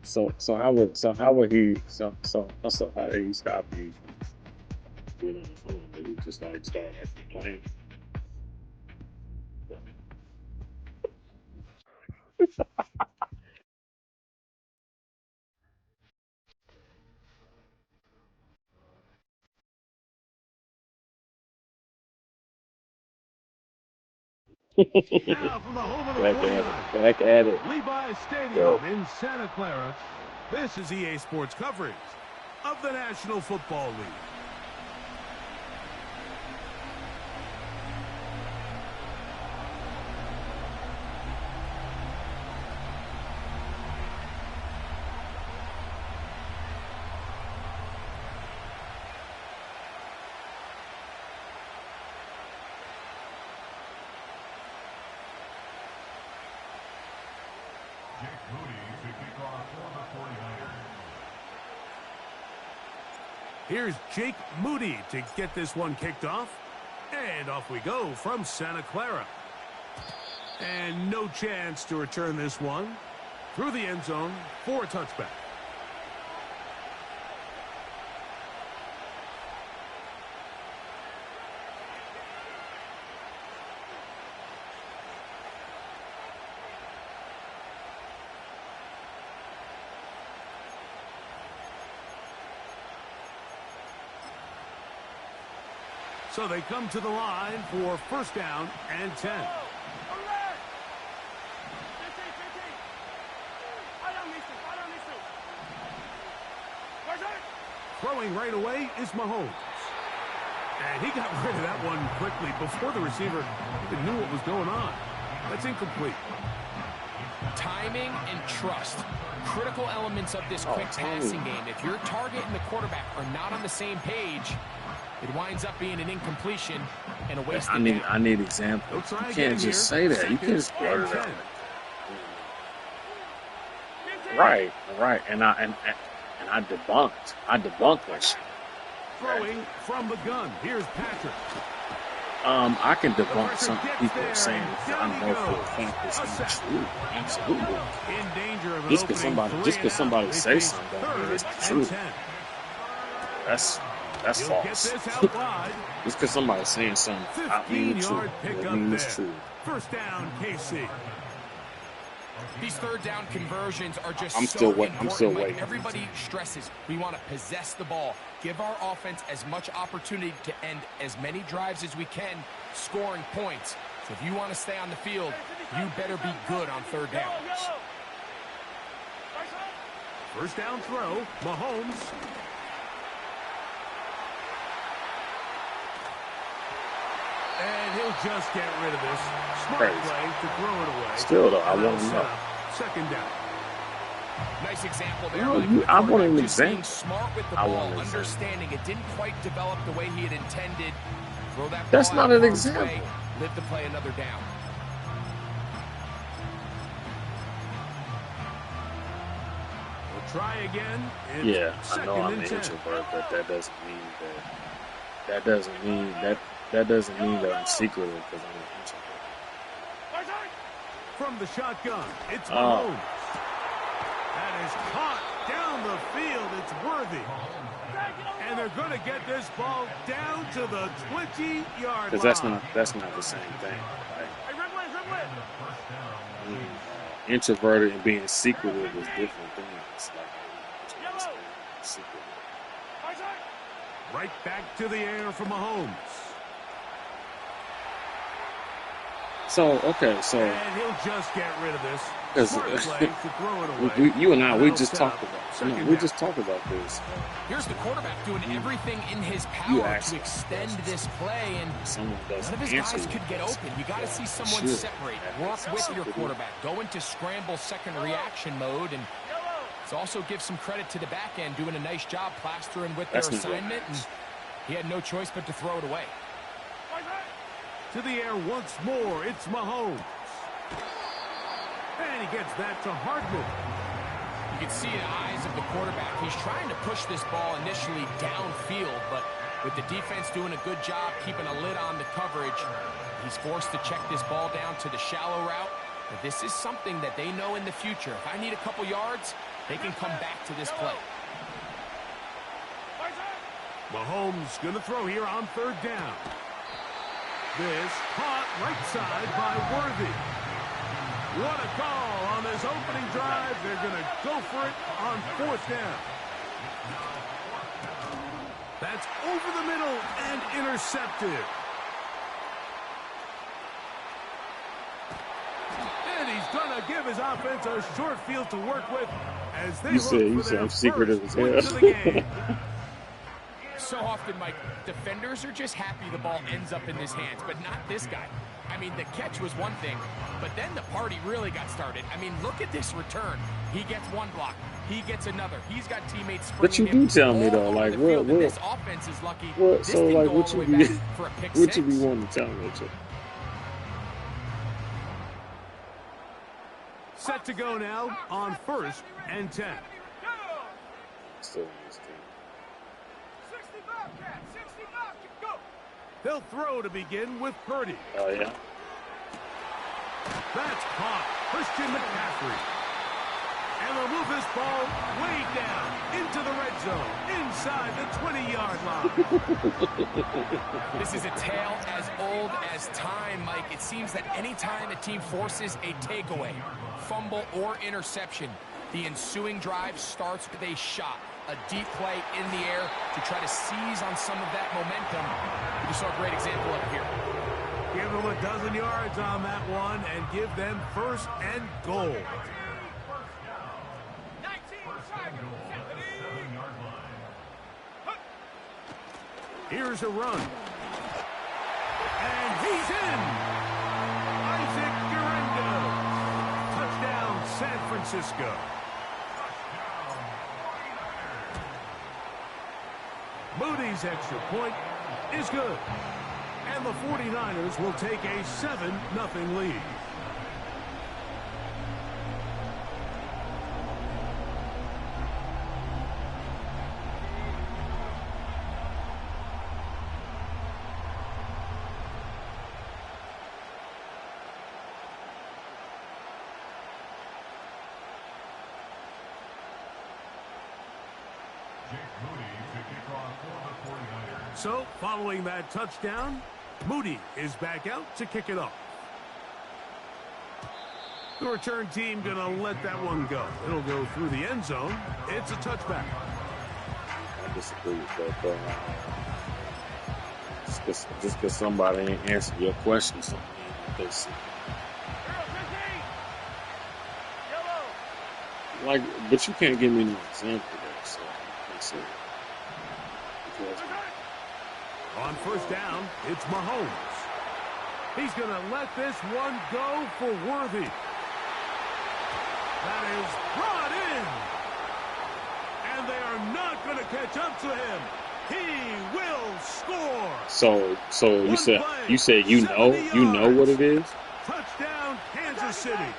So how did he stop you? You know, he just like start actually playing. Now from the home of the Back at 49ers, it. Back at it. Levi Yo. Stadium in Santa Clara. This is EA Sports coverage of the National Football League. Here's Jake Moody to get this one kicked off. And off we go from Santa Clara. And no chance to return this one through the end zone for a touchback. So they come to the line for first down and 10. Throwing right away is Mahomes. And he got rid of that one quickly before the receiver even knew what was going on. That's incomplete. Timing and trust. Critical elements of this quick passing game. If your target and the quarterback are not on the same page, it winds up being an incompletion and a waste of down. I need examples. You can't just say that. You can't just blurt it out. Right. And I debunked. I debunked that shit. Throwing from the gun. Here's Patrick. I can debunk some people saying I know for a fact it's not true. Absolutely. In danger of an Just because somebody say something, don't mean it's the truth. That's false. Just because somebody's saying something, I mean it's true. That means it's true. First down, KC. These third down conversions are just I'm so still important. waiting. Everybody stresses we want to possess the ball, give our offense as much opportunity to end as many drives as we can, scoring points. So if you want to stay on the field, you better be good on third downs. First down throw, Mahomes. And he'll just get rid of this. Smart play to throw it away. Still, though, I want to know. Second down. Nice example there. No, I want an example. Being smart with the ball, understanding it didn't quite develop the way he had intended. Throw that ball. That's not an example. Way, live to play another down. We'll try again. Yeah, I know I'm an introvert, but that doesn't mean that I'm secretive because I'm an introvert. From the shotgun, it's Mahomes. That is caught down the field. It's worthy. And they're going to get this ball down to the 20-yard line. Because that's not the same thing. Right? Introverted and being secretive is different things. Like, secretive. Right back to the air for Mahomes. So and he'll just get rid of this. You and I, we just talked about this. Here's the quarterback doing everything in his power to extend this play, and none of his guys could get open. You got to see someone separate, work with your quarterback, go into scramble second reaction mode, and it's also give some credit to the back end doing a nice job plastering with their assignment, and he had no choice but to throw it away. To the air once more, it's Mahomes. And he gets that to Hardman. You can see the eyes of the quarterback. He's trying to push this ball initially downfield, but with the defense doing a good job keeping a lid on the coverage, he's forced to check this ball down to the shallow route. But this is something that they know in the future. If I need a couple yards, they can come back to this play. Mahomes going to throw here on 3rd down. This caught right side by Worthy. What a call on this opening drive. They're going to go for it on 4th down. That's over the middle and intercepted. And he's going to give his offense a short field to work with as they you said I'm secretive as hell. So often, Mike, defenders are just happy the ball ends up in his hands, but not this guy. I mean, the catch was one thing, but then the party really got started. I mean, look at this return. He gets one block. He gets another. He's got teammates springing. But you do tell me, though, like, what this offense is lucky. So, like, what you be wanting to tell me, Richard? Set to go now on 1st and 10. Still in this game. They'll throw to begin with Purdy. Oh, yeah? That's caught. Christian McCaffrey. And they'll move this ball way down into the red zone, inside the 20-yard line. This is a tale as old as time, Mike. It seems that any time a team forces a takeaway, fumble, or interception, the ensuing drive starts with a shot. A deep play in the air to try to seize on some of that momentum. You saw a great example of it here. Give them a dozen yards on that one and give them 1st and goal. Here's a run. And he's in. Isaac Guerrero. Touchdown, San Francisco. Moody's extra point is good. And the 49ers will take a 7-0 lead. So, following that touchdown, Moody is back out to kick it off. The return team going to let that one go. It'll go through the end zone. It's a touchback. I disagree with that, though. Just because somebody ain't answered your question, something they see. Like, but you can't give me an example there, so I can't say it. On 1st down, it's Mahomes. He's going to let this one go for Worthy. That is brought in. And they are not going to catch up to him. He will score. So you said you know what it is? Touchdown, Kansas City.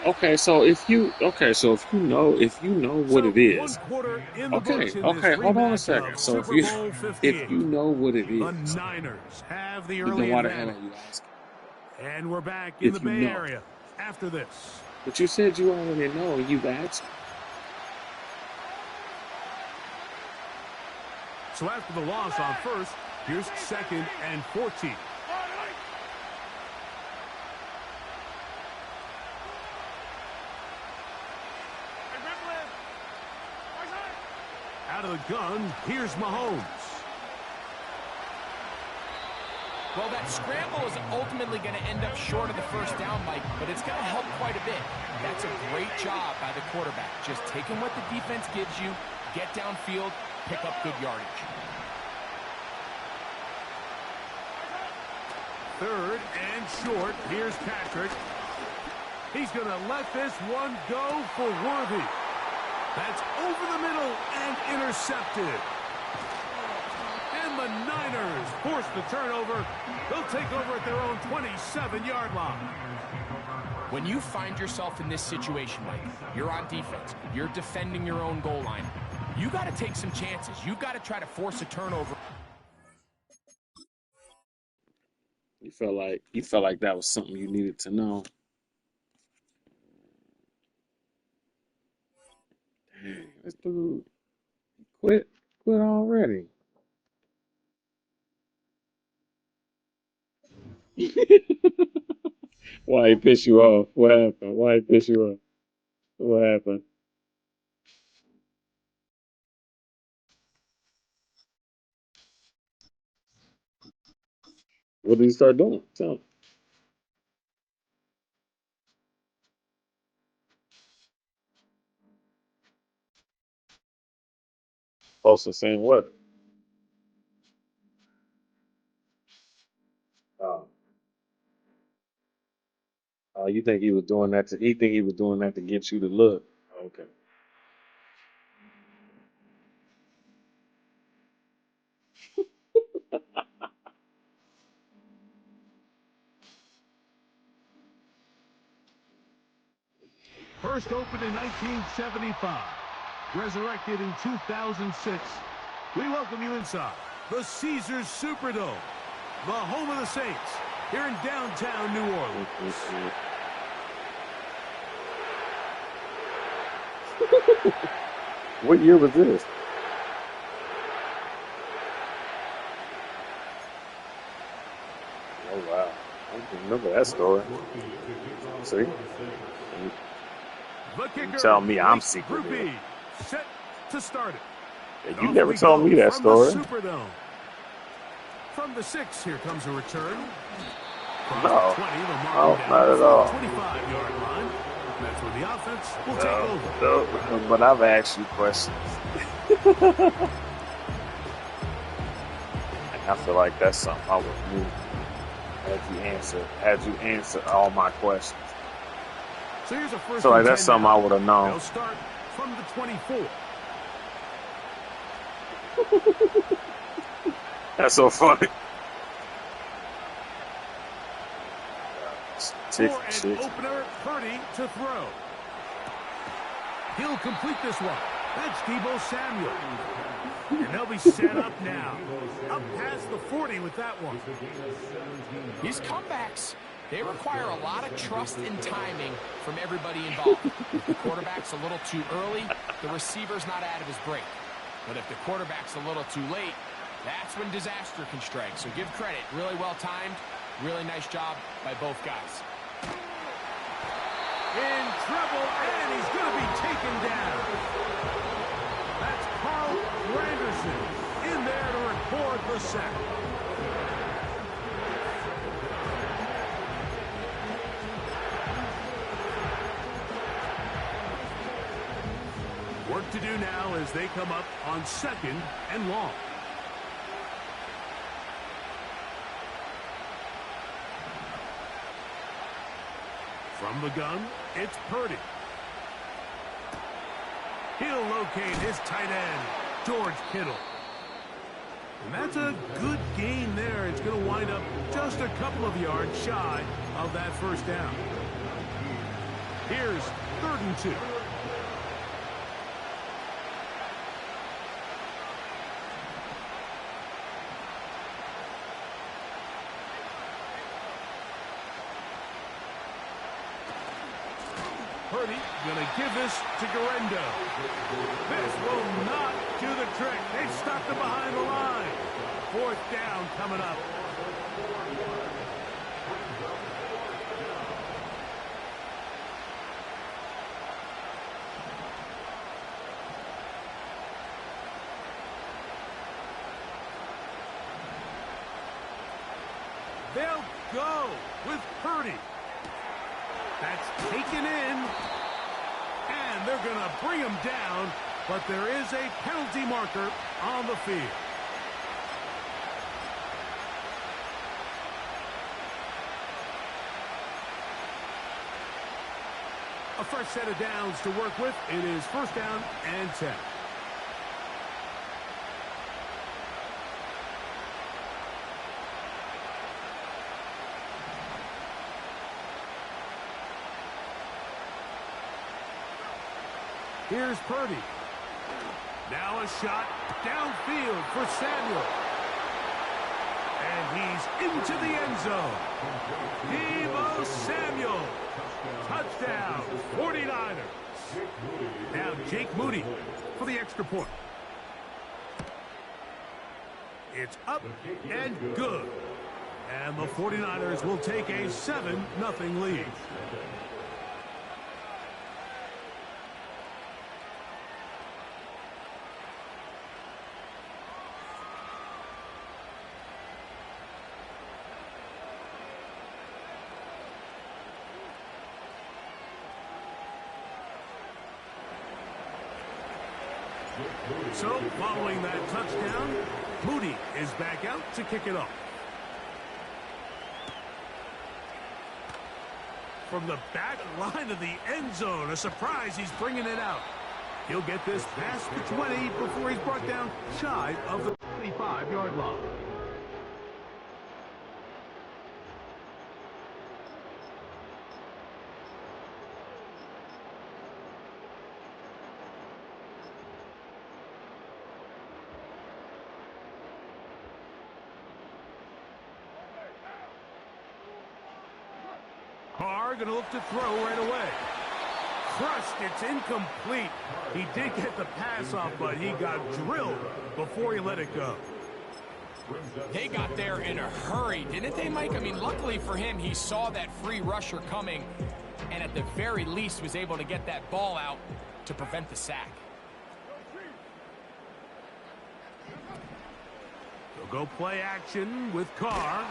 Okay, so if you know what it is, okay, hold on a second. So if you know what it is, the Niners have the then early why the hell are advantage. you asking? And we're back in the Bay Area after this. But you said you already know, and you've asked me. So after the loss on 1st, here's 2nd and 14. Out of the gun, here's Mahomes. Well, that scramble is ultimately going to end up short of the 1st down, Mike, but it's going to help quite a bit. That's a great job by the quarterback. Just taking what the defense gives you, get downfield, pick up good yardage. 3rd and short. Here's Patrick. He's going to let this one go for Worthy. That's over the middle and intercepted. And the Niners force the turnover. They'll take over at their own 27-yard line. When you find yourself in this situation, Mike, you're on defense. You're defending your own goal line. You got to take some chances. You've got to try to force a turnover. You felt like that was something you needed to know. Dang, this dude quit already. Why he piss you off? What happened? Why he piss you off? What happened? What did he start doing? Tell me. Also saying what? Oh, you think he was doing that he think he was doing that to get you to look? Okay. First opened in 1975, resurrected in 2006. We welcome you inside the Caesars Superdome, the home of the Saints, here in downtown New Orleans. What year was this? Oh wow, I don't remember that story. See? You tell me I'm secret. Set to start it. You never told me that story. From the 6, here comes a return. No, 20, not at all. 25-yard line. That's where the offense will take over. No, but I've asked you questions. And I feel like that's something I would do had you answer all my questions. So here's a first. So like that's something I would have known. They'll start from the 24. That's so funny. For an opener, Purdy to throw. He'll complete this one. That's Deebo Samuel. And they'll be set up now. Up past the 40 with that one. These comebacks, they require a lot of trust and timing from everybody involved. If the quarterback's a little too early, the receiver's not out of his break. But if the quarterback's a little too late, that's when disaster can strike. So give credit. Really well timed. Really nice job by both guys. In trouble, and he's going to be taken down. That's Carl Granderson in there to record the sack. Work to do now as they come up on 2nd and long. From the gun, it's Purdy. He'll locate his tight end, George Kittle. And that's a good gain there. It's going to wind up just a couple of yards shy of that first down. Here's 3rd and 2. Purdy going to give this to Garendo. This will not do the trick. They've stopped him behind the line. 4th down coming up. They'll go with Purdy. That's taken in, and they're going to bring him down, but there is a penalty marker on the field. A fresh set of downs to work with. It is 1st down and 10. Here's Purdy. Now a shot downfield for Samuel. And he's into the end zone. Deebo Samuel. Touchdown, 49ers. Now Jake Moody for the extra point. It's up and good. And the 49ers will take a 7-0 lead. So, following that touchdown, Moody is back out to kick it off. From the back line of the end zone, a surprise, he's bringing it out. He'll get this past the 20 before he's brought down shy of the 25-yard line. Carr going to look to throw right away. Crushed, it's incomplete. He did get the pass off, but he got drilled before he let it go. They got there in a hurry, didn't they, Mike? I mean, luckily for him, he saw that free rusher coming, and at the very least was able to get that ball out to prevent the sack. They'll go play action with Carr.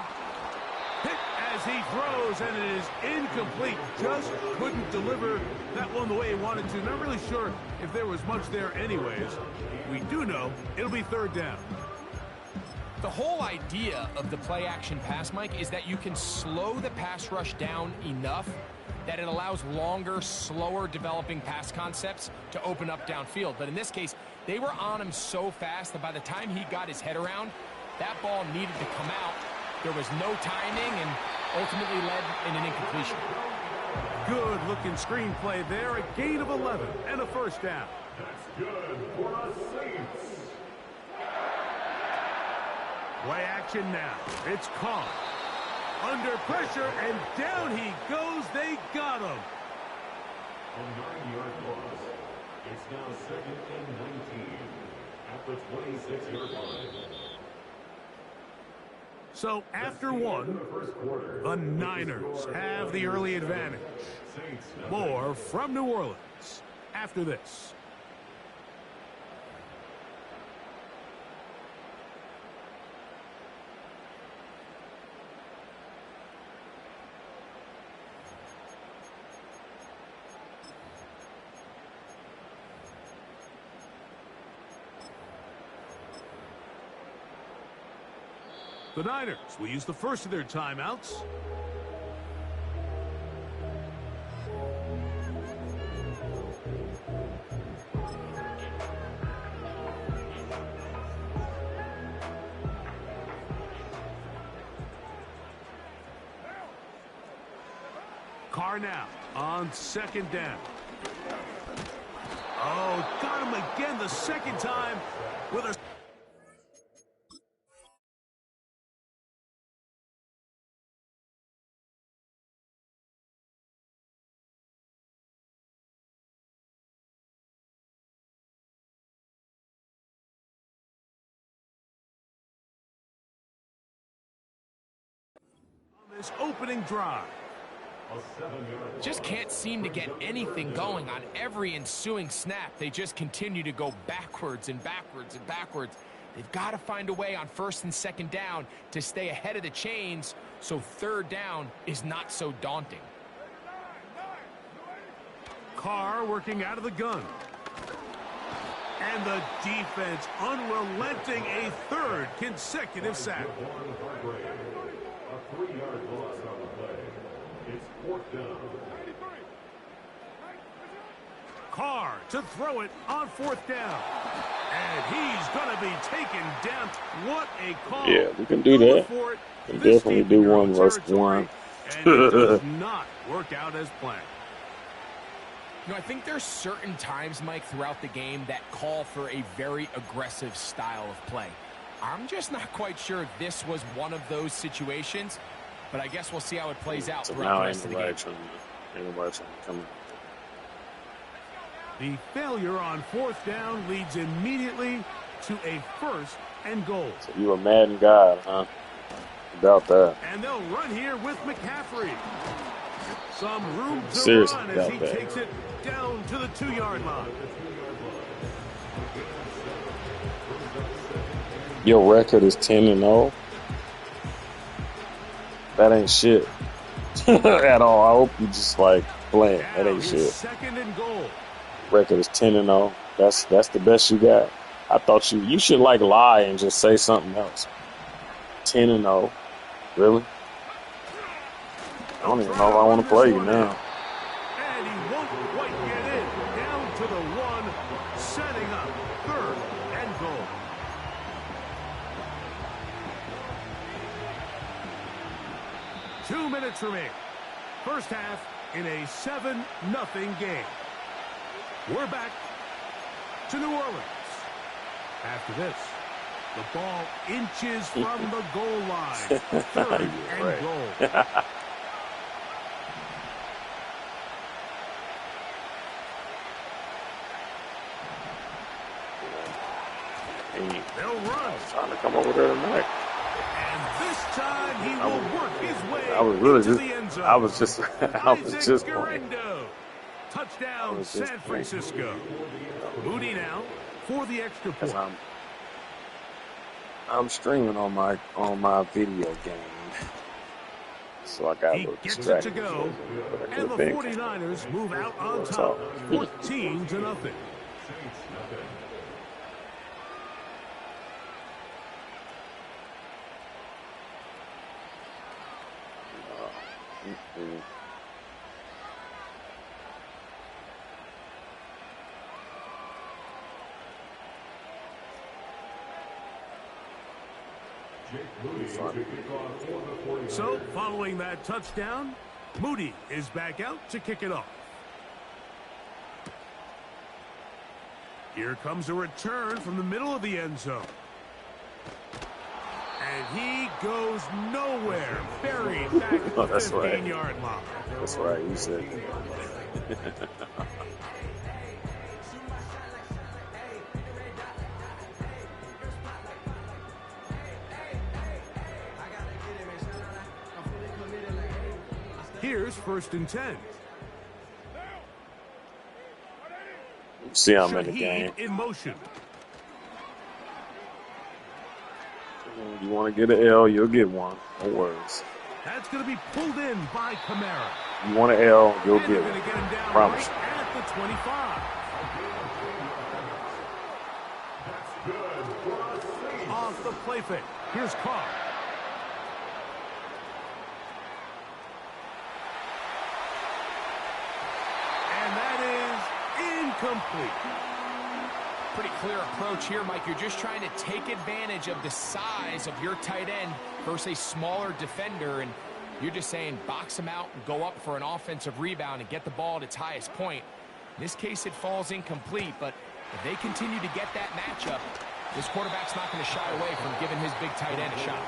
Hit as he throws, and it is incomplete. Just couldn't deliver that one the way he wanted to. Not really sure if there was much there anyways. We do know it'll be third down. The whole idea of the play-action pass, Mike, is that you can slow the pass rush down enough that it allows longer, slower developing pass concepts to open up downfield. But in this case, they were on him so fast that by the time he got his head around, that ball needed to come out. There was no timing and ultimately led in an incompletion. Good looking screenplay there. A gain of 11 and a first down. That's good for the Saints. Play action now. It's Carr. Under pressure, and down he goes. They got him. A 9-yard loss. It's now 2nd and 19 at the 26-yard line. So after one, the Niners have the early advantage. More from New Orleans after this. The Niners will use the first of their timeouts. Carr now on second down. Oh, got him again the second time with a... this opening drive. Just can't seem to get anything going on every ensuing snap. They just continue to go backwards and backwards and backwards. They've got to find a way on first and second down to stay ahead of the chains so third down is not so daunting. Carr working out of the gun. And the defense unrelenting, a third consecutive sack. A 3-yard loss on the play. It's 4th down. Carr to throw it on 4th down. And he's going to be taken down. What a call. Yeah, we can do that. We can definitely do 1 versus 1. And it does not work out as planned. You know, I think there's certain times, Mike, throughout the game that call for a very aggressive style of play. I'm just not quite sure if this was one of those situations, but I guess we'll see how it plays out throughout the rest of the game. Ain't nobody trying to come in. The failure on 4th down leads immediately to a 1st and goal. So you a Madden guy, huh? About that. And they'll run here with McCaffrey. Some room to run as he takes it down to the 2-yard line. Your record is 10-0. That ain't shit at all. I hope you just like playing. That ain't shit. 2nd and goal. Record is 10-0. That's the best you got. I thought you should like lie and just say something else. 10-0. Really? I don't even know if I want to play you now. And he won't quite get in. Down to the 1, setting up 3rd and goal. Two minutes remaining. First half in a 7-0 game. We're back to New Orleans. After this, the ball inches from the goal line. 3rd and goal. They'll run. Trying to come over there tonight. And this time he will work his way into the end zone. I was just playing. Touchdown, San Francisco. Moody now for the extra point. I'm streaming on my video game, so I got a little distracted. He gets it to go, and the 49ers move out on top, 14-0. So, following that touchdown, Moody is back out to kick it off. Here comes a return from the middle of the end zone. And he goes nowhere, buried back at the 15-yard line. That's right, you said Here's 1st and 10. See how I'm in the game. In motion. You want to get an L, you'll get one. No worries. That's going to be pulled in by Kamara. You want an L, you'll get one. Get him down Promise. Right at the 25. Off the play fake. Here's Carr. And that is incomplete. Pretty clear approach here, Mike. You're just trying to take advantage of the size of your tight end versus a smaller defender, and you're just saying box him out and go up for an offensive rebound and get the ball at its highest point. In this case, it falls incomplete, but if they continue to get that matchup, this quarterback's not going to shy away from giving his big tight end a shot.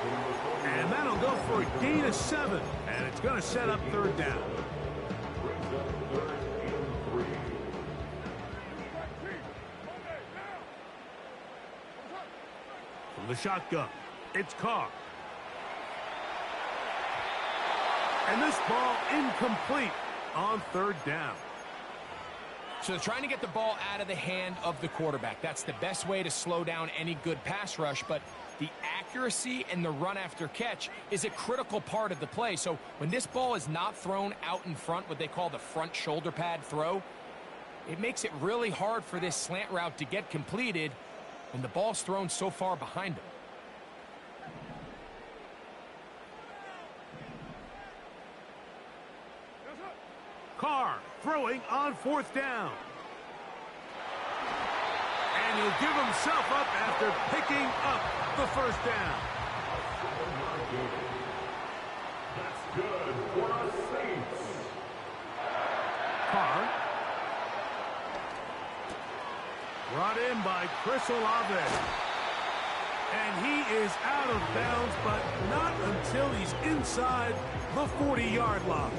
And that'll go for a gain of 7, and it's going to set up 3rd down. From the shotgun, it's Carr. And this ball incomplete on 3rd down. So they're trying to get the ball out of the hand of the quarterback. That's the best way to slow down any good pass rush, but the accuracy and the run after catch is a critical part of the play. So when this ball is not thrown out in front, what they call the front shoulder pad throw, it makes it really hard for this slant route to get completed when the ball's thrown so far behind him. Carr throwing on 4th down. And he'll give himself up after picking up the 1st down. That's good for the Saints. Carr Brought in by Chris Olave. And he is out of bounds, but not until he's inside the 40-yard line.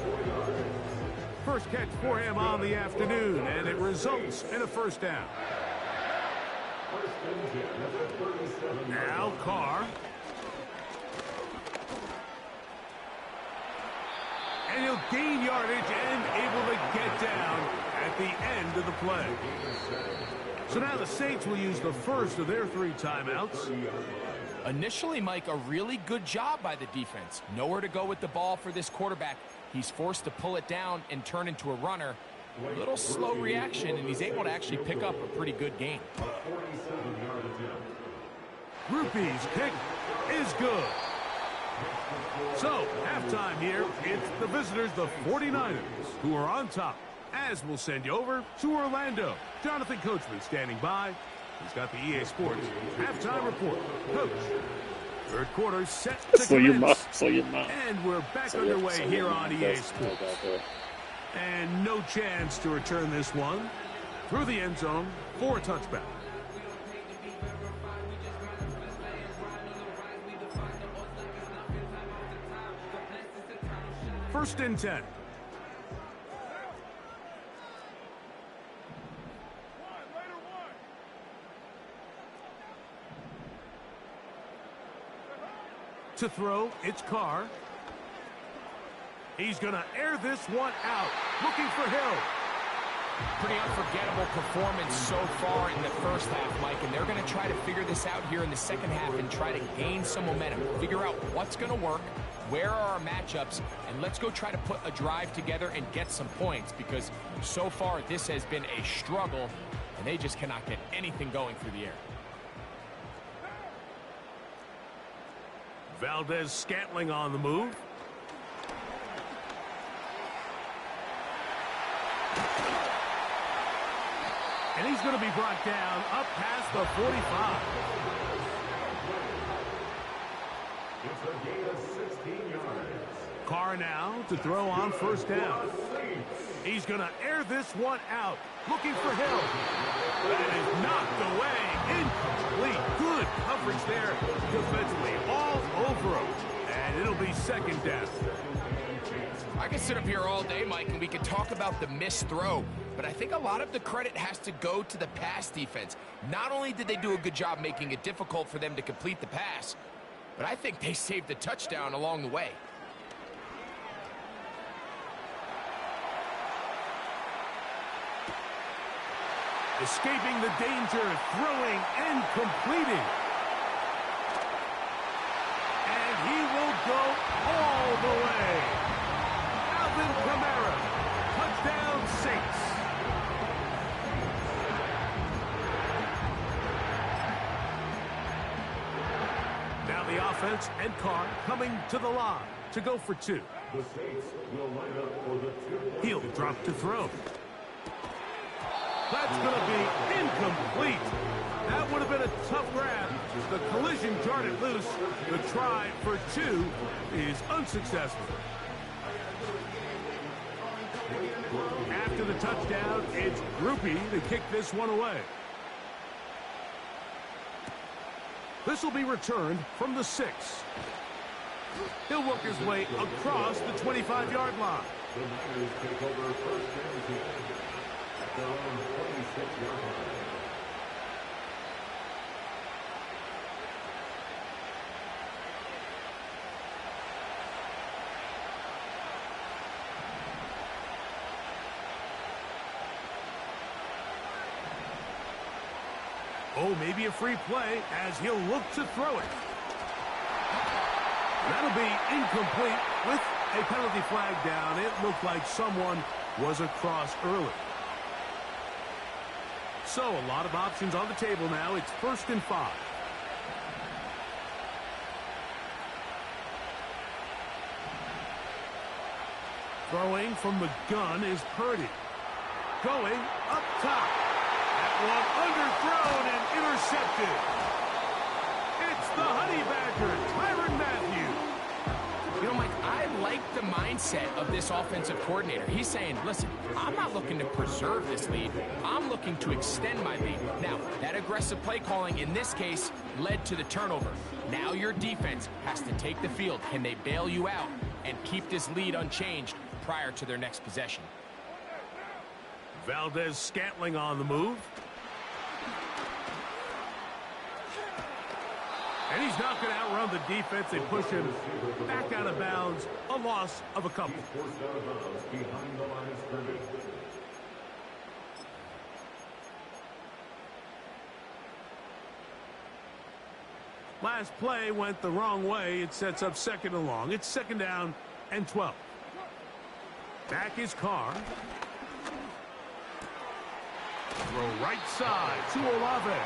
First catch for him on the afternoon, and it results in a first down. Now Carr. And he'll gain yardage and able to get down at the end of the play. So now the Saints will use the first of their 3 timeouts. Initially, Mike, a really good job by the defense. Nowhere to go with the ball for this quarterback. He's forced to pull it down and turn into a runner. A little slow reaction, and he's able to actually pick up a pretty good gain. Rupee's kick is good. So, halftime here, it's the visitors, the 49ers, who are on top, as we'll send you over to Orlando. Jonathan Coachman standing by. He's got the EA Sports halftime report. Coach, third quarter set to commence. And we're back underway here on EA Sports. And no chance to return this one through the end zone for a touchback. First and 10. To throw, it's Carr. He's going to air this one out. Looking for Hill. Pretty unforgettable performance so far in the first half, Mike, and they're going to try to figure this out here in the second half and try to gain some momentum. Figure out what's going to work, where are our matchups, and let's go try to put a drive together and get some points, because so far this has been a struggle, and they just cannot get anything going through the air. Valdez-Scantling on the move. And he's going to be brought down up past the 45. It's a gain of 16 yards. Carr now to throw on first down. He's going to air this one out. Looking for Hill. That is knocked away. Incomplete. Good coverage there defensively. All over him. And it'll be second down. I can sit up here all day, Mike, and we can talk about the missed throw. But I think a lot of the credit has to go to the pass defense. Not only did they do a good job making it difficult for them to complete the pass, but I think they saved the touchdown along the way. Escaping the danger, throwing and completing. And he will go all the way. Alvin Kamara, touchdown Saints. Now the offense and Carr coming to the line to go for 2. The Saints will line up for the 2. He'll drop to throw. That's going to be incomplete. That would have been a tough grab. The collision jarred it loose. The try for 2 is unsuccessful. After the touchdown, it's Rupee to kick this one away. This will be returned from the 6. He'll work his way across the 25-yard line. The Niners take over first and 10 at their own 26-yard line. Oh, maybe a free play as he'll look to throw it. That'll be incomplete with a penalty flag down. It looked like someone was across early. So a lot of options on the table now. It's 1st and 5. Throwing from the gun is Purdy. Going up top. One underthrown and intercepted. It's the Honey Badger, Tyrann Mathieu. You know, Mike, I like the mindset of this offensive coordinator. He's saying, listen, I'm not looking to preserve this lead. I'm looking to extend my lead. Now, that aggressive play calling in this case led to the turnover. Now your defense has to take the field. Can they bail you out and keep this lead unchanged prior to their next possession? Valdez-Scantling on the move. And he's not going to outrun the defense. They push him back out of bounds. A loss of a couple. Behind the line of scrimmage. Last play went the wrong way. It sets up 2nd and long. It's 2nd down and 12. Back is Carr. Throw right side to Olave.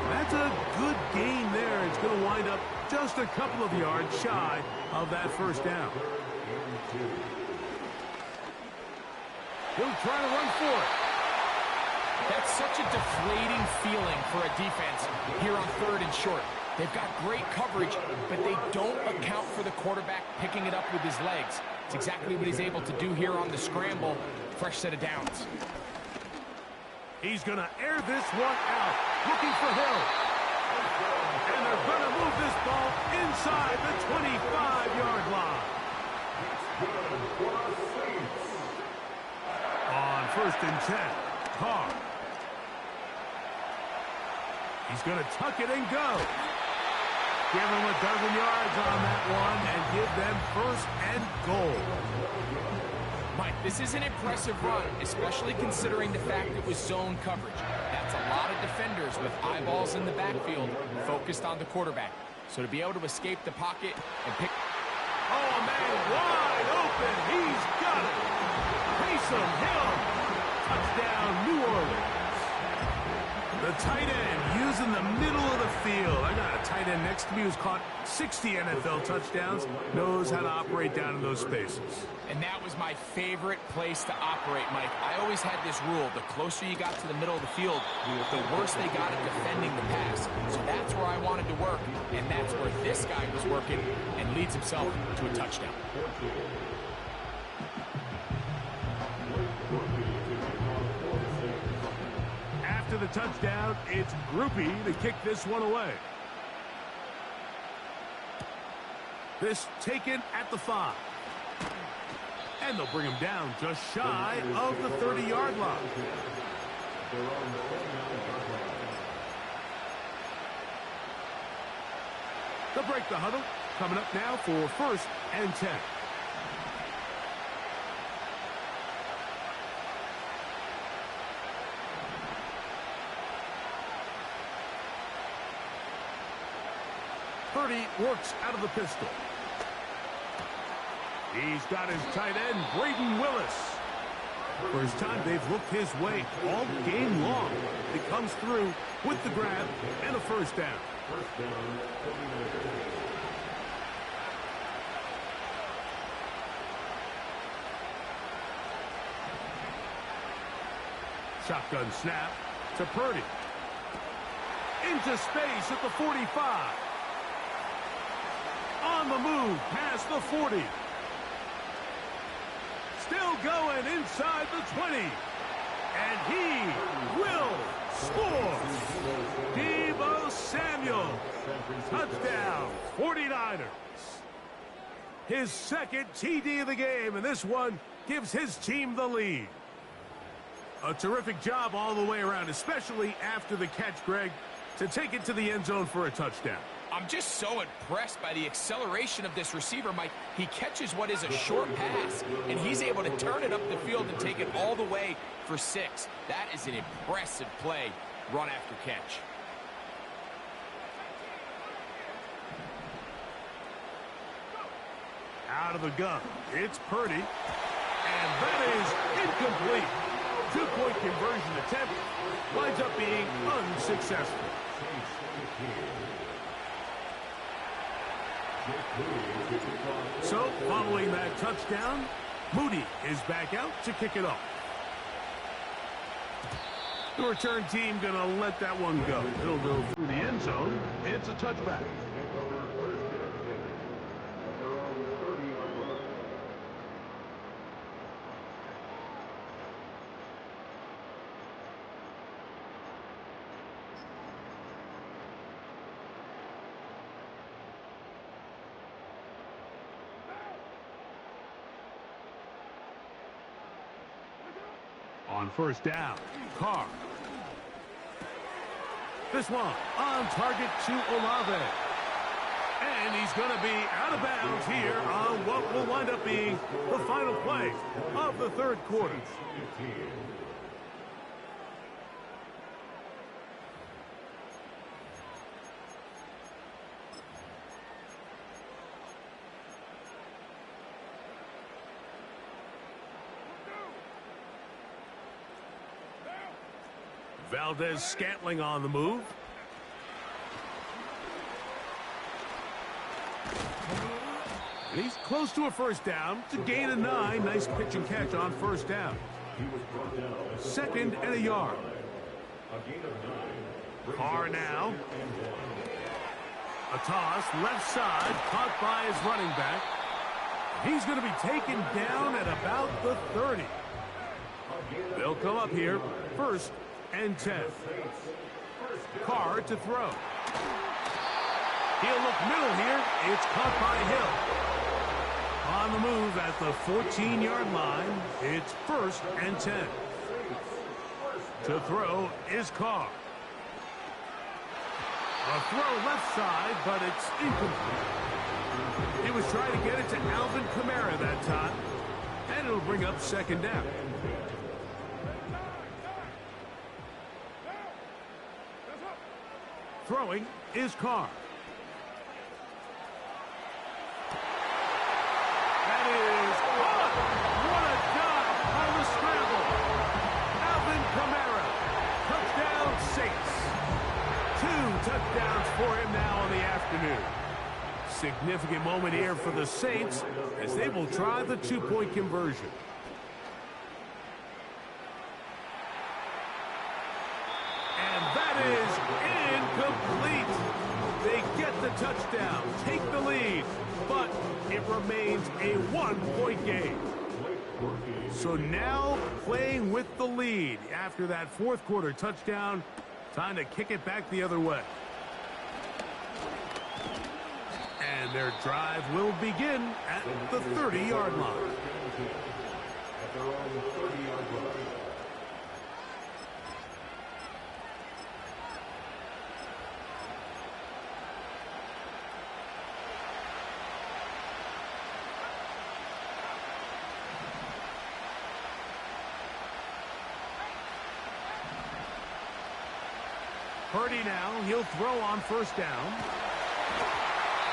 That's a good gain there. It's going to wind up just a couple of yards shy of that 1st down. He'll try to run for it. That's such a deflating feeling for a defense here on 3rd and short. They've got great coverage, but they don't account for the quarterback picking it up with his legs. It's exactly what he's able to do here on the scramble. Fresh set of downs. He's going to air this one out, looking for Hill. And they're going to move this ball inside the 25-yard line. On 1st and 10, Carr. He's going to tuck it and go. Give them a dozen yards on that one and give them 1st and goal. Mike, this is an impressive run, especially considering the fact it was zone coverage. That's a lot of defenders with eyeballs in the backfield focused on the quarterback. So to be able to escape the pocket and pick... Oh, man, wide open. He's got it. Taysom Hill. Touchdown, New Orleans. The tight end using the middle of the field. I got a tight end next to me who's caught 60 NFL touchdowns, knows how to operate down in those spaces. And that was my favorite place to operate, Mike. I always had this rule. The closer you got to the middle of the field, the worse they got at defending the pass. So that's where I wanted to work, and that's where this guy was working and leads himself to a touchdown. After the touchdown, it's Groupie to kick this one away. This taken at the 5. And they'll bring him down just shy of the 30-yard line. They'll break the huddle. Coming up now for 1st and 10. Works out of the pistol. He's got his tight end, Braden Willis. First time they've looked his way all game long. He comes through with the grab and a 1st down. Shotgun snap to Purdy. Into space at the 45. On the move past the 40. Still going inside the 20. And he will score. Deebo Samuel. Touchdown, 49ers. His 2nd TD of the game, and this one gives his team the lead. A terrific job all the way around, especially after the catch, Greg, to take it to the end zone for a touchdown. I'm just so impressed by the acceleration of this receiver, Mike. He catches what is a short pass, and he's able to turn it up the field and take it all the way for 6. That is an impressive play, run after catch. Out of the gun, it's Purdy, and that is incomplete. 2-point conversion attempt winds up being unsuccessful. So, following that touchdown, Moody is back out to kick it off. The return team going to let that one go. It'll go through the end zone. It's a touchback. On first down, Carr. This one on target to Olave. And he's going to be out of bounds here on what will wind up being the final play of the third quarter. Valdez-Scantling on the move. And he's close to a first down. It's a gain of 9. Nice pitch and catch on first down. 2nd and a yard. Carr now. A toss, left side, caught by his running back. He's going to be taken down at about the 30. They'll come up here, 1st and 10. Carr to throw. He'll look middle here. It's caught by Hill. On the move at the 14-yard line. It's 1st and 10. To throw is Carr. A throw left side, but it's incomplete. He was trying to get it to Alvin Kamara that time. And it'll bring up 2nd down. Throwing is Carr. That is caught. What a dive on the scramble. Alvin Kamara. Touchdown Saints. 2 touchdowns for him now in the afternoon. Significant moment here for the Saints as they will try the 2-point conversion. And that is incomplete. They get the touchdown, take the lead, but it remains a 1-point game. So now playing with the lead after that 4th quarter touchdown, time to kick it back the other way. And their drive will begin at the 30-yard line. Purdy now, he'll throw on first down.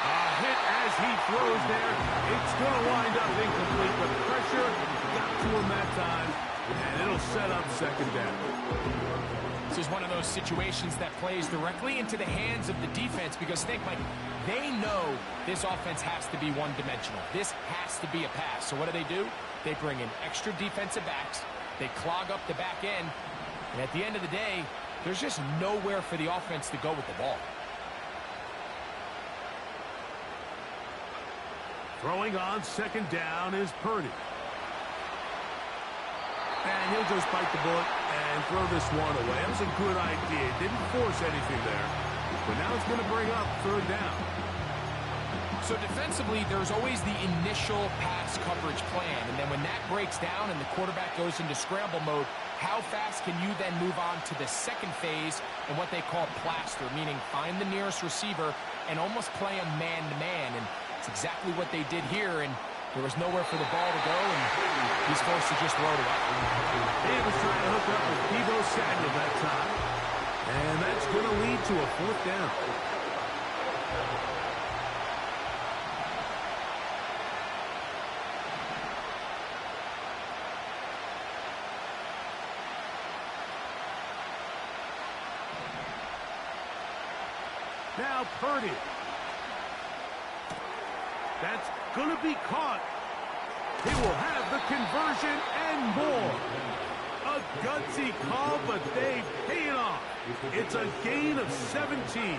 A hit as he throws there. It's going to wind up incomplete, but pressure got to him that time, and it'll set up 2nd down. This is one of those situations that plays directly into the hands of the defense because think, Mike, they know this offense has to be one-dimensional. This has to be a pass. So what do? They bring in extra defensive backs. They clog up the back end. And at the end of the day, there's just nowhere for the offense to go with the ball. Throwing on 2nd down is Purdy. And he'll just bite the bullet and throw this one away. That was a good idea. Didn't force anything there. But now it's going to bring up 3rd down. So defensively, there's always the initial pass coverage plan. And then when that breaks down and the quarterback goes into scramble mode, how fast can you then move on to the 2nd phase and what they call plaster, meaning find the nearest receiver and almost play a man-to-man. And it's exactly what they did here, and there was nowhere for the ball to go, and he's forced to just throw it away. He was trying to hook up with Deebo Samuel that time, and that's going to lead to a 4th down. Now Purdy. That's going to be caught. He will have the conversion and more. A gutsy call, but they pay it off. It's a gain of 17.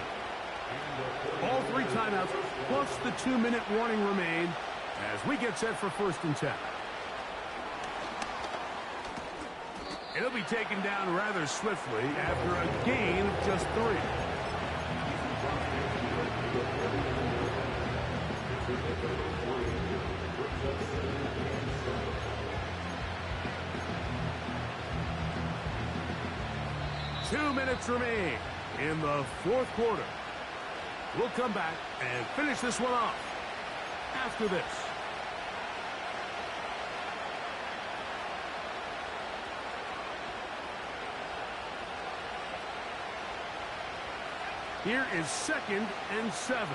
All 3 timeouts, plus the 2-minute warning remain as we get set for 1st and 10. It'll be taken down rather swiftly after a gain of just 3. 2 minutes remain in the fourth quarter. We'll come back and finish this one off after this. Here is 2nd and 7.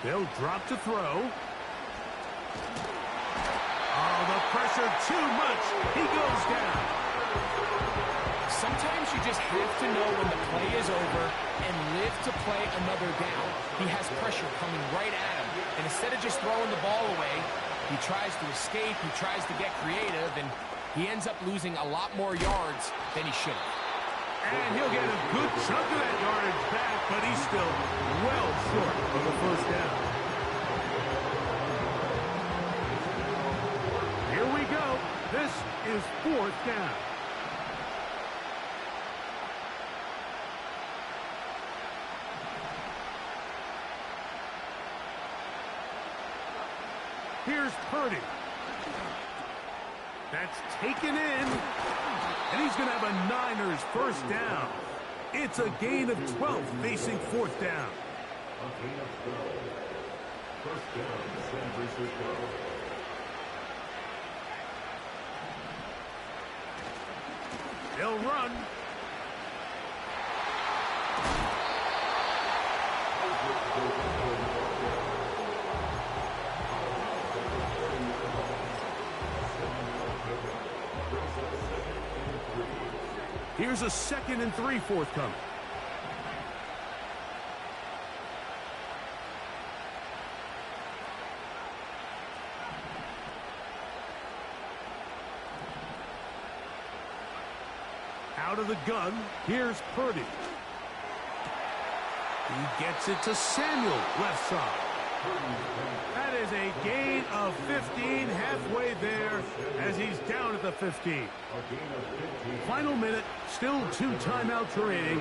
They'll drop to throw. Oh, the pressure too much. He goes down. Sometimes you just have to know when the play is over and live to play another down. He has pressure coming right at him. And instead of just throwing the ball away, he tries to escape, he tries to get creative, and he ends up losing a lot more yards than he should have. And he'll get a good chunk of that yardage back, but he's still well short of the first down. Here we go. This is 4th down. Here's Purdy. That's taken in. And he's going to have a Niners first down. It's a gain of 12 facing 4th down. A gain of 12. First down, San Francisco. They'll run. Here's a 2nd and 3 forthcoming. Out of the gun, here's Purdy. He gets it to Samuel, left side. That is a gain of 15, halfway there as he's down at the 15. Final minute, still 2 timeouts remaining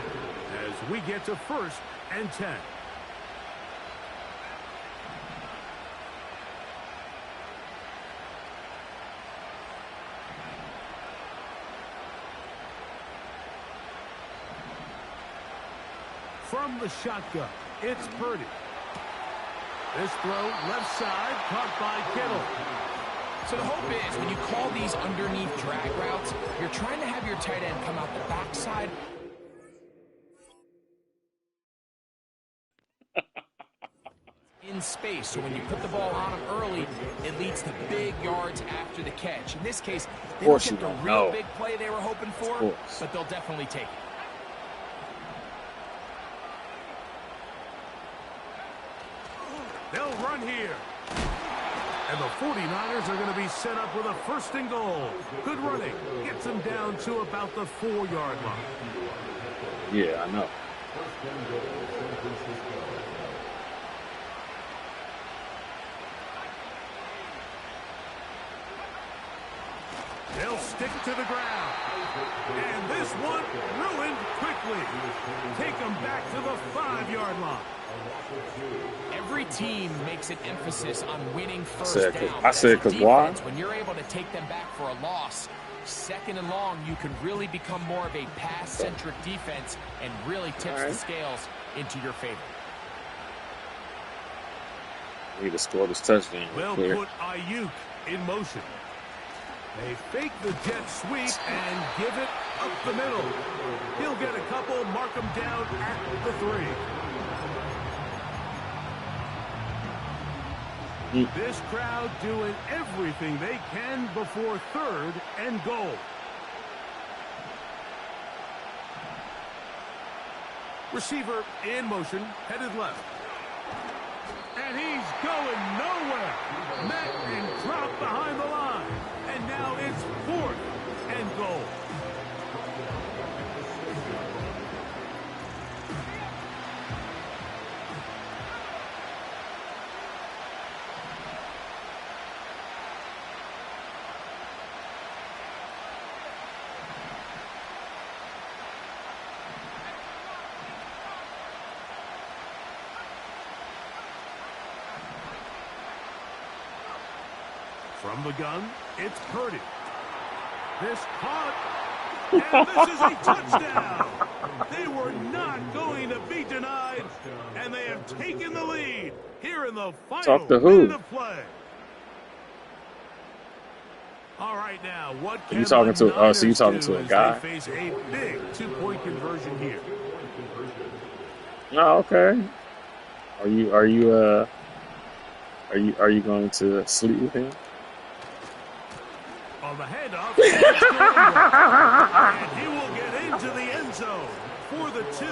as we get to 1st and 10. From the shotgun, it's Purdy. This throw, left side, caught by Kittle. So the hope is when you call these underneath drag routes, you're trying to have your tight end come out the backside. In space, so when you put the ball on him early, it leads to big yards after the catch. In this case, they don't get the real big play they were hoping for, but they'll definitely take it. They'll run here. And the 49ers are going to be set up with a 1st and goal. Good running. Gets them down to about the 4-yard line. Yeah, I know. They'll stick to the ground. And this one ruined quickly. Take them back to the 5-yard line. Every team makes an emphasis on winning first down. I said because why? When you're able to take them back for a loss, 2nd and long, you can really become more of a pass-centric defense and really tips the scales into your favor. Need to score this touchdown. They'll put Ayuk in motion. They fake the jet sweep and give it up the middle. He'll get a couple, mark them down at the 3. This crowd doing everything they can before 3rd and goal. Receiver in motion, headed left. And he's going nowhere. Met and dropped behind the line. And now it's 4th and goal. From the gun, it's Purdy. This caught, and this is a touchdown. They were not going to be denied, and they have taken the lead here in the final minute of play. All right, now what can you talking to? Oh, so you talking to a guy? They face a big 2-point conversion here. Oh, okay. Are you going to sleep with him? On the handoff, and he will get into the end zone for the 2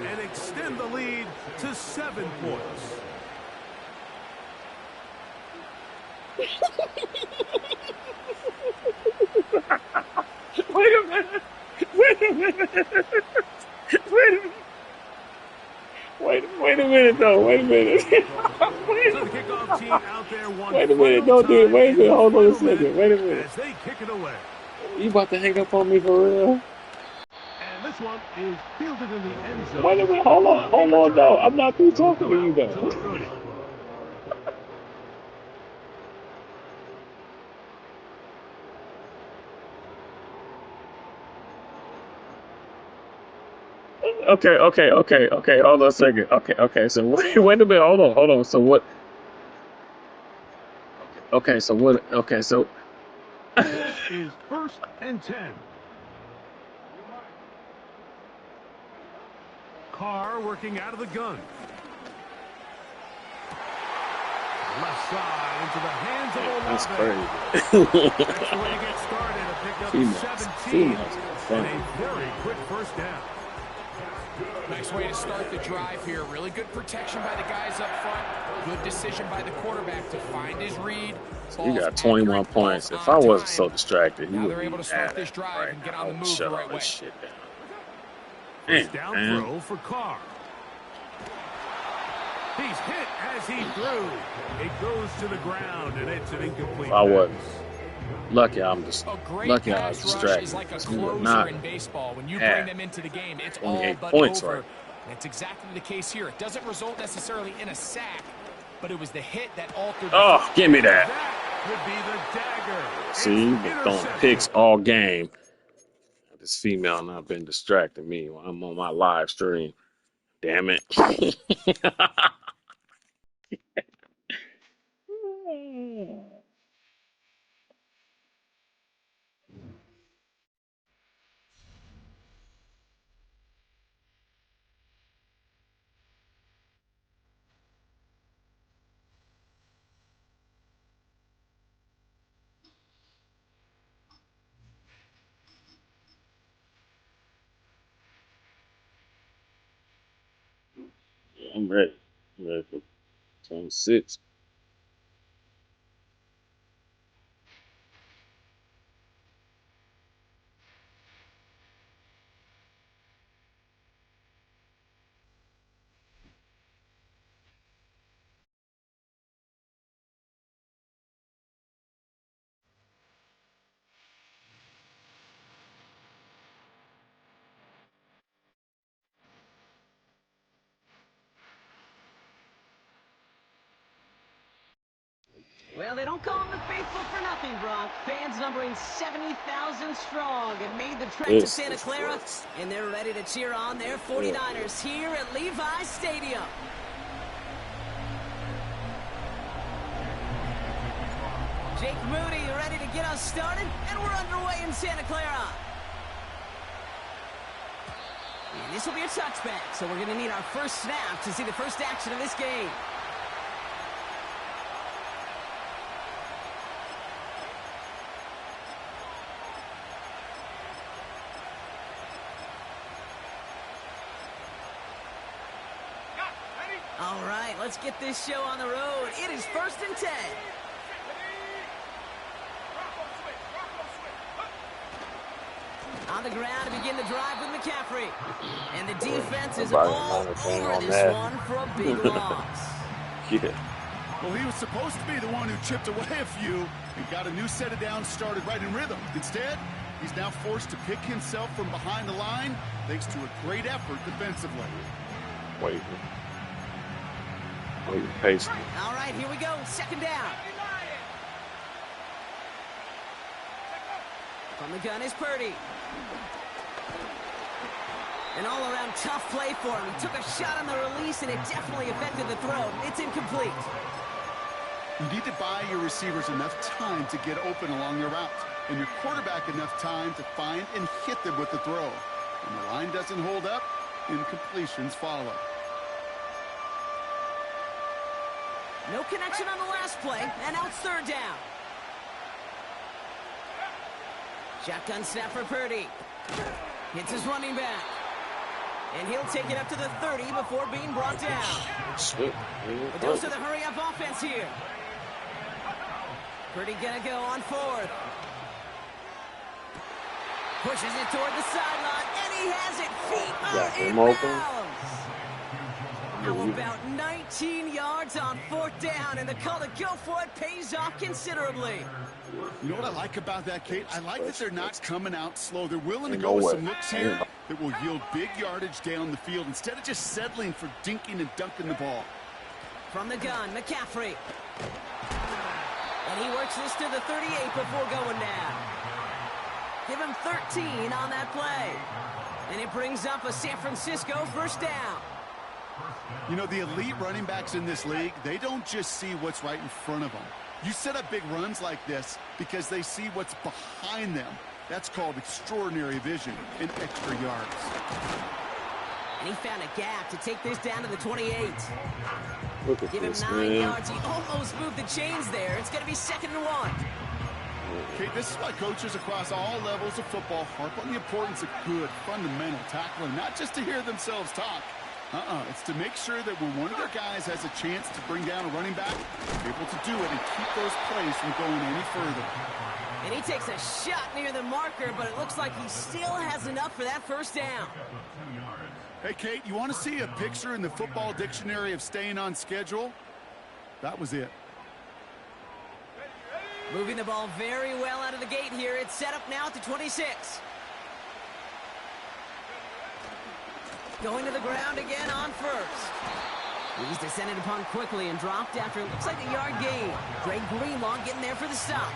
and extend the lead to 7 points. Wait a minute. Wait a minute. Wait a minute. Wait a minute, though. Wait a minute. So the kickoff team out there wait a minute. Don't do it. Wait a minute. Hold on a second. Wait a minute. As they kick it away. You about to hang up on me for real? And this one is fielded in the end zone. Wait a minute. Hold on, though. I'm not through talking to you, though. Okay. Hold on a second. Okay. So wait a minute. Hold on. So what? Okay. So what? Okay. So this is 1st and 10. Carr working out of the gun. Left side into the hands of Olave. That's crazy. That's the way to get started. A pickup of 17 and a very quick first down. Nice way to start the drive here. Really good protection by the guys up front. Good decision by the quarterback to find his read. You got 21 points. If I wasn't so distracted, you now would they're able to start this drive right and get now. on the move Shut the all right way. this shit down. First down throw for Carr. He's hit as he threw. It goes to the ground, and it's an incomplete If I wasn't. pass. Lucky I'm just lucky I was distracted. Is like a We would closer not in baseball. When you have bring them into the game, it's all 28 but points over. right. And it's exactly the case here. It doesn't result necessarily in a sack, but it was the hit that altered. Oh, give me that. That could be the dagger. See, you've been throwing picks all game. This female not been distracting me while I'm on my live stream. Damn it. I'm ready. I'm ready for 26. Well, they don't call them the faithful for nothing, Brock. Fans numbering 70,000 strong have made the trek to Santa Clara, and they're ready to cheer on their 49ers here at Levi Stadium. Jake Moody ready to get us started, and we're underway in Santa Clara. And this will be a touchback, so we're going to need our first snap to see the first action of this game. All right, let's get this show on the road. It is 1st and 10. On the ground to begin the drive with McCaffrey. And the defense is all over this one for a big loss. Yeah. Well, he was supposed to be the one who chipped away a few and got a new set of downs started right in rhythm. Instead, he's now forced to pick himself from behind the line thanks to a great effort defensively. Wait, paste. All right, here we go. 2nd down. From the gun is Purdy. An all-around tough play for him. He took a shot on the release, and it definitely affected the throw. It's incomplete. You need to buy your receivers enough time to get open along their route, and your quarterback enough time to find and hit them with the throw. When the line doesn't hold up, incompletions follow. No connection on the last play, and now it's third down. Shotgun snap for Purdy. Hits his running back. And he'll take it up to the 30 before being brought down. It goes to the hurry-up offense here. Purdy gonna go on fourth. Pushes it toward the sideline, and he has it. Feet are in bounds. How about 19 yards on fourth down, and the call to go for it pays off considerably. You know what I like about that, Kate? I like that they're not coming out slow. They're willing to go with some looks here that will yield big yardage down the field instead of just settling for dinking and dunking the ball. From the gun, McCaffrey. And he works this to the 38 before going down. Give him 13 on that play. And it brings up a San Francisco first down. You know, the elite running backs in this league, they don't just see what's right in front of them. You set up big runs like this because they see what's behind them. That's called extraordinary vision and extra yards. And he found a gap to take this down to the 28. Look at Give him this, 9 man. yards. He almost moved the chains there. It's going to be 2nd and 1. Okay, this is why coaches across all levels of football harp on the importance of good, fundamental tackling, not just to hear themselves talk. It's to make sure that when one of their guys has a chance to bring down a running back, they're able to do it and keep those plays from going any further. And he takes a shot near the marker, but it looks like he still has enough for that first down. Hey, Kate, you want to see a picture in the football dictionary of staying on schedule? That was it. Moving the ball very well out of the gate here. It's set up now at the 26. Going to the ground again on first. He's descended upon quickly and dropped after it looks like a yard gain. Greg Greenlaw getting there for the stop.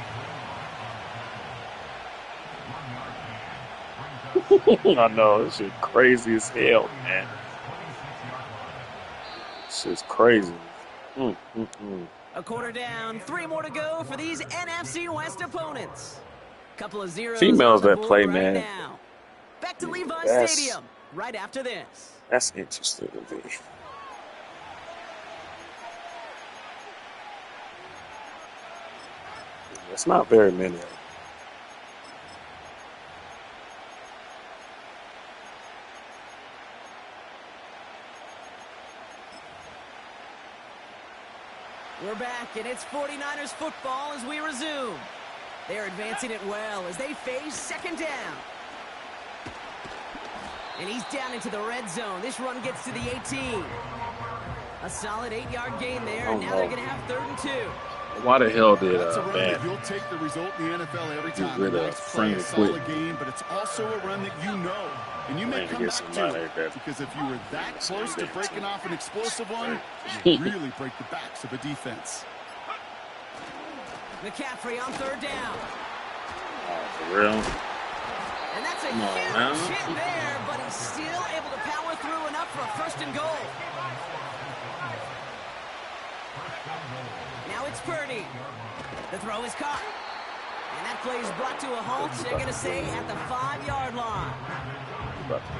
I know, this shit crazy as hell, man. This shit's crazy. A quarter down, 3 more to go for these NFC West opponents. Couple of zeros. Females that play, right man. now. Back to Levi Stadium right after this. That's interesting to me. It's not very many of them. We're back, and it's 49ers football as we resume. They're advancing it well as they face 2nd down. And he's down into the red zone. This run gets to the 18. A solid 8-yard gain there, and now they're going to have 3rd and 2. Why the hell did That's a run that Bad you'll take the result in the NFL every get time. rid of Nice play, a Frank solid quick? game, but it's also a run that you know. And you may Man, come get back somebody to it, that- because if you were that close to breaking off an explosive one, you really break the backs of a defense. McCaffrey on 3rd down. For real? And that's a Come on, huge man. hit there, but he's still able to power through enough for a 1st and goal. Now it's Purdy. The throw is caught. And that play is brought to a halt, they're going to say, at the 5-yard line.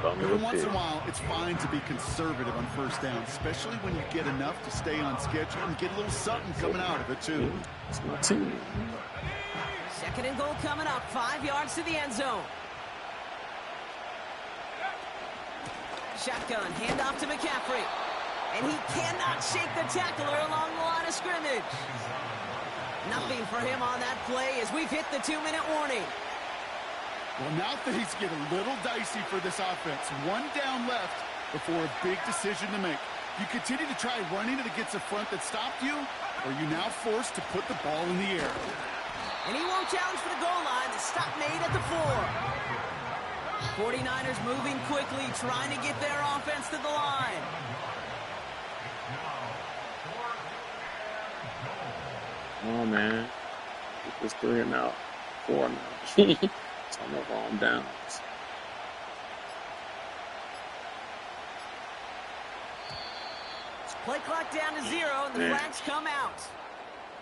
Every once in a while, it's fine to be conservative on 1st down, especially when you get enough to stay on schedule and get a little something coming out of it, too. It's my team. 2nd and goal coming up, 5 yards to the end zone. Shotgun, handoff to McCaffrey. And he cannot shake the tackler along the line of scrimmage. Nothing for him on that play as we've hit the 2-minute warning. Well, now things get a little dicey for this offense. 1 down left before a big decision to make. You continue to try running it against a front that stopped you, or are you now forced to put the ball in the air? And he won't challenge for the goal line. The stop made at the 4. 49ers moving quickly, trying to get their offense to the line. Come on, man. Get this 3 and out. 4 now. It's Turnover on downs. Play clock down to 0, and the flags come out.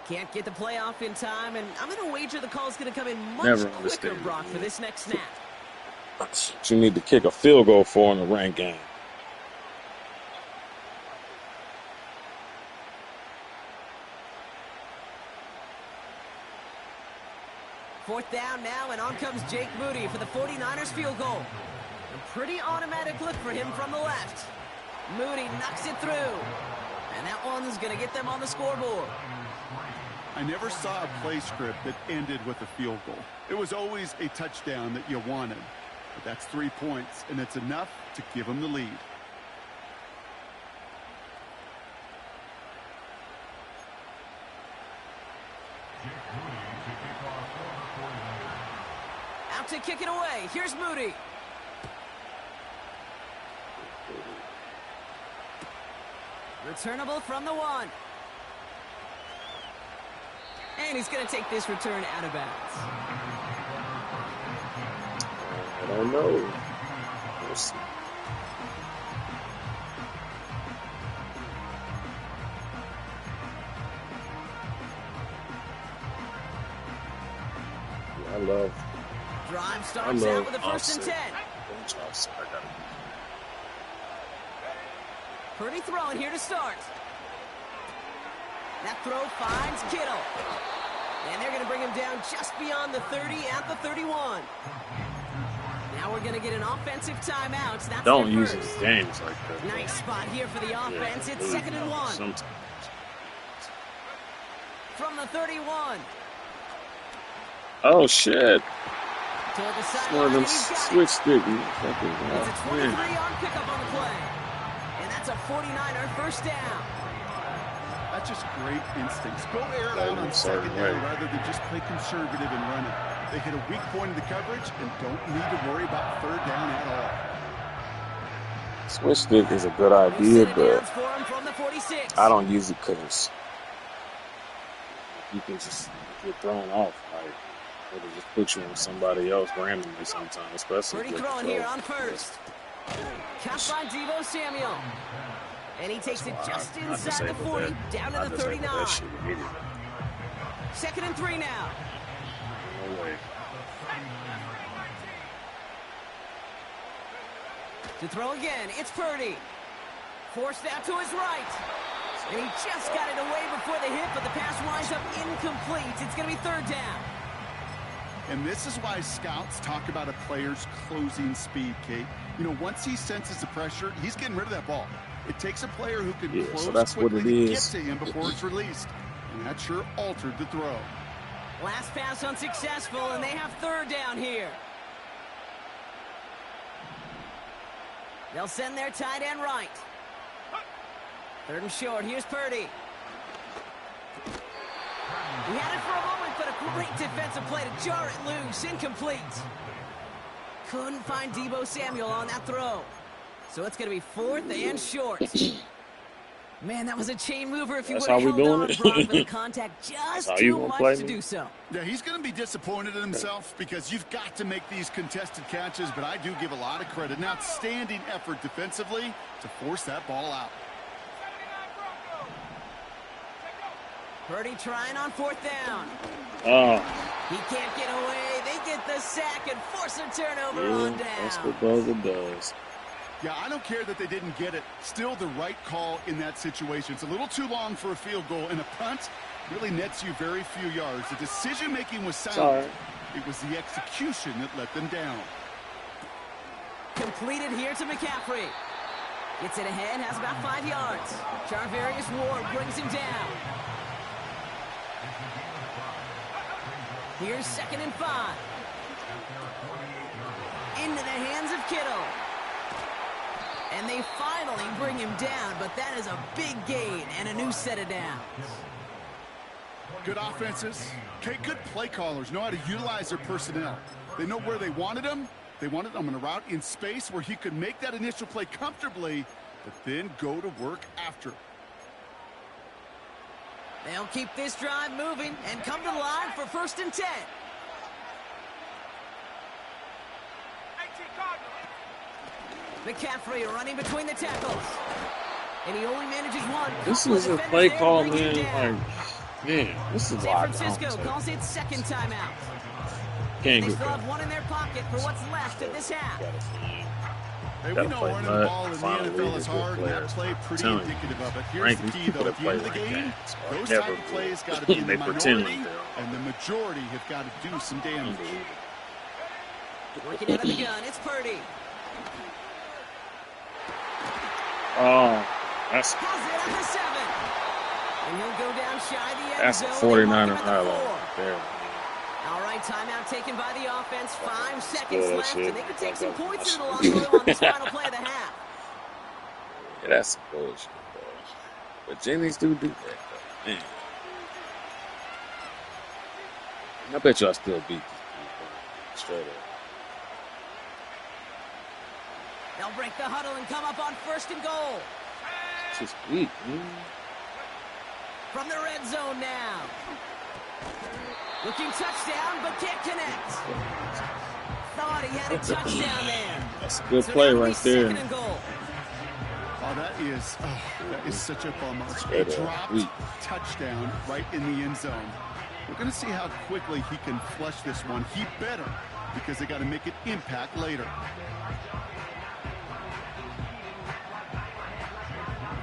Can't get the play off in time, and I'm going to wager the call's going to come in much quicker, Brock, for this next snap. But you need to kick a field goal for in a ranked game. Fourth down now, and on comes Jake Moody for the 49ers field goal. A pretty automatic look for him from the left. Moody knocks it through, and that one's going to get them on the scoreboard. I never saw a play script that ended with a field goal. It was always a touchdown that you wanted. But that's 3 points, and it's enough to give them the lead. Out to kick it away. Here's Moody. Returnable from the 1. And he's going to take this return out of bounds. I don't know. We'll see. Yeah, I love. Drive starts out with a 1st and 10. Purdy throwing here to start. That throw finds Kittle. And they're going to bring him down just beyond the 30 at the 31. Now we're going to get an offensive timeout. That's don't use it in games like that. Nice spot here for the offense. It's 2nd and 1. Sometimes. From the 31. Oh, shit. Toward the One of them switch stick. It's a 23-yard pickup on the play. And that's a 49er first down. That's just great instincts. Go air it out on 2nd down rather than just play conservative and run it. They hit a weak point in the coverage and don't need to worry about 3rd down at all. Switch stick is a good idea, but I don't use it because you can just get thrown off. Like, it'll just put you on somebody else randomly sometimes, especially. Pretty throwing here on 1st. Caught by Deebo Samuel. And he takes it just inside the 40, down to the 39. 2nd and 3 now. No way. To throw again, it's Purdy. Forced out to his right. And he just got it away before the hit, but the pass winds up incomplete. It's going to be 3rd down. And this is why scouts talk about a player's closing speed, Kate. You know, once he senses the pressure, he's getting rid of that ball. It takes a player who can close quickly to get to him before it's released. And that sure altered the throw. Last pass unsuccessful, and they have 3rd down here. They'll send their tight end right. 3rd and short. Here's Purdy. He had it for a moment, but a great defensive play to jar it loose. Incomplete. Couldn't find Deebo Samuel on that throw. So it's going to be 4th and short. Man, that was a chain mover if you would have held on, Brock, but the contact just too much to do so. Yeah, he's going to be disappointed in himself because you've got to make these contested catches, but I do give a lot of credit. An outstanding effort defensively to force that ball out. Purdy trying on 4th down. He can't get away. They get the sack and force a turnover on down. That's what Boza does. Yeah, I don't care that they didn't get it. Still the right call in that situation. It's a little too long for a field goal, and a punt really nets you very few yards. The decision-making was sound. It was the execution that let them down. Completed here to McCaffrey. Gets it ahead, has about 5 yards. Charvarius Ward brings him down. Here's 2nd and 5. Into the hands of Kittle. And they finally bring him down, but that is a big gain and a new set of downs. Good offenses. Okay, good play callers know how to utilize their personnel. They know where they wanted him. They wanted him on a route in space where he could make that initial play comfortably, but then go to work after. They'll keep this drive moving and come to the line for 1st and 10. McCaffrey running between the tackles. And he only manages one. This is a play call, man. Like, man, this is San Francisco calls it second timeout. Can't they get still have one in their pocket for what's left of this half. Hey, we know running the ball in the NFL is hard, and that play pretty indicative of it. Here's the key, though. At the end of the game, those type of plays got to be in the minority, and the majority have got to do some damage. Working out of the gun, it's Purdy. Oh, that's And he'll go down shy of the end that's a zone. 49er highlight there. All right, timeout taken by the offense. 5 seconds left, and they can take some points in the locker room on this final play of the half. Yeah, that's some bullshit, bro. But Jennings do that, though. Man. I bet y'all still beat this people. Straight up. They'll break the huddle and come up on 1st and goal. Just weak, man. From the red zone now. Looking touchdown, but can't connect. Thought he had a touchdown there. That's a good play right there. Oh, that is such a bummer. A dropped touchdown right in the end zone. We're going to see how quickly he can flush this one. He better, because they got to make it impact later.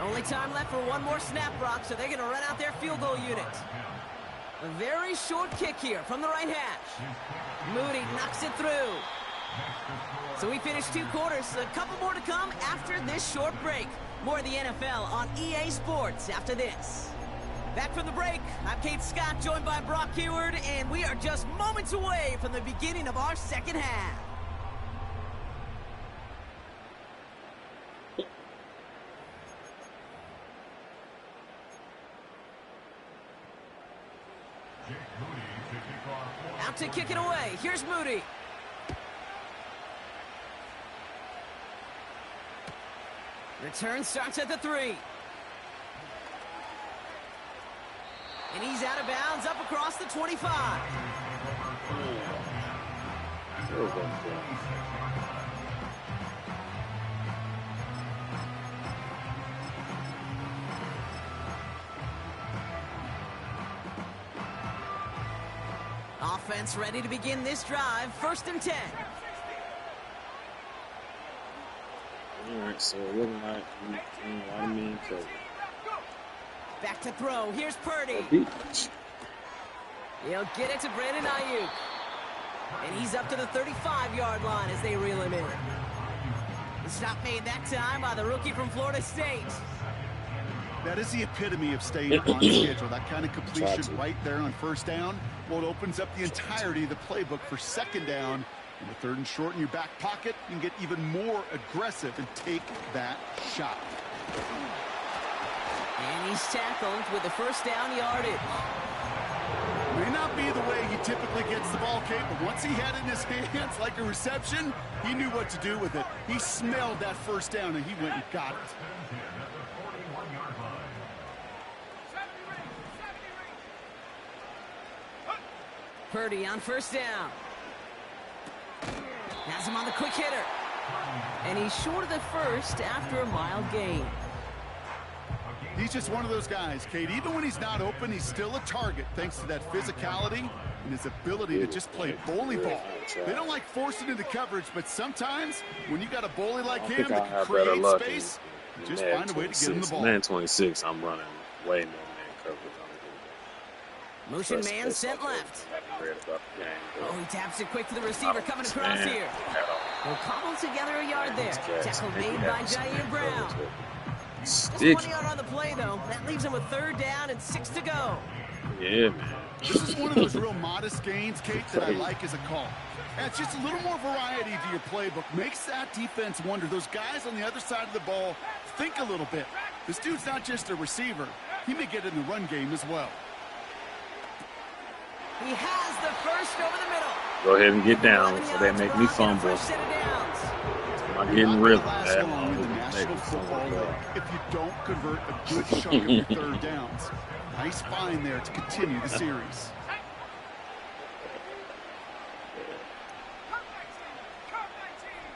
Only time left for one more snap, Brock, so they're going to run out their field goal unit. A very short kick here from the right hash. Moody knocks it through. So we finished 2 quarters. A couple more to come after this short break. More of the NFL on EA Sports after this. Back from the break, I'm Kate Scott, joined by Brock Heward, and we are just moments away from the beginning of our second half. Out to kick it away. Here's Moody. Return starts at the 3. And he's out of bounds up across the 25. Offense ready to begin this drive. 1st and 10. All right, so looking like I mean, back to throw. Here's Purdy. He'll get it to Brandon Ayuk. And he's up to the 35-yard line as they reel him in. The stop made that time by the rookie from Florida State. That is the epitome of staying on schedule. That kind of completion right there on 1st down. Well, it opens up the entirety of the playbook for 2nd down. And the 3rd and short in your back pocket, you can get even more aggressive and take that shot. And he's tackled with the 1st down yardage. May not be the way he typically gets the ball, Kate, but once he had it in his hands like a reception, he knew what to do with it. He smelled that 1st down, and he went and got it. Purdy on 1st down. Has him on the quick hitter. And he's short of the 1st after a mild gain. He's just one of those guys, Kate. Even when he's not open, he's still a target thanks to that physicality and his ability to just play bully ball. They don't like forcing into coverage, but sometimes when you got a bully like him that can create space, just find a way to get him the ball. Man 26, I'm running way more man coverage. Motion man sent left. Oh, he taps it quick to the receiver coming across here. They'll cobble together a yard there. Tackle made by Jair Brown. Just 1 yard on the play, though. That leaves him with 3rd down and 6 to go. Yeah, man. This is one of those real modest gains, Kate, that I like as a call. Adds just a little more variety to your playbook. Makes that defense wonder. Those guys on the other side of the ball think a little bit. This dude's not just a receiver. He may get in the run game as well. He has the 1st over the middle. Go ahead and get down so they make me fumble. I'm not getting rhythm. National Football League if you don't convert a good chunk of your 3rd downs. Nice find there to continue the series.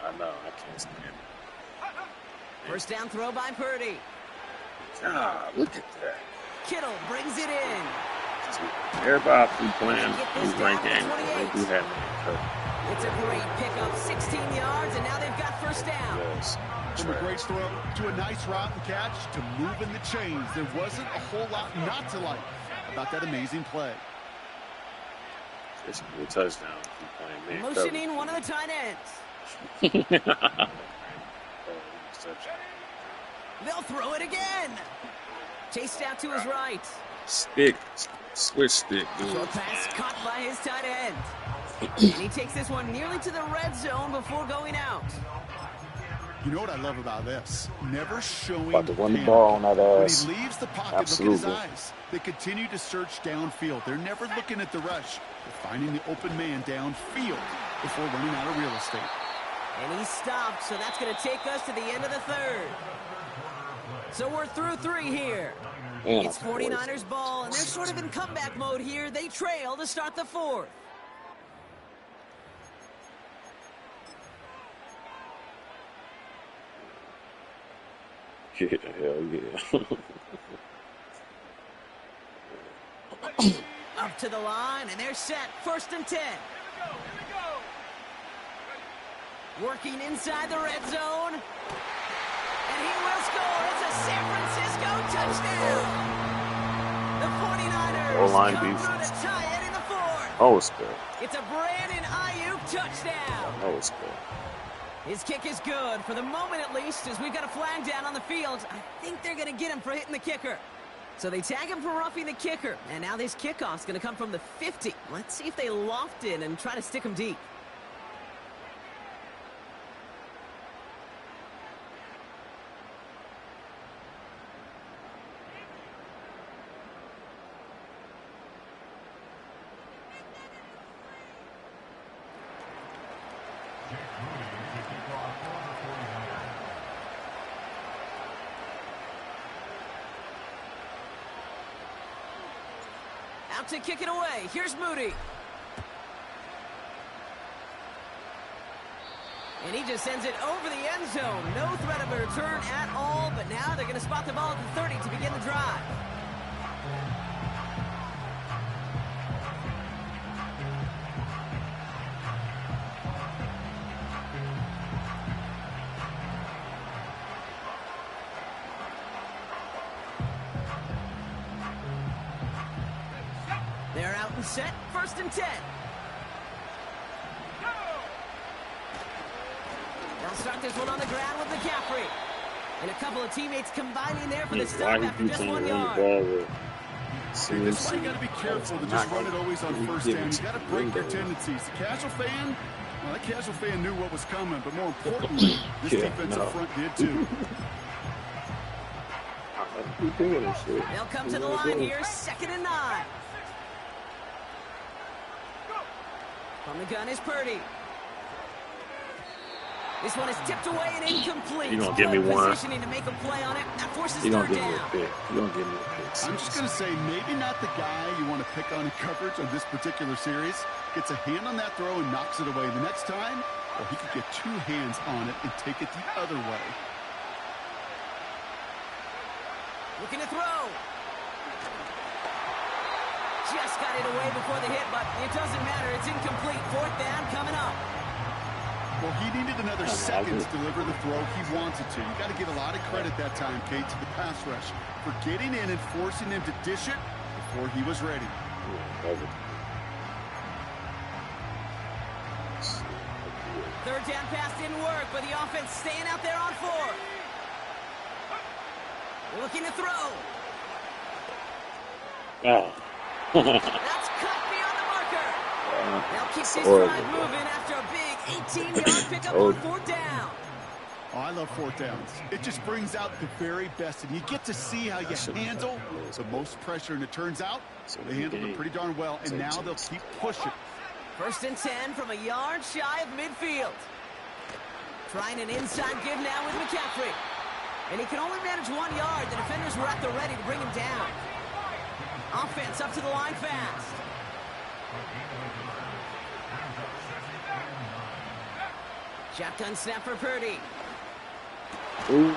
I know, I can't stand it. First down throw by Purdy. Ah, look at that. Kittle brings it in. Everybody be playing these ranked games. They do have me. It's a great pickup, 16 yards, and now they've got first down. Yes. From a great throw to a nice route and catch to moving the chains. There wasn't a whole lot not to like about that amazing play. It's a good touchdown. Man, motioning one of the tight ends. They'll throw it again. Chased out to his right. Stick. Switch stick. Short pass caught by his tight end. And he takes this one nearly to the red zone before going out. You know what I love about this? Never showing about to run the ball on that ass. When he leaves the pocket, Absolutely. look at his eyes. They continue to search downfield. They're never looking at the rush. They're finding the open man downfield before running out of real estate. And he stopped, so that's going to take us to the end of the third. So we're through 3 here. It's 49ers ball, and they're sort of in comeback mode here. They trail to start the 4th. Yeah, hell yeah. Up to the line, and they're set. First and 10. Working inside the red zone. And he will score. It's a San Francisco touchdown. The 49ers come through to tie it in the 4th. Oh, it's good. It's a Brandon Ayuk touchdown. Oh, it's good. His kick is good, for the moment at least, as we've got a flag down on the field. I think they're going to get him for hitting the kicker. So they tag him for roughing the kicker. And now this kickoff's going to come from the 50. Let's see if they loft it and try to stick him deep. Out to kick it away. Here's Moody. And he just sends it over the end zone. No threat of a return at all, but now they're going to spot the ball at the 30 to begin the drive. They're out and set. First and 10. They'll start this one on the ground with McCaffrey. And a couple of teammates combining there for the stop after just 1 yard. That's why you got to be careful to just run it always on first down. You got to break your tendencies. The casual fan, well, that casual fan knew what was coming, but more importantly, this defensive front did too. They'll come to the line here, 2nd and 9. From the gun is Purdy. This one is tipped away and incomplete. You're going to give me one. Positioning to make a play on it. That forces You're third going to give me down. a pick. You're going to give me a pick. I'm just going to say maybe not the guy you want to pick on in coverage on this particular series. Gets a hand on that throw and knocks it away. The next time, well, he could get 2 hands on it and take it the other way. Looking to throw. Just got it away before the hit, but it doesn't matter. It's incomplete. 4th down coming up. Well, he needed another second to deliver the throw he wanted to. You got to give a lot of credit that time, Kate, to the pass rush for getting in and forcing him to dish it before he was ready. Third down pass didn't work, but the offense staying out there on 4th. Looking to throw. That's cut beyond the marker. They'll keep this drive moving after a big 18-yard pickup on 4th down. Oh, I love 4th downs. It just brings out the very best, and you get to see how you handle the most pressure, and it turns out they handled it pretty darn well, and now they'll keep pushing. 1st and 10 from a yard shy of midfield. Trying an inside give now with McCaffrey. And he can only manage 1 yard. The defenders were at the ready to bring him down. Offense up to the line fast. Shotgun snap for Purdy. Ooh.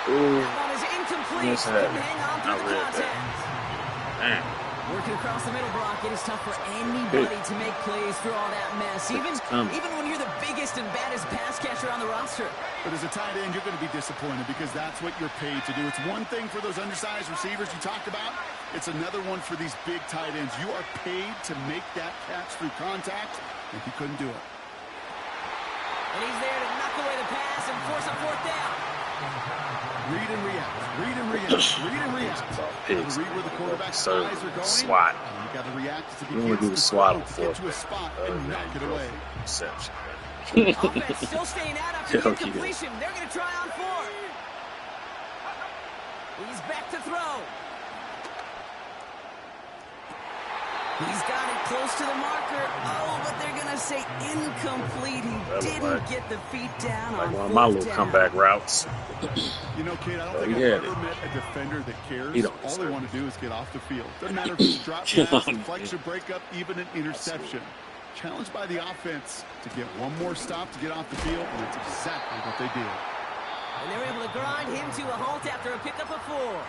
That one is incomplete. Couldn't hang on through the contact. Man. Working across the middle, Brock, it is tough for anybody to make plays through all that mess, even when you're the biggest and baddest pass catcher on the roster. But as a tight end, you're going to be disappointed because that's what you're paid to do. It's one thing for those undersized receivers you talked about. It's another one for these big tight ends. You are paid to make that catch through contact, and he couldn't do it. And he's there to knock away the pass and force a fourth down. Read and react. Read and react. Read and react. Read where the quarterback's eyes are going. Swat. You got to react to You want to do the swat before get to a spot and knock it away. Reception. Offense still staying out after the incompletion. They're going to try on fourth. He's back to throw. He's got it close to the marker. Oh, but they're going to say incomplete. He didn't get the feet down on one of my little comeback routes. You know, kid, I don't think I've ever met a defender that cares. All they want to do is get off the field. Doesn't matter if it's drop pass, deflection, breakup, even an interception. Challenged by the offense to get one more stop to get off the field, and that's exactly what they did. And they were able to grind him to a halt after a pickup of 4.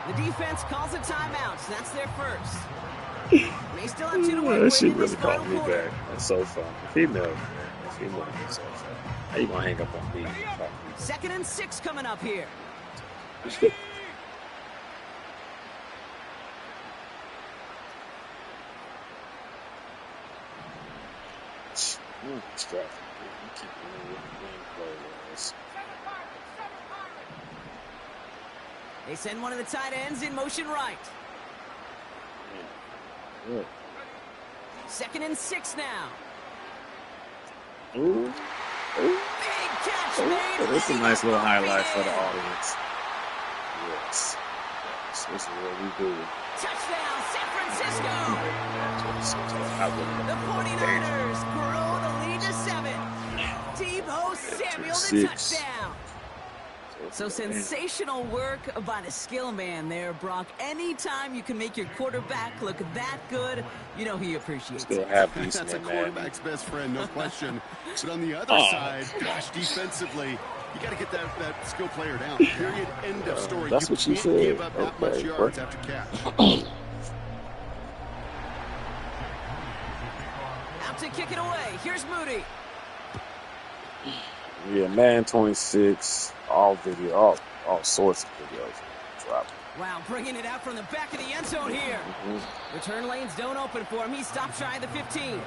The defense calls a timeout, so that's their first. They still have 2 to win. That shit really caught me back. That's so fun. Female, man. Female is so fun. How you gonna hang up on me? 2nd and 6 coming up here. They send one of the tight ends in motion right. Yeah. 2nd and 6 now. Ooh. Big catch made. This is a nice little highlight for the audience. Yes. This is what we do. Touchdown, San Francisco. The 49ers grow the lead to 7. Tebow Samuel the touchdown. So sensational work by the skill man there, Brock. Anytime you can make your quarterback look that good, you know he appreciates it. That's a quarterback's best friend, no question. But on the other side, gosh, defensively, you got to get that skill player down. Period. End of story. That's what you can't said. give up that much yards after catch. Out to kick it away. Here's Moody. Yeah, Madden 26, all video, all sorts of videos. Drop. Wow, bringing it out from the back of the end zone here. Return lanes don't open for him. He stopped shy of the 15.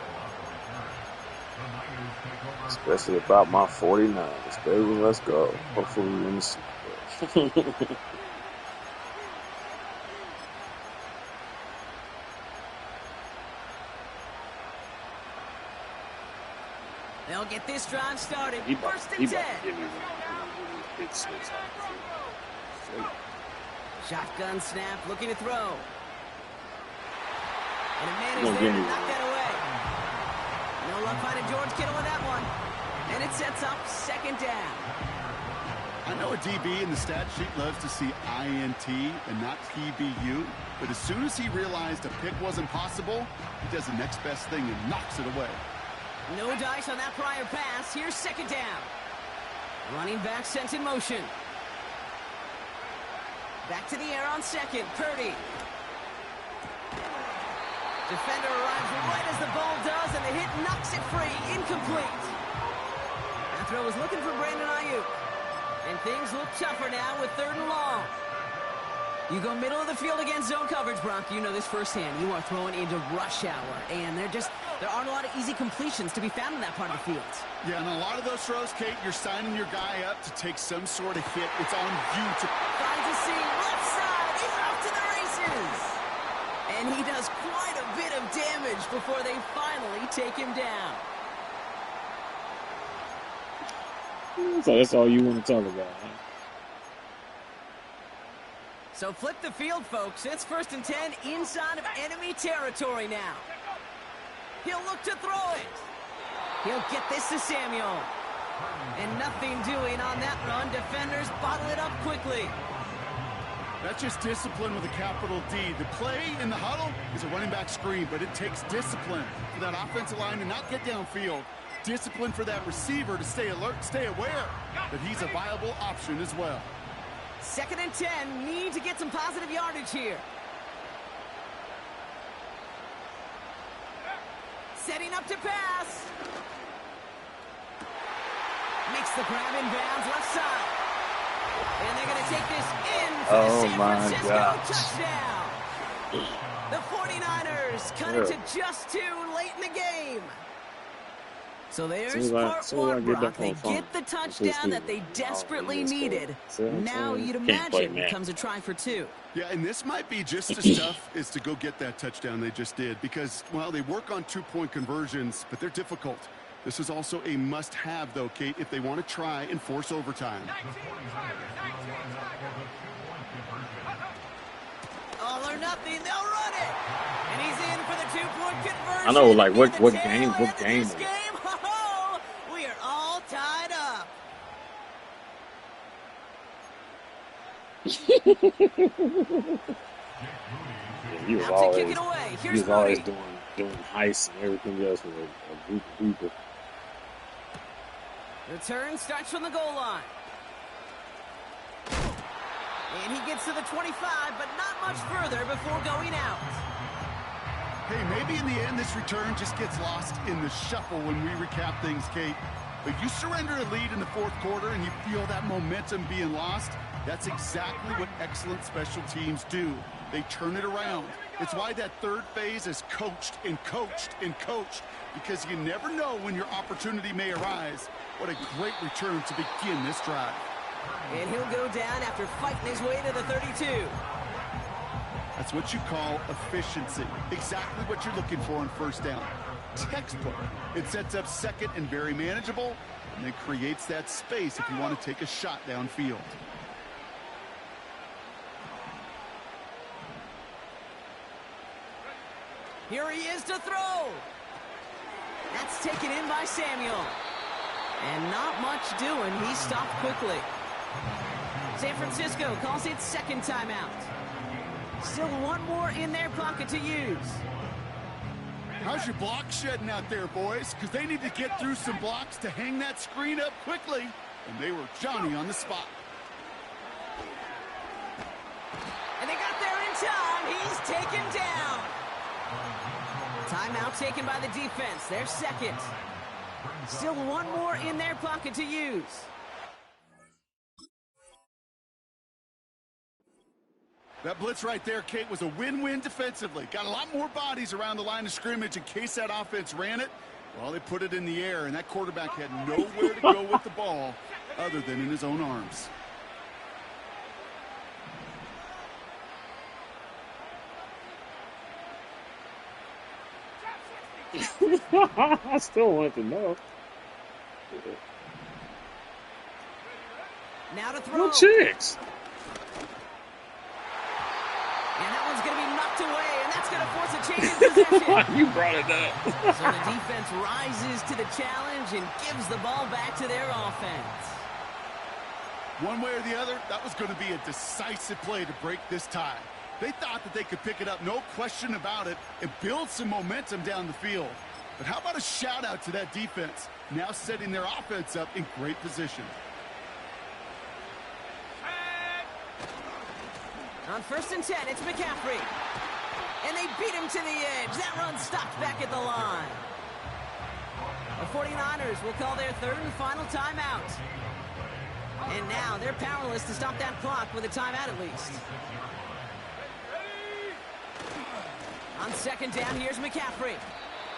Especially about my 49ers, baby. Let's go. Hopefully we win the Super Bowl. They'll get this drive started. First and 10. Shotgun snap, looking to throw. And a man is there to knock that away. No luck finding George Kittle with that one. And it sets up 2nd down. I know a DB in the stat sheet loves to see INT and not PBU, but as soon as he realized a pick wasn't possible, he does the next best thing and knocks it away. No dice on that prior pass. Here's 2nd down. Running back sent in motion. Back to the air on 2nd. Purdy. Defender arrives right as the ball does, and the hit knocks it free. Incomplete. That throw was looking for Brandon Ayuk. And things look tougher now with 3rd and long. You go middle of the field against zone coverage, Brock. You know this firsthand. You are throwing into rush hour, and there aren't a lot of easy completions to be found in that part of the field. Yeah, and a lot of those throws, Kate, you're signing your guy up to take some sort of hit. It's on you to... Finds a seam, left side. He's off to the races. And he does quite a bit of damage before they finally take him down. So that's all you want to talk about, huh? So flip the field, folks. It's 1st and 10 inside of enemy territory now. He'll look to throw it. He'll get this to Samuel. And nothing doing on that run. Defenders bottle it up quickly. That's just discipline with a capital D. The play in the huddle is a running back screen, but it takes discipline for that offensive line to not get downfield discipline for that receiver to stay alert, stay aware that he's a viable option as well. 2nd and 10, need to get some positive yardage here. Setting up to pass. Makes the grab in bounds left side. And they're going to take this in for the San Francisco touchdown. The 49ers cut it to just 2 late in the game. So there's part one, Brock. They get the touchdown that they desperately needed. Now you'd imagine it comes a try for 2. Yeah, and this might be just as tough as to go get that touchdown they just did because, well, they work on 2-point conversions, but they're difficult. This is also a must-have, though, Kate, if they want to try and force overtime. All or nothing, they'll run it. And he's in for the 2-point conversion. I know, like, what game? We are all tied up. He was always doing heists and everything else with a group of people. Return starts from the goal line. And he gets to the 25, but not much further before going out. Hey, maybe in the end this return just gets lost in the shuffle when we recap things, Kate. But you surrender a lead in the 4th quarter and you feel that momentum being lost, that's exactly what excellent special teams do. They turn it around. It's why that 3rd phase is coached and coached and coached, because you never know when your opportunity may arise. What a great return to begin this drive. And he'll go down after fighting his way to the 32. That's what you call efficiency. Exactly what you're looking for on 1st down. Textbook. It sets up 2nd and very manageable, and it creates that space if you want to take a shot downfield. Here he is to throw. That's taken in by Samuel. And not much doing. He stopped quickly. San Francisco calls it 2nd timeout. Still 1 more in their pocket to use. How's your block shedding out there, boys? Because they need to get through some blocks to hang that screen up quickly. And they were Johnny on the spot. And they got there in time. He's taken down. Timeout taken by the defense. Their 2nd. Still 1 more in their pocket to use. That blitz right there, Kate, was a win-win defensively. Got a lot more bodies around the line of scrimmage in case that offense ran it. Well, they put it in the air, and that quarterback had nowhere to go with the ball other than in his own arms. I still want to know. Now to throw. No chicks. And that one's going to be knocked away, and that's going to force a change in possession. You brought it up. So the defense rises to the challenge and gives the ball back to their offense. One way or the other, that was going to be a decisive play to break this tie. They thought that they could pick it up, no question about it, and build some momentum down the field. But how about a shout-out to that defense, now setting their offense up in great position. On 1st and 10, it's McCaffrey. And they beat him to the edge. That run stopped back at the line. The 49ers will call their 3rd and final timeout. And now they're powerless to stop that clock with a timeout at least. On 2nd down, here's McCaffrey.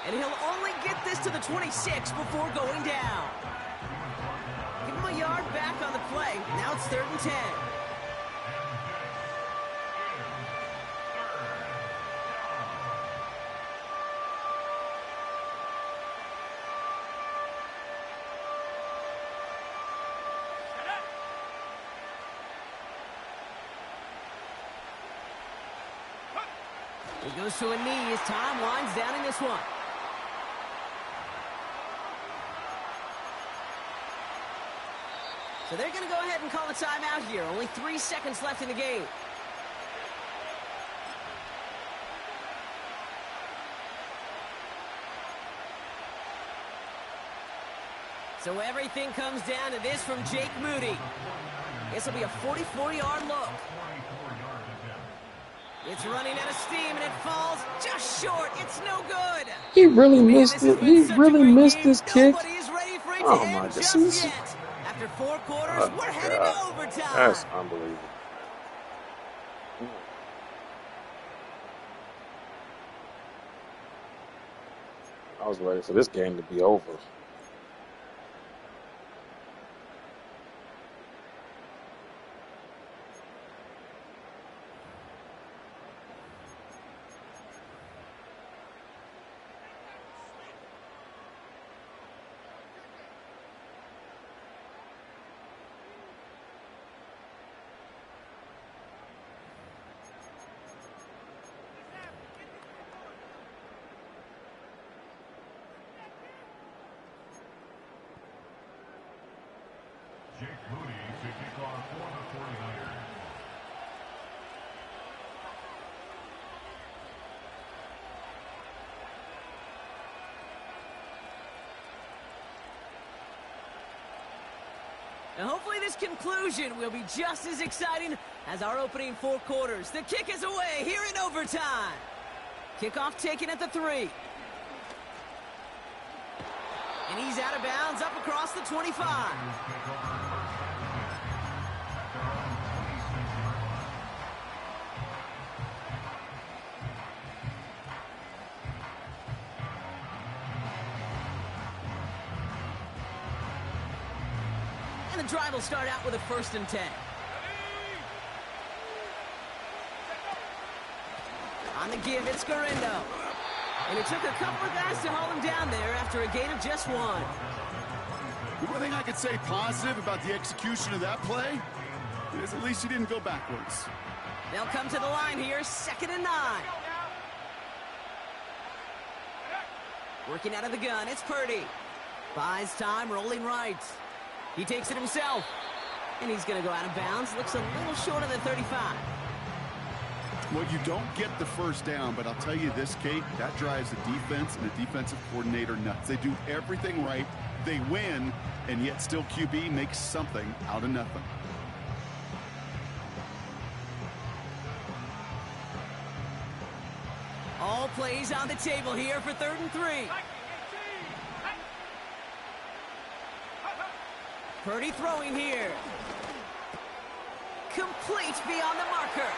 And he'll only get this to the 26 before going down. Give him a yard back on the play. Now it's 3rd and 10. He goes to a knee as time winds down in this one. So they're going to go ahead and call a timeout here. Only 3 seconds left in the game. So everything comes down to this from Jake Moody. This will be a 44-yard look. It's running out of steam, and it falls just short. It's no good. He really missed it. He really missed this kick. Nobody is ready for it to Oh, my end God. just yet. After 4 quarters, we're headed to overtime. That's unbelievable. I was ready for this game to be over. Jake Moody to kick off for the 49ers. Now hopefully this conclusion will be just as exciting as our opening 4 quarters. The kick is away here in overtime. Kickoff taken at the 3. And he's out of bounds up across the 25. And the drive will start out with a 1st and 10. On the give, it's Garindo. And it took a couple of guys to hold him down there after a gain of just 1. The one thing I could say positive about the execution of that play is at least he didn't go backwards. They'll come to the line here, 2nd and 9. Working out of the gun, it's Purdy. Buys time, rolling right. He takes it himself. And he's going to go out of bounds. Looks a little short of the 35. Well, you don't get the first down, but I'll tell you this, Kate, that drives the defense and the defensive coordinator nuts. They do everything right. They win, and yet still QB makes something out of nothing. All plays on the table here for 3rd and 3. Purdy throwing here. Complete beyond the marker.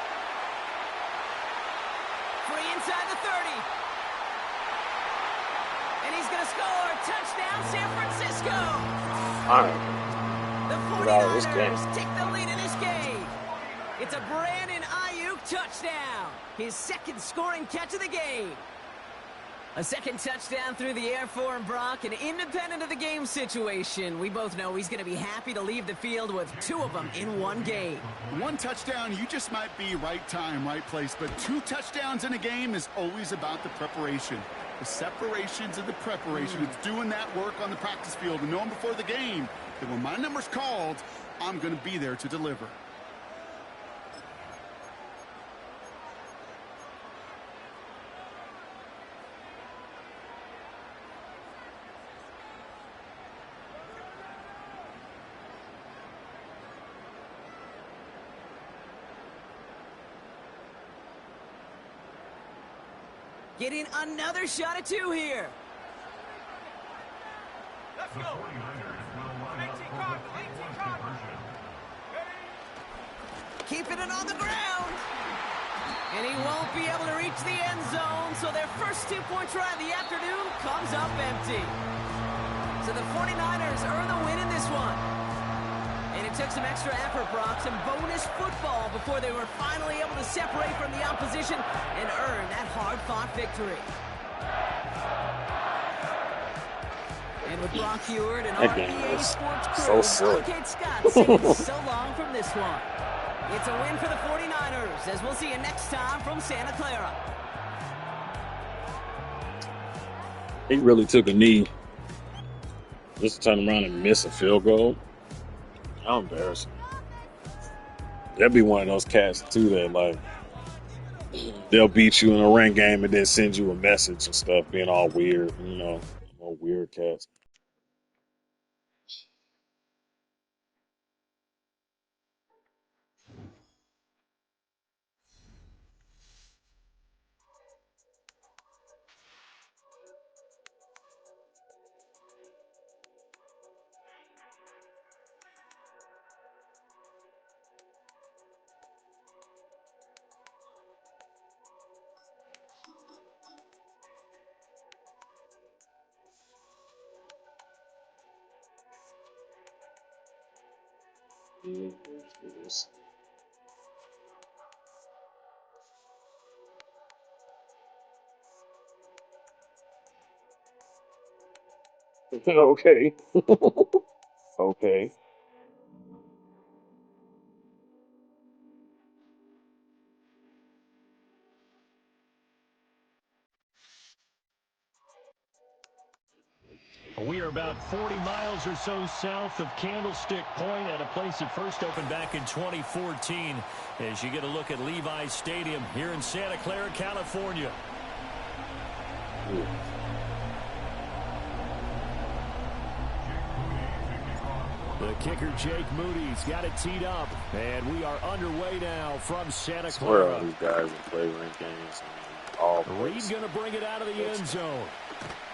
Free inside the 30. And he's going to score. Touchdown, San Francisco. All right. The 49ers take the lead in this game. It's a Brandon Ayuk touchdown. His 2nd scoring catch of the game. A 2nd touchdown through the air for him, Brock, and independent of the game situation, we both know he's going to be happy to leave the field with 2 of them in 1 game. 1 touchdown, you just might be right time, right place, but 2 touchdowns in a game is always about the preparation. The separations and the preparation. It's doing that work on the practice field and knowing before the game that when my number's called, I'm going to be there to deliver. Getting another shot at 2 here. Let's go. 49ers will line up for the 2-point conversion. Keeping it on the ground. And he won't be able to reach the end zone, so their first 2-point try of the afternoon comes up empty. So the 49ers earn the win in this one. And it took some extra effort, Brock, some bonus football before they were finally able to separate from the opposition and earn that hard-fought victory. And with Brock Heward and RPA Sports crew, Kate Scott saying so long from this one. It's a win for the 49ers, as we'll see you next time from Santa Clara. He really took a knee just to turn around and miss a field goal. How embarrassing. That'd be one of those cats, too, that, like, they'll beat you in a ranked game and then send you a message and stuff, being all weird, you know, all weird cats. Okay. Okay. We are about 40 miles or so south of Candlestick Point at a place that first opened back in 2014 as you get a look at Levi's Stadium here in Santa Clara, California. The kicker, Jake Moody's got it teed up, and we are underway now from Santa Clara. All these guys that play ranked games. All Reed's going to bring it out of the end zone.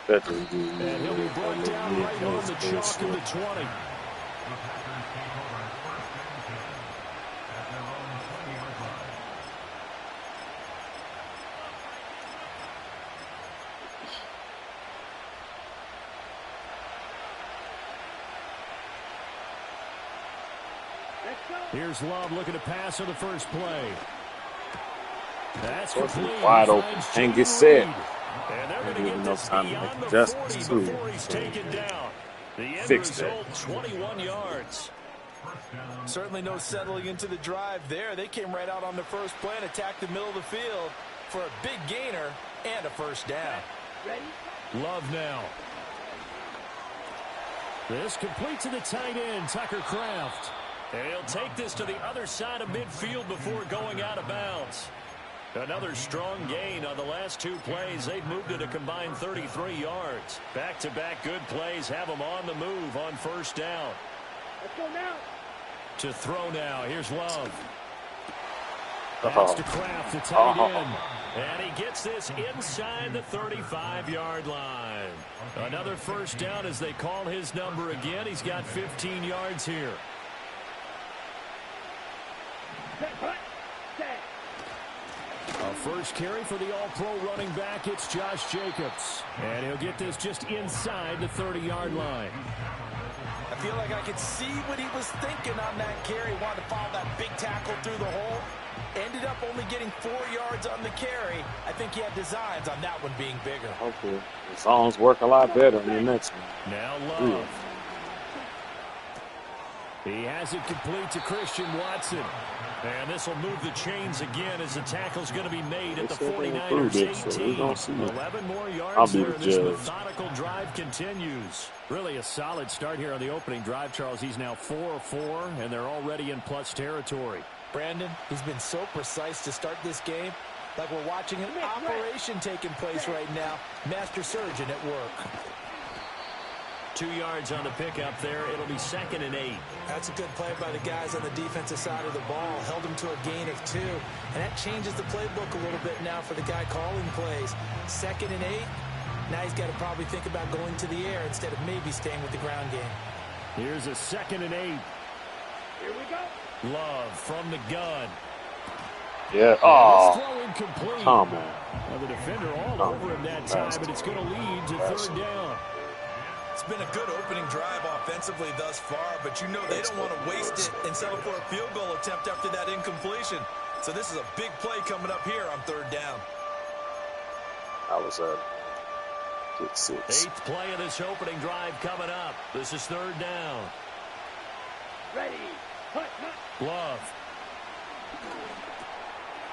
And he'll be brought down right on the chalk of the 20. Here's Love looking to pass on the first play. That's complete. Wide open. And get set. And they're going to get enough this time to beyond make the 40 adjustments, too. before he's taken down. The end Fix result, that. 21 yards. Certainly no settling into the drive there. They came right out on the first play and attacked the middle of the field for a big gainer and a first down. Love now. This complete to the tight end, Tucker Kraft. And he'll take this to the other side of midfield before going out of bounds. Another strong gain on the last two plays. They've moved it a combined 33 yards. Back-to-back good plays have them on the move on first down. Let's go now. To throw now. Here's Love. Pass to Kraft, the tight end. And he gets this inside the 35-yard line. Another first down as they call his number again. He's got 15 yards here. A first carry for the all-pro running back. It's Josh Jacobs. And he'll get this just inside the 30-yard line. I feel like I could see what he was thinking on that carry. Wanted to follow that big tackle through the hole. Ended up only getting 4 yards on the carry. I think he had designs on that one being bigger. Hopefully the songs work a lot better in the next one. Now Love. He has it complete to Christian Watson. And this will move the chains again as the tackle's going to be made at the 49ers 18. 11 more yards there. This methodical drive continues. Really a solid start here on the opening drive, Charles. He's now 4-4, and they're already in plus territory. Brandon, he's been so precise to start this game. Like we're watching an operation taking place right now. Master surgeon at work. 2 yards on the pickup there. It'll be 2nd and 8. That's a good play by the guys on the defensive side of the ball. Held him to a gain of 2. And that changes the playbook a little bit now for the guy calling plays. 2nd and 8. Now he's got to probably think about going to the air instead of maybe staying with the ground game. Here's a 2nd and 8. Here we go. Love from the gun. Yeah. Oh, throw incomplete. Come on. Well, the defender all over him that time, but it's going to lead to 3rd down. It's been a good opening drive offensively thus far, but you know they don't want to waste it and settle for a field goal attempt after that incompletion. So this is a big play coming up here on 3rd down. I was at kick 6. 8th play of this opening drive coming up. This is 3rd down. Ready. Love.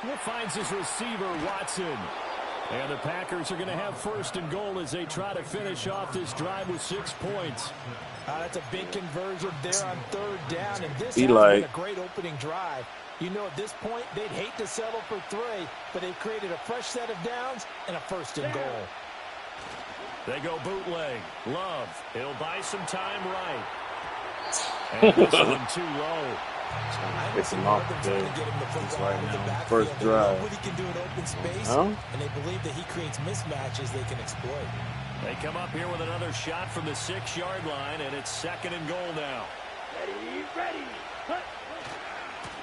He finds his receiver, Watson. And the Packers are going to have 1st and goal as they try to finish off this drive with 6 points. That's a big conversion there on 3rd down, and this has been a great opening drive. You know, at this point, they'd hate to settle for 3, but they've created a fresh set of downs and a 1st and goal. They go bootleg. Love. He'll buy some time right. And this one too low. It's him off the day. It's right now. First drive. What he can do in open space, and they believe that he creates mismatches they can exploit. They come up here with another shot from the 6-yard line, and it's 2nd and goal now. Ready.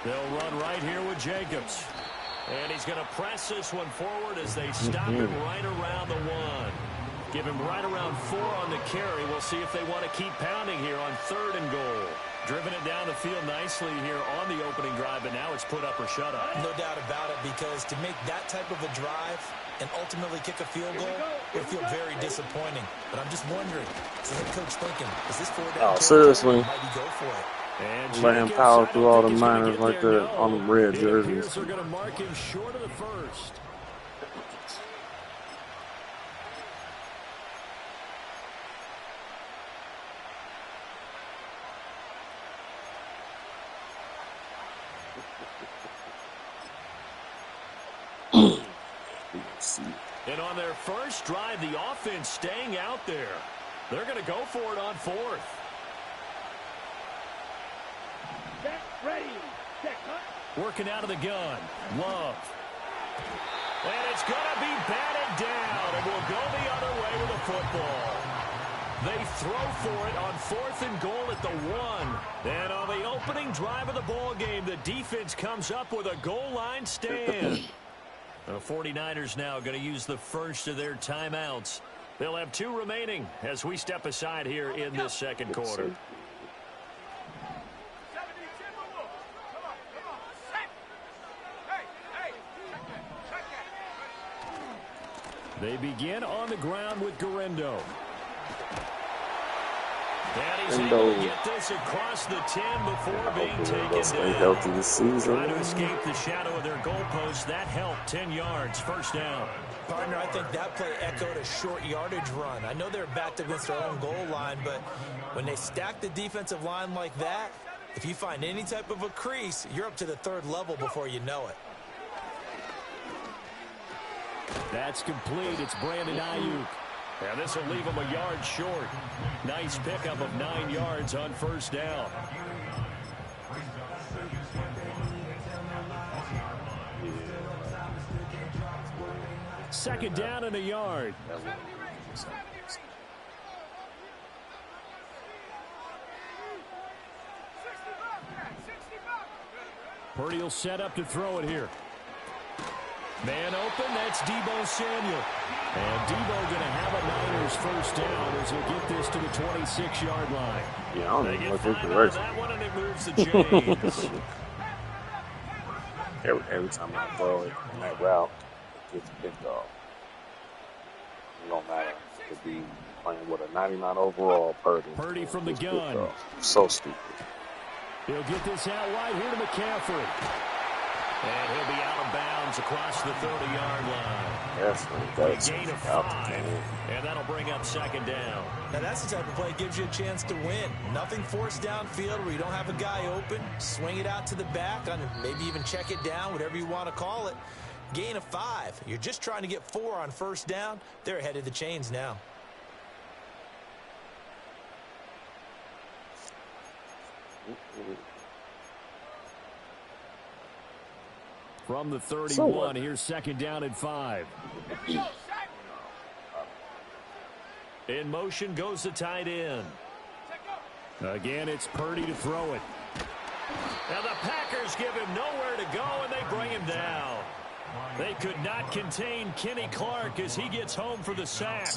They'll run right here with Jacobs. And he's going to press this one forward as they stop him right around the 1. Give him right around 4 on the carry. We'll see if they want to keep pounding here on 3rd and goal. Driven it down the field nicely here on the opening drive, but now it's put up or shut up. No doubt about it, because to make that type of a drive and ultimately kick a field goal would feel very disappointing. But I'm just wondering, is the head coach thinking, is this 4 down? Oh, seriously? Might he go for it? And let him power through all the minors like that on the red jerseys. They're going to mark him short of the first. And on their first drive, the offense staying out there. They're going to go for it on 4th. Working out of the gun. Love. And it's going to be batted down, and will go the other way with the football. They throw for it on 4th and goal at the 1. And on the opening drive of the ball game, the defense comes up with a goal line stand. The 49ers now going to use the first of their timeouts. They'll have 2 remaining as we step aside here in this second quarter. They begin on the ground with Guerrero. And he's able to get this across the 10 before being taken down. Trying to escape the shadow of their goalpost. That helped. 10 yards, first down. Partner, I think that play echoed a short yardage run. I know they're backed against their own goal line, but when they stack the defensive line like that, if you find any type of a crease, you're up to the 3rd level before you know it. That's complete. It's Brandon Ayuk. And this will leave him a yard short. Nice pickup of 9 yards on first down. Second down and a yard. Purdy will set up to throw it here. Man open, that's Deebo Samuel. And Deebo going to have a Niners first down as he'll get this to the 26-yard line. Yeah, I don't know what they're correct. That one, and it moves the chains. every time I throw it in that route, it gets picked off. It don't matter. It could be playing with a 99 overall Purdy. Purdy from the gun. So stupid. He'll get this out wide here to McCaffrey. And he'll be out of bounds across the 30-yard line. Yes, a gain of 5. And that'll bring up second down. Now that's the type of play that gives you a chance to win. Nothing forced downfield where you don't have a guy open. Swing it out to the back, maybe even check it down, whatever you want to call it. Gain of 5. You're just trying to get 4 on first down. They're ahead of the chains now. From the 31, here's second down and 5. In motion goes the tight end. Again, it's Purdy to throw it. Now the Packers give him nowhere to go, and they bring him down. They could not contain Kenny Clark as he gets home for the sack.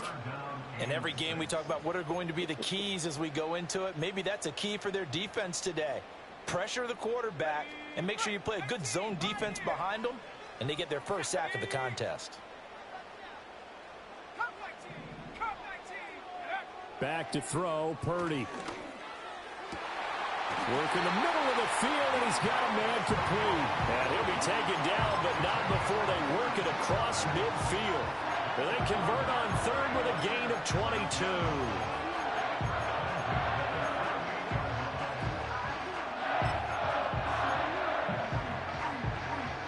In every game we talk about what are going to be the keys as we go into it. Maybe that's a key for their defense today. Pressure the quarterback and make sure you play a good zone defense behind them, and they get their first sack of the contest. Back to throw, Purdy. Work in the middle of the field, and he's got a man complete. And he'll be taken down, but not before they work it across midfield. And they convert on third with a gain of 22.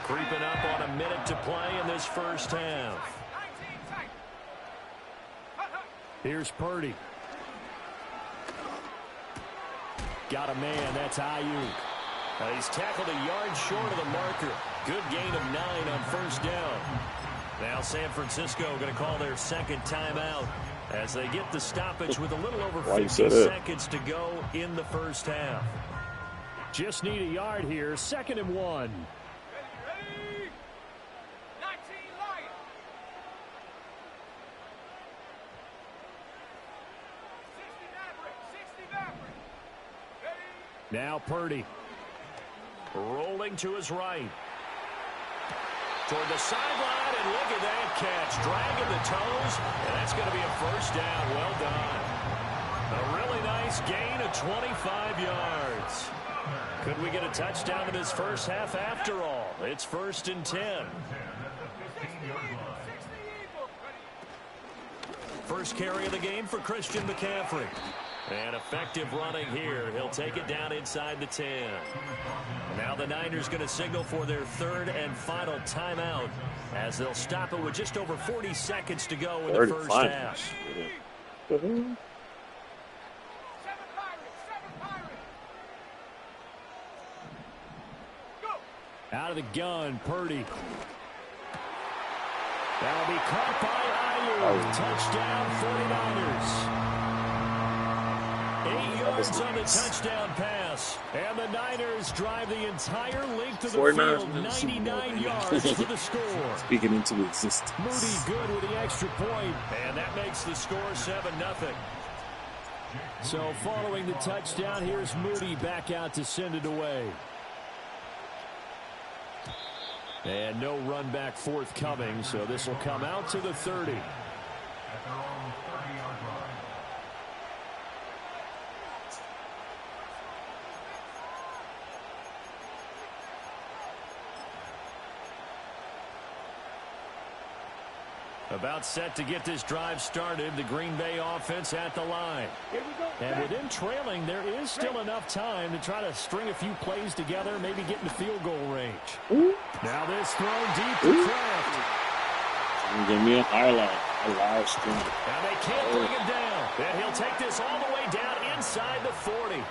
Creeping up on a minute to play in this first half. Here's Purdy. Got a man, that's Ayuk. He's tackled a yard short of the marker. Good gain of 9 on first down. Now San Francisco going to call their second timeout as they get the stoppage with a little over 50 seconds to go in the first half. Just need a yard here, 2nd and 1. Now Purdy. Rolling to his right. Toward the sideline, and look at that catch. Dragging the toes, and that's going to be a first down. Well done. A really nice gain of 25 yards. Could we get a touchdown in this first half after all? It's 1st and 10. First carry of the game for Christian McCaffrey. And effective running here. He'll take it down inside the 10. Now the Niners going to signal for their 3rd and final timeout as they'll stop it with just over 40 seconds to go in the first half. Out of the gun, Purdy. That'll be caught by Ayu. Touchdown, 49ers. 8 yards on the touchdown pass. And the Niners drive the entire length of the field, 99 yards to the score. Speaking into existence. Moody good with the extra point, and that makes the score 7-0. So following the touchdown, here's Moody back out to send it away. And no run back forthcoming, so this will come out to the 30. About set to get this drive started, the Green Bay offense at the line. And with them trailing, there is still enough time to try to string a few plays together, maybe get into field goal range. Now this throw deep to Kraft. Give me a highlight, a live stream. And they can't bring him down. And he'll take this all the way down inside the 40.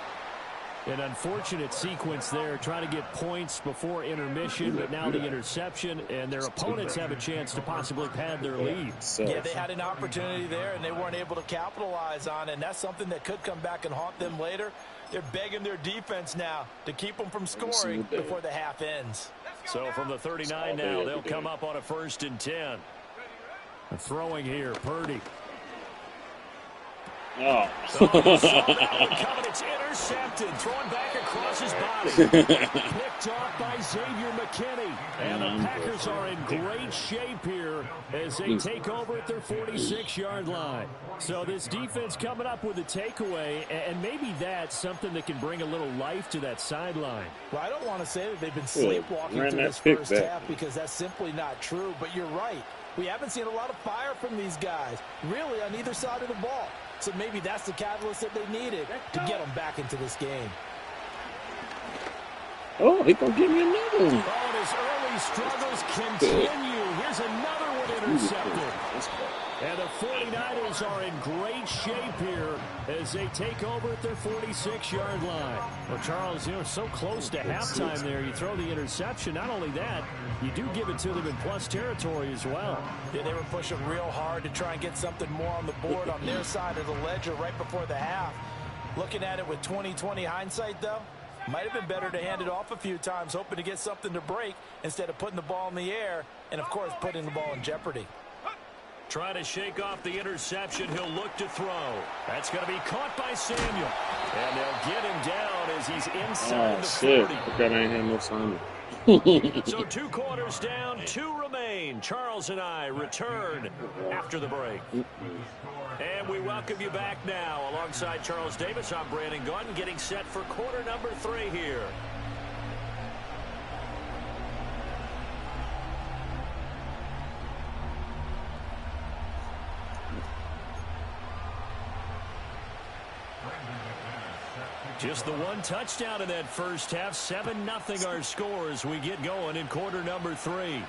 An unfortunate sequence there, trying to get points before intermission, but now the interception, and their opponents have a chance to possibly pad their lead. Yeah, they had an opportunity there, and they weren't able to capitalize on it, and that's something that could come back and haunt them later. They're begging their defense now to keep them from scoring before the half ends. So from the 39 now, they'll come up on a 1st and 10. Throwing here, Purdy. Oh. Coming, it's intercepted. Thrown back across his body. Picked off by Xavier McKinney. And the Packers are in great shape here as they take over at their 46-yard line. So this defense coming up with a takeaway, and maybe that's something that can bring a little life to that sideline. Well, I don't want to say that they've been sleepwalking through this first half because that's simply not true, but you're right. We haven't seen a lot of fire from these guys, really, on either side of the ball. So maybe that's the catalyst that they needed to get them back into this game. Oh, he gonna give me another one. Oh, and his early struggles continue. Here's another one intercepted. And the 49ers are in great shape here as they take over at their 46-yard line. Well, Charles, so close to halftime there. You throw the interception. Not only that, you do give it to them in plus territory as well. Yeah, they were pushing real hard to try and get something more on the board on their side of the ledger right before the half. Looking at it with 20/20 hindsight, though, might have been better to hand it off a few times, hoping to get something to break instead of putting the ball in the air and, of course, putting the ball in jeopardy. Trying to shake off the interception. He'll look to throw. That's going to be caught by Samuel. And they'll get him down as he's inside the 40. That ain't had no time. So 2 quarters down, 2 remain. Charles and I return after the break. And we welcome you back now. Alongside Charles Davis, I'm Brandon Gordon, getting set for quarter number 3 here. Just the one touchdown in that first half. 7-0 our score as we get going in quarter number 3.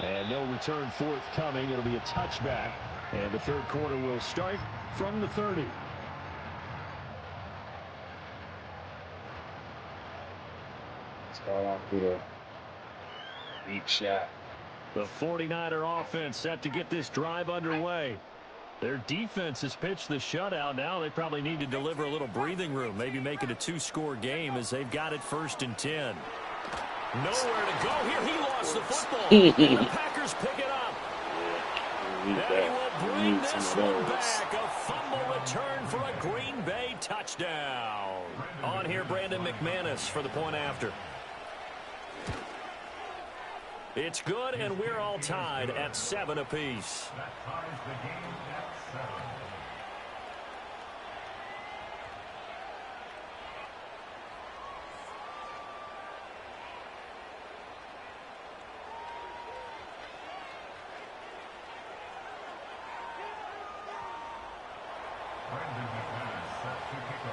And no return forthcoming. It'll be a touchback. And the third quarter will start from the 30. Start off with a deep shot. The 49er offense set to get this drive underway. Their defense has pitched the shutout. Now they probably need to deliver a little breathing room, maybe make it a 2-score game as they've got it 1st and 10. Nowhere to go here. He lost the football. And the Packers pick it up. And he will bring this one back. A fumble return for a Green Bay touchdown. On here, Brandon McManus for the point after. It's good, and we're all tied at 7 apiece. That ties the game at 7.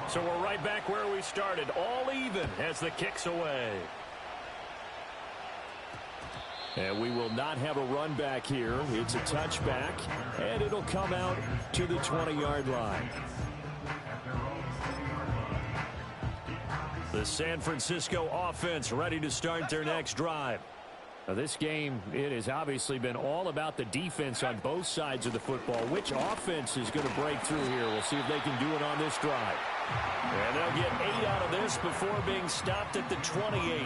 So we're right back where we started, all even as the kick's away. And we will not have a run back here. It's a touchback, and it'll come out to the 20-yard line. The San Francisco offense ready to start their next drive. Now this game, it has obviously been all about the defense on both sides of the football. Which offense is going to break through here? We'll see if they can do it on this drive. And they'll get 8 out of this before being stopped at the 28.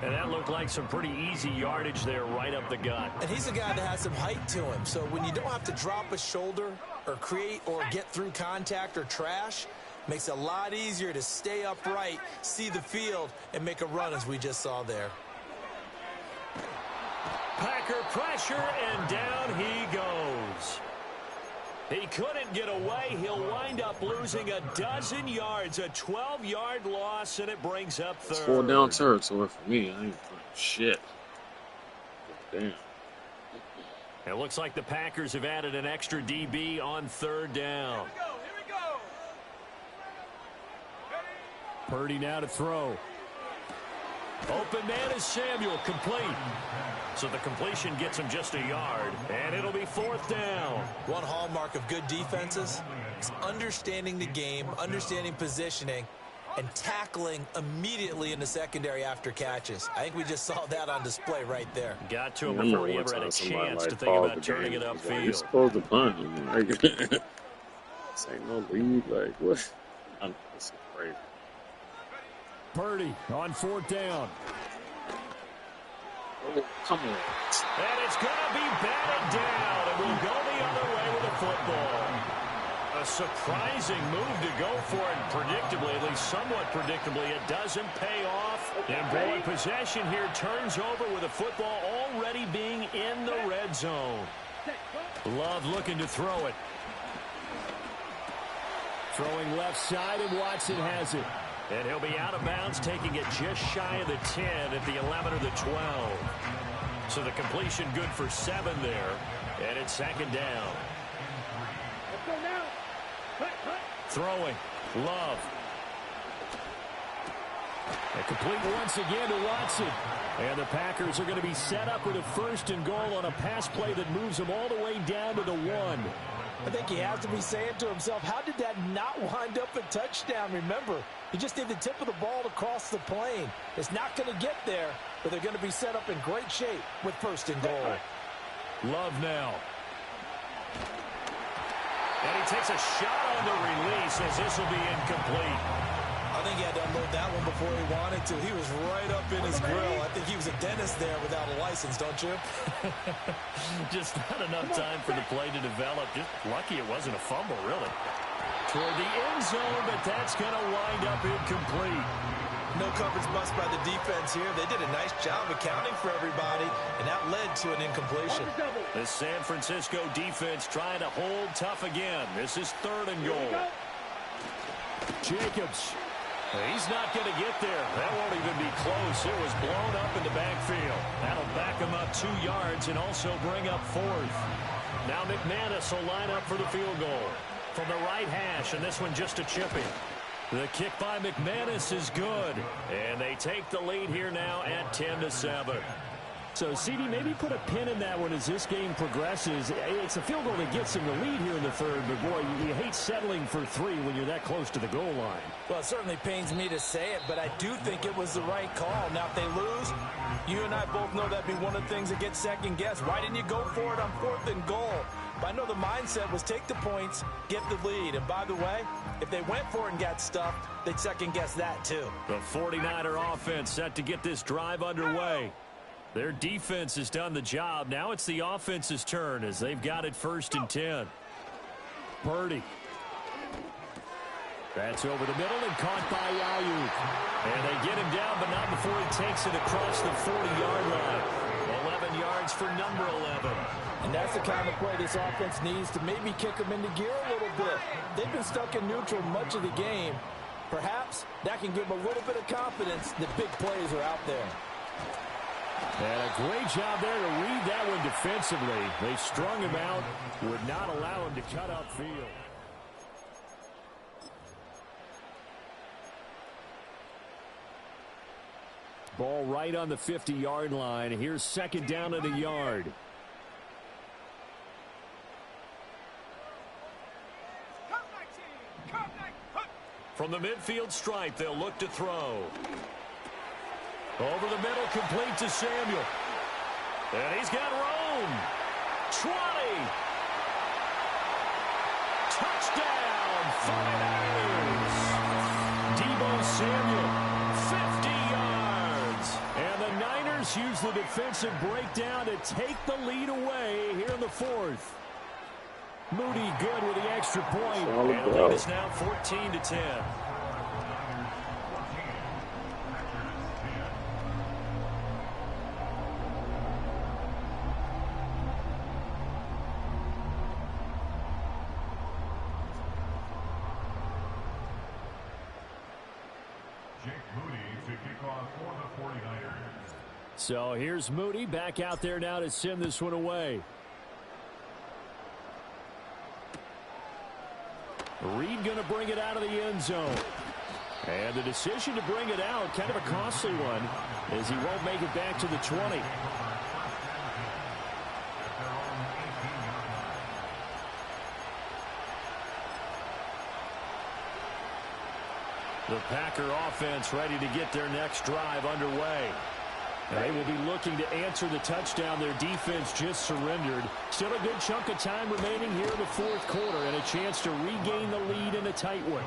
And that looked like some pretty easy yardage there right up the gut. And he's a guy that has some height to him. So when you don't have to drop a shoulder or create or get through contact or trash, makes it a lot easier to stay upright, see the field, and make a run as we just saw there. Packer pressure, and down he goes. He couldn't get away. He'll wind up losing a dozen yards, a 12-yard loss, and it brings up third. It's 4 down territory for me. I ain't playing shit. Damn. It looks like the Packers have added an extra DB on 3rd down. Here we go. Purdy now to throw. Open man is Samuel, complete. So the completion gets him just a yard, and it'll be 4th down. One hallmark of good defenses is understanding the game, understanding positioning, and tackling immediately in the secondary after catches. I think we just saw that on display right there. Got to him before he ever had a chance to think about turning it upfield. You're supposed to punt. Like, this ain't no lead. Like, what? This is crazy. Purdy on 4th down. Oh, come on. And it's going to be batted down, and we'll go the other way with the football. A surprising move to go for it, predictably, at least somewhat predictably. It doesn't pay off. And boy, possession here turns over with the football already being in the red zone. Love looking to throw it. Throwing left side, and Watson has it. And he'll be out of bounds, taking it just shy of the 10 at the 11 or the 12. So the completion good for 7 there. And it's 2nd down. Throwing. Love. And complete once again to Watson. And the Packers are going to be set up with a 1st and goal on a pass play that moves them all the way down to the 1. I think he has to be saying to himself, how did that not wind up a touchdown? Remember, he just did the tip of the ball to cross the plane. It's not going to get there, but they're going to be set up in great shape with 1st and goal. Love now. And he takes a shot on the release as this will be incomplete. I think he had to unload that one before he wanted to. He was right up in his grill. I think he was a dentist there without a license, don't you? Just not enough time for the play to develop. Just lucky it wasn't a fumble, really. Toward the end zone, but that's going to wind up incomplete. No coverage bust by the defense here. They did a nice job accounting for everybody, and that led to an incompletion. The San Francisco defense trying to hold tough again. This is 3rd and goal. Jacobs. He's not going to get there. That won't even be close. It was blown up in the backfield. That'll back him up 2 yards and also bring up 4th. Now McManus will line up for the field goal from the right hash, and this one just a chipping. The kick by McManus is good, and they take the lead here now at 10-7. So, CD, maybe put a pin in that one as this game progresses. It's a field goal that gets them the lead here in the 3rd, but, boy, you hate settling for 3 when you're that close to the goal line. Well, it certainly pains me to say it, but I do think it was the right call. Now, if they lose, you and I both know that'd be one of the things that gets second-guessed. Why didn't you go for it on 4th and goal? But I know the mindset was take the points, get the lead. And, by the way, if they went for it and got stuffed, they'd second-guess that, too. The 49er offense set to get this drive underway. Their defense has done the job. Now it's the offense's turn as they've got it 1st and 10. Purdy. That's over the middle and caught by Ayuk. And they get him down, but not before he takes it across the 40-yard line. 11 yards for number 11. And that's the kind of play this offense needs to maybe kick them into gear a little bit. They've been stuck in neutral much of the game. Perhaps that can give them a little bit of confidence that big plays are out there. And a great job there to read that one defensively. They strung him out, would not allow him to cut upfield. Ball right on the 50-yard line. Here's 2nd down and a yard. From the midfield stripe, they'll look to throw. Over the middle, complete to Samuel. And he's got room. 20. Touchdown, 49ers. Deebo Samuel, 50 yards. And the Niners use the defensive breakdown to take the lead away here in the 4th. Moody good with the extra point. And the lead is now 14-10. So here's Moody back out there now to send this one away. Reed going to bring it out of the end zone. And the decision to bring it out, kind of a costly one, as he won't make it back to the 20. The Packer offense ready to get their next drive underway. And they will be looking to answer the touchdown their defense just surrendered. Still a good chunk of time remaining here in the 4th quarter and a chance to regain the lead in a tight one.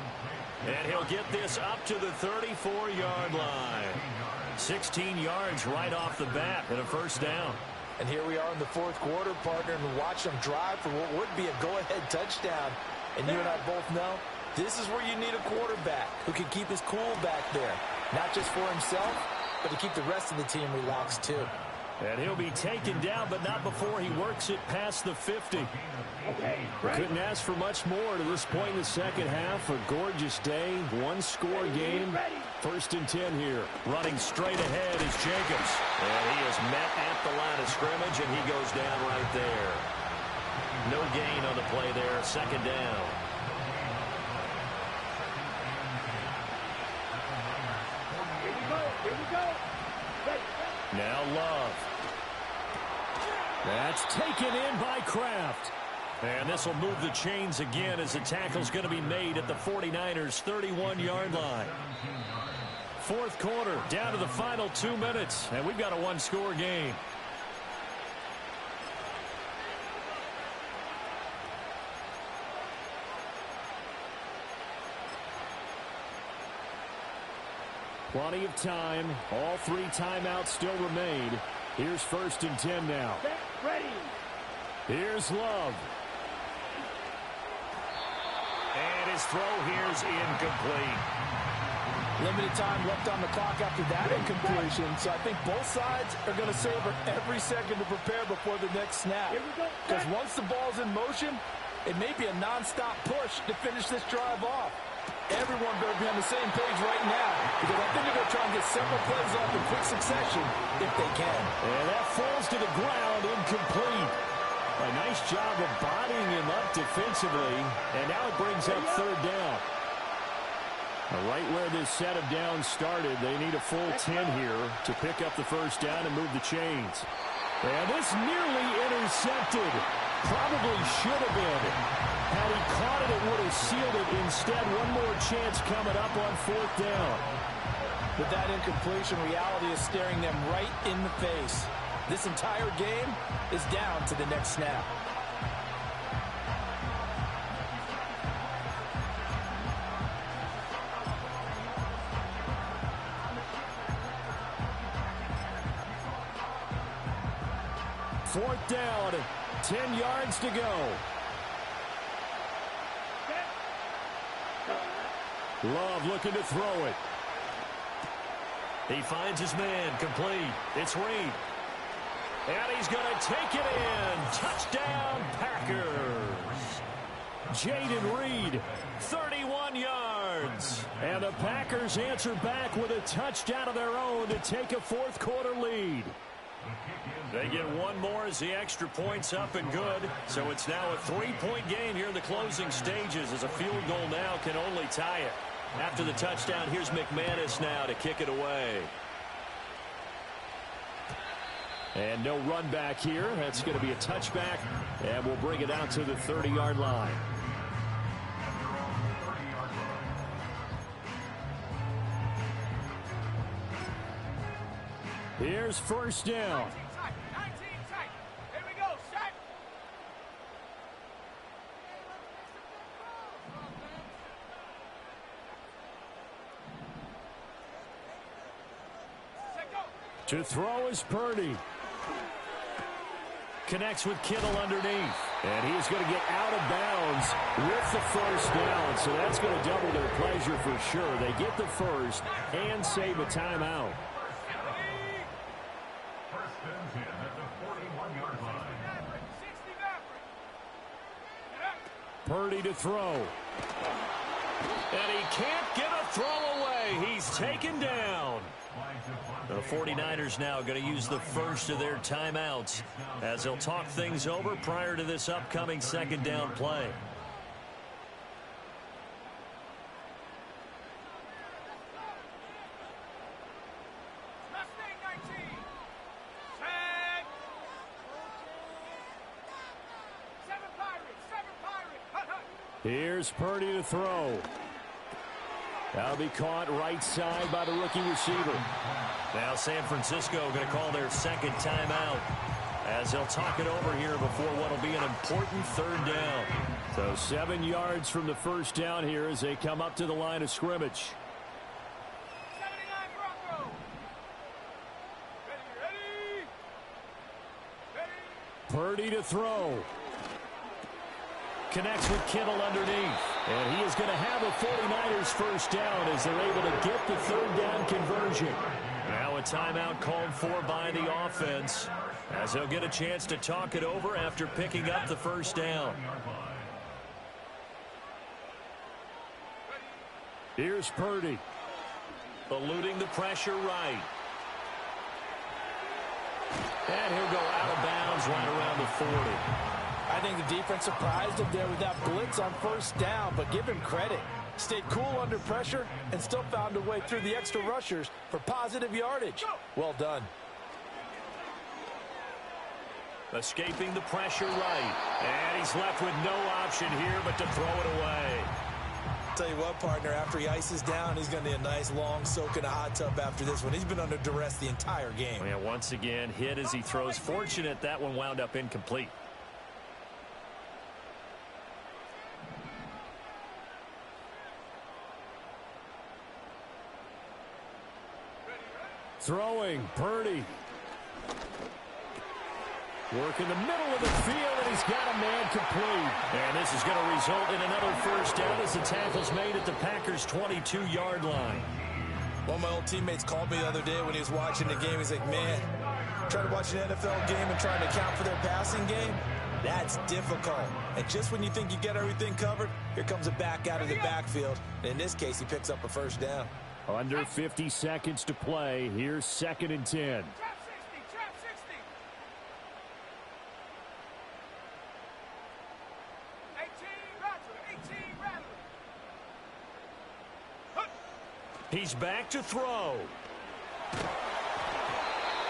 And he'll get this up to the 34-yard line. 16 yards right off the bat and a 1st down. And here we are in the 4th quarter, partner, and watch them drive for what would be a go-ahead touchdown. And you and I both know this is where you need a quarterback who can keep his cool back there. Not just for himself, but to keep the rest of the team relaxed too. And he'll be taken down, but not before he works it past the 50. Couldn't ask for much more to this point in the second half. A gorgeous day, one-score game. 1st and 10 here. Running straight ahead is Jacobs. And he is met at the line of scrimmage, and he goes down right there. No gain on the play there. 2nd down. Now Love. That's taken in by Kraft. And this will move the chains again as the tackle's going to be made at the 49ers' 31-yard line. 4th quarter, down to the final 2 minutes, and we've got a one-score game. Plenty of time. All 3 timeouts still remain. Here's 1st and 10 now. Ready. Here's Love. And his throw here's incomplete. Limited time left on the clock after that incompletion, so I think both sides are going to savor every second to prepare before the next snap. Because once the ball's in motion, it may be a non-stop push to finish this drive off. Everyone better be on the same page right now, because I think they're going to try and get several plays off in quick succession if they can. And that falls to the ground, incomplete. A nice job of bodying him up defensively, and now it brings up 3rd down. Right where this set of downs started, they need a full 10 here to pick up the 1st down and move the chains. And this nearly intercepted. Probably should have been. Had he caught it, it would have sealed it. Instead, one more chance coming up on 4th down. With that incompletion, reality is staring them right in the face. This entire game is down to the next snap. 4th down, 10 yards to go. Love looking to throw it. He finds his man, complete. It's Reed. And he's going to take it in. Touchdown, Packers. Jaden Reed, 31 yards. And the Packers answer back with a touchdown of their own to take a 4th quarter lead. They get one more as the extra point's up and good. So it's now a 3-point game here in the closing stages as a field goal now can only tie it. After the touchdown, here's McManus now to kick it away. And no run back here. That's going to be a touchback, and we'll bring it out to the 30-yard line. Here's 1st down. To throw is Purdy. Connects with Kittle underneath. And he is going to get out of bounds with the 1st down. So that's going to double their pleasure for sure. They get the 1st and save a timeout. Purdy to throw. And he can't get a throw away. He's taken down. The 49ers now going to use the 1st of their timeouts as they'll talk things over prior to this upcoming 2nd down play. Here's Purdy to throw. That'll be caught right side by the rookie receiver. Now San Francisco going to call their 2nd timeout as they'll talk it over here before what will be an important 3rd down. So 7 yards from the 1st down here as they come up to the line of scrimmage. Purdy to throw. Connects with Kittle underneath. And he is going to have a 49ers 1st down as they're able to get the 3rd down conversion. Now a timeout called for by the offense as they'll get a chance to talk it over after picking up the 1st down. Here's Purdy. Eluding the pressure right. And he'll go out of bounds right around the 40. I think the defense surprised him there with that blitz on 1st down, but give him credit. Stayed cool under pressure and still found a way through the extra rushers for positive yardage. Well done. Escaping the pressure right. And he's left with no option here but to throw it away. Tell you what, partner, after he ices down, he's going to need a nice long soak in a hot tub after this one. He's been under duress the entire game. Yeah, once again, hit as he throws. Fortunate that one wound up incomplete. Throwing, Purdy. Work in the middle of the field, and he's got a man complete. And this is going to result in another 1st down as the tackle's made at the Packers' 22-yard line. One of my old teammates called me the other day when he was watching the game. He's like, man, trying to watch an NFL game and trying to account for their passing game, that's difficult. And just when you think you get everything covered, here comes a back out of the backfield. And in this case, he picks up a 1st down. Under 50 seconds to play. Here's 2nd and 10. He's back to throw.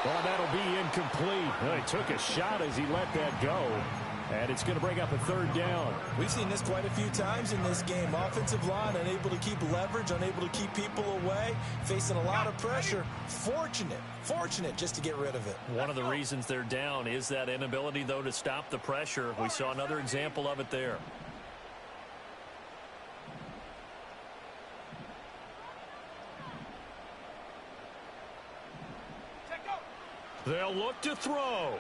Well, that'll be incomplete. Well, he took a shot as he let that go. And it's going to bring up a 3rd down. We've seen this quite a few times in this game. Offensive line unable to keep leverage, unable to keep people away, facing a lot of pressure. Fortunate just to get rid of it. One of the reasons they're down is that inability, though, to stop the pressure. We saw another example of it there. They'll look to throw.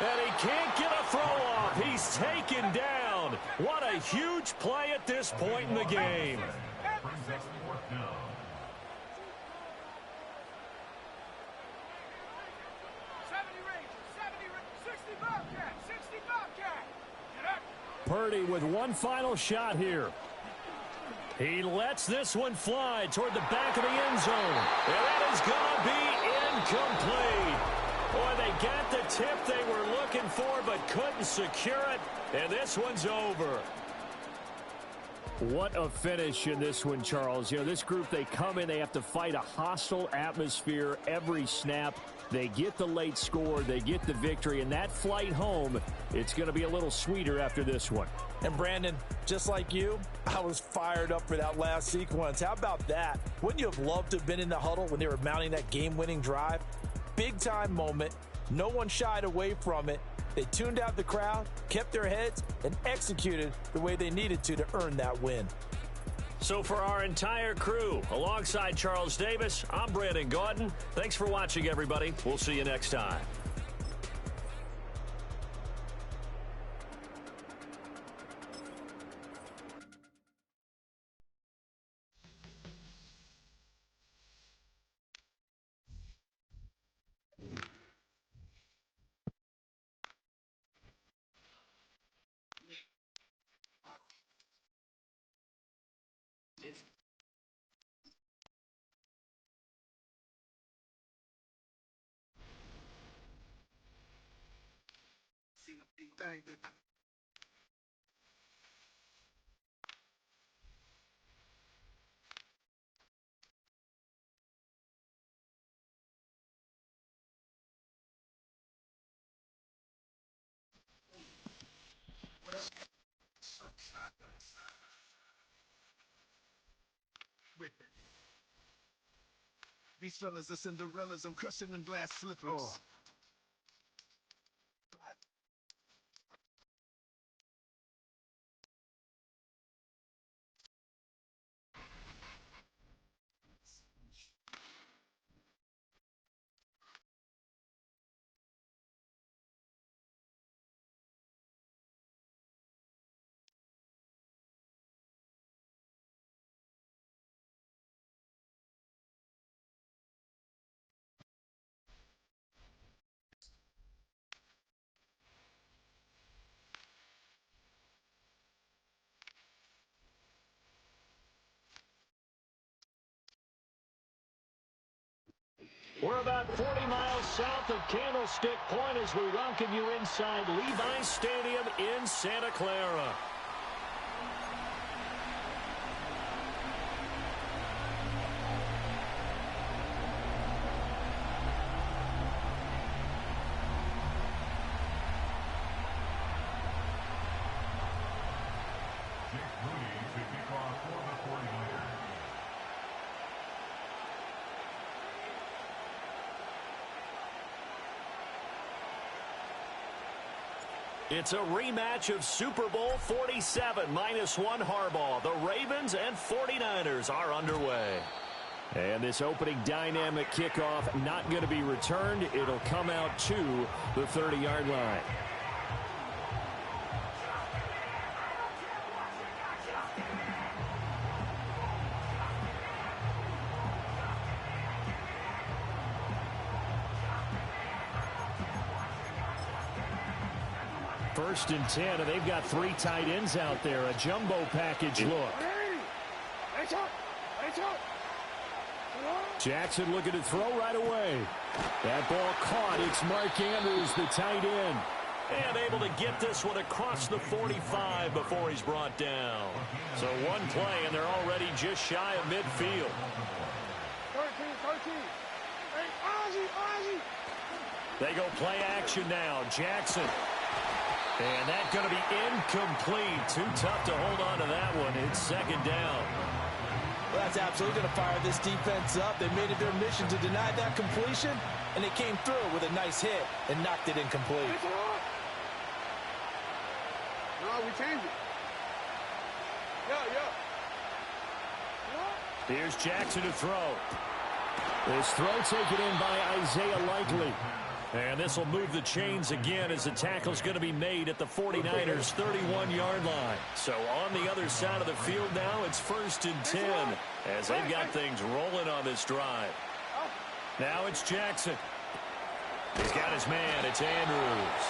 And he can't get a throw off. He's taken down. What a huge play at this point in the game. Purdy with one final shot here. He lets this one fly toward the back of the end zone. And that is going to be incomplete. Boy, they got the tip they were looking for but couldn't secure it. And this one's over. What a finish in this one, Charles. You know, this group, they come in, they have to fight a hostile atmosphere every snap. They get the late score, they get the victory, and that flight home, it's going to be a little sweeter after this one. And Brandon, just like you, I was fired up for that last sequence. How about that? Wouldn't you have loved to have been in the huddle when they were mounting that game-winning drive? Big-time moment. No one shied away from it. They tuned out the crowd, kept their heads, and executed the way they needed to earn that win. So for our entire crew, alongside Charles Davis, I'm Brandon Gaudin. Thanks for watching, everybody. We'll see you next time. Thank you. These fellas are Cinderellas. I'm crushing in glass slippers. Oh. We're about 40 miles south of Candlestick Point as we welcome you inside Levi's Stadium in Santa Clara. It's a rematch of Super Bowl 47, -1 Harbaugh. The Ravens and 49ers are underway. And this opening dynamic kickoff not going to be returned. It'll come out to the 30-yard line. First and 10, and they've got 3 tight ends out there. A jumbo package look. Jackson looking to throw right away. That ball caught. It's Mark Andrews, the tight end. And able to get this one across the 45 before he's brought down. So one play, and they're already just shy of midfield. 13. Hey, Ozzie. They go play action now. Jackson. And that's going to be incomplete. Too tough to hold on to that one. It's second down. Well, that's absolutely going to fire this defense up. They made it their mission to deny that completion, and they came through with a nice hit and knocked it incomplete. No, we changed it. Yeah. Here's Jackson to throw. This throw taken in by Isaiah Likely. And this will move the chains again as the tackle's going to be made at the 49ers' 31-yard line. So on the other side of the field now, it's 1st and 10 as they've got things rolling on this drive. Now it's Jackson. He's got his man. It's Andrews.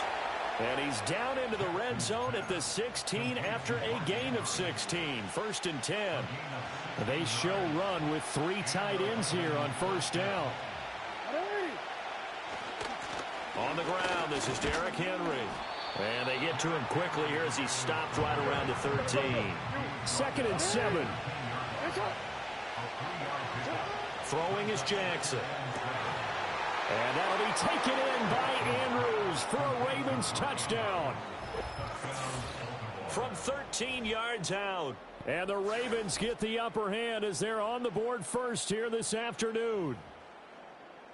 And he's down into the red zone at the 16 after a gain of 16. 1st and 10. They show run with 3 tight ends here on 1st down. On the ground, this is Derrick Henry. And they get to him quickly here as he stopped right around the 13. 2nd and 7. Throwing is Jackson. And that'll be taken in by Andrews for a Ravens touchdown. From 13 yards out. And the Ravens get the upper hand as they're on the board first here this afternoon.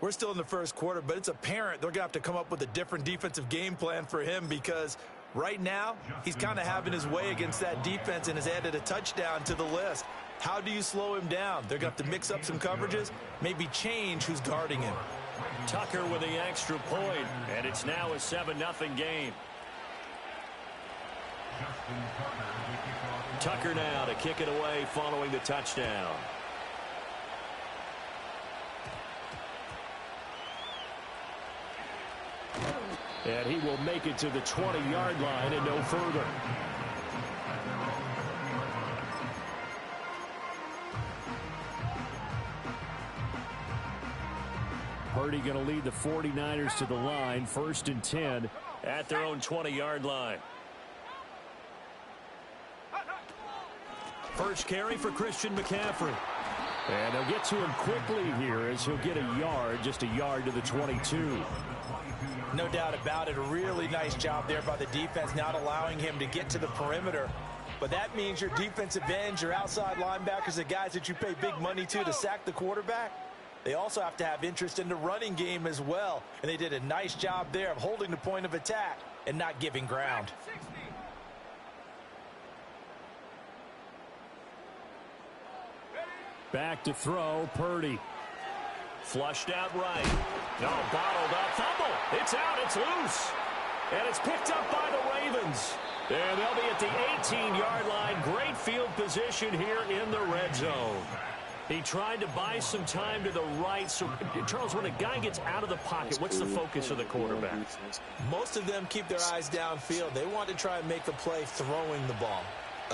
We're still in the first quarter, but it's apparent they're going to have to come up with a different defensive game plan for him because right now he's kind of having his way against that defense and has added a touchdown to the list. How do you slow him down? They're going to have to mix up some coverages, maybe change who's guarding him. Tucker with the extra point, and it's now a 7-0 game. Tucker now to kick it away following the touchdown. And he will make it to the 20-yard line and no further. Purdy going to lead the 49ers to the line. 1st and 10 at their own 20-yard line. First carry for Christian McCaffrey. And they'll get to him quickly here as he'll get a yard, just a yard to the 22. No doubt about it. A really nice job there by the defense, not allowing him to get to the perimeter. But that means your defensive ends, your outside linebackers, the guys that you pay big money to sack the quarterback, they also have to have interest in the running game as well. And they did a nice job there of holding the point of attack and not giving ground. Back to throw, Purdy. Flushed out right. No, bottled up. Fumble. It's out. It's loose. And it's picked up by the Ravens. And they'll be at the 18-yard line. Great field position here in the red zone. He tried to buy some time to the right. So, Charles, when a guy gets out of the pocket, what's the focus of the quarterback? Most of them keep their eyes downfield. They want to try and make a play throwing the ball.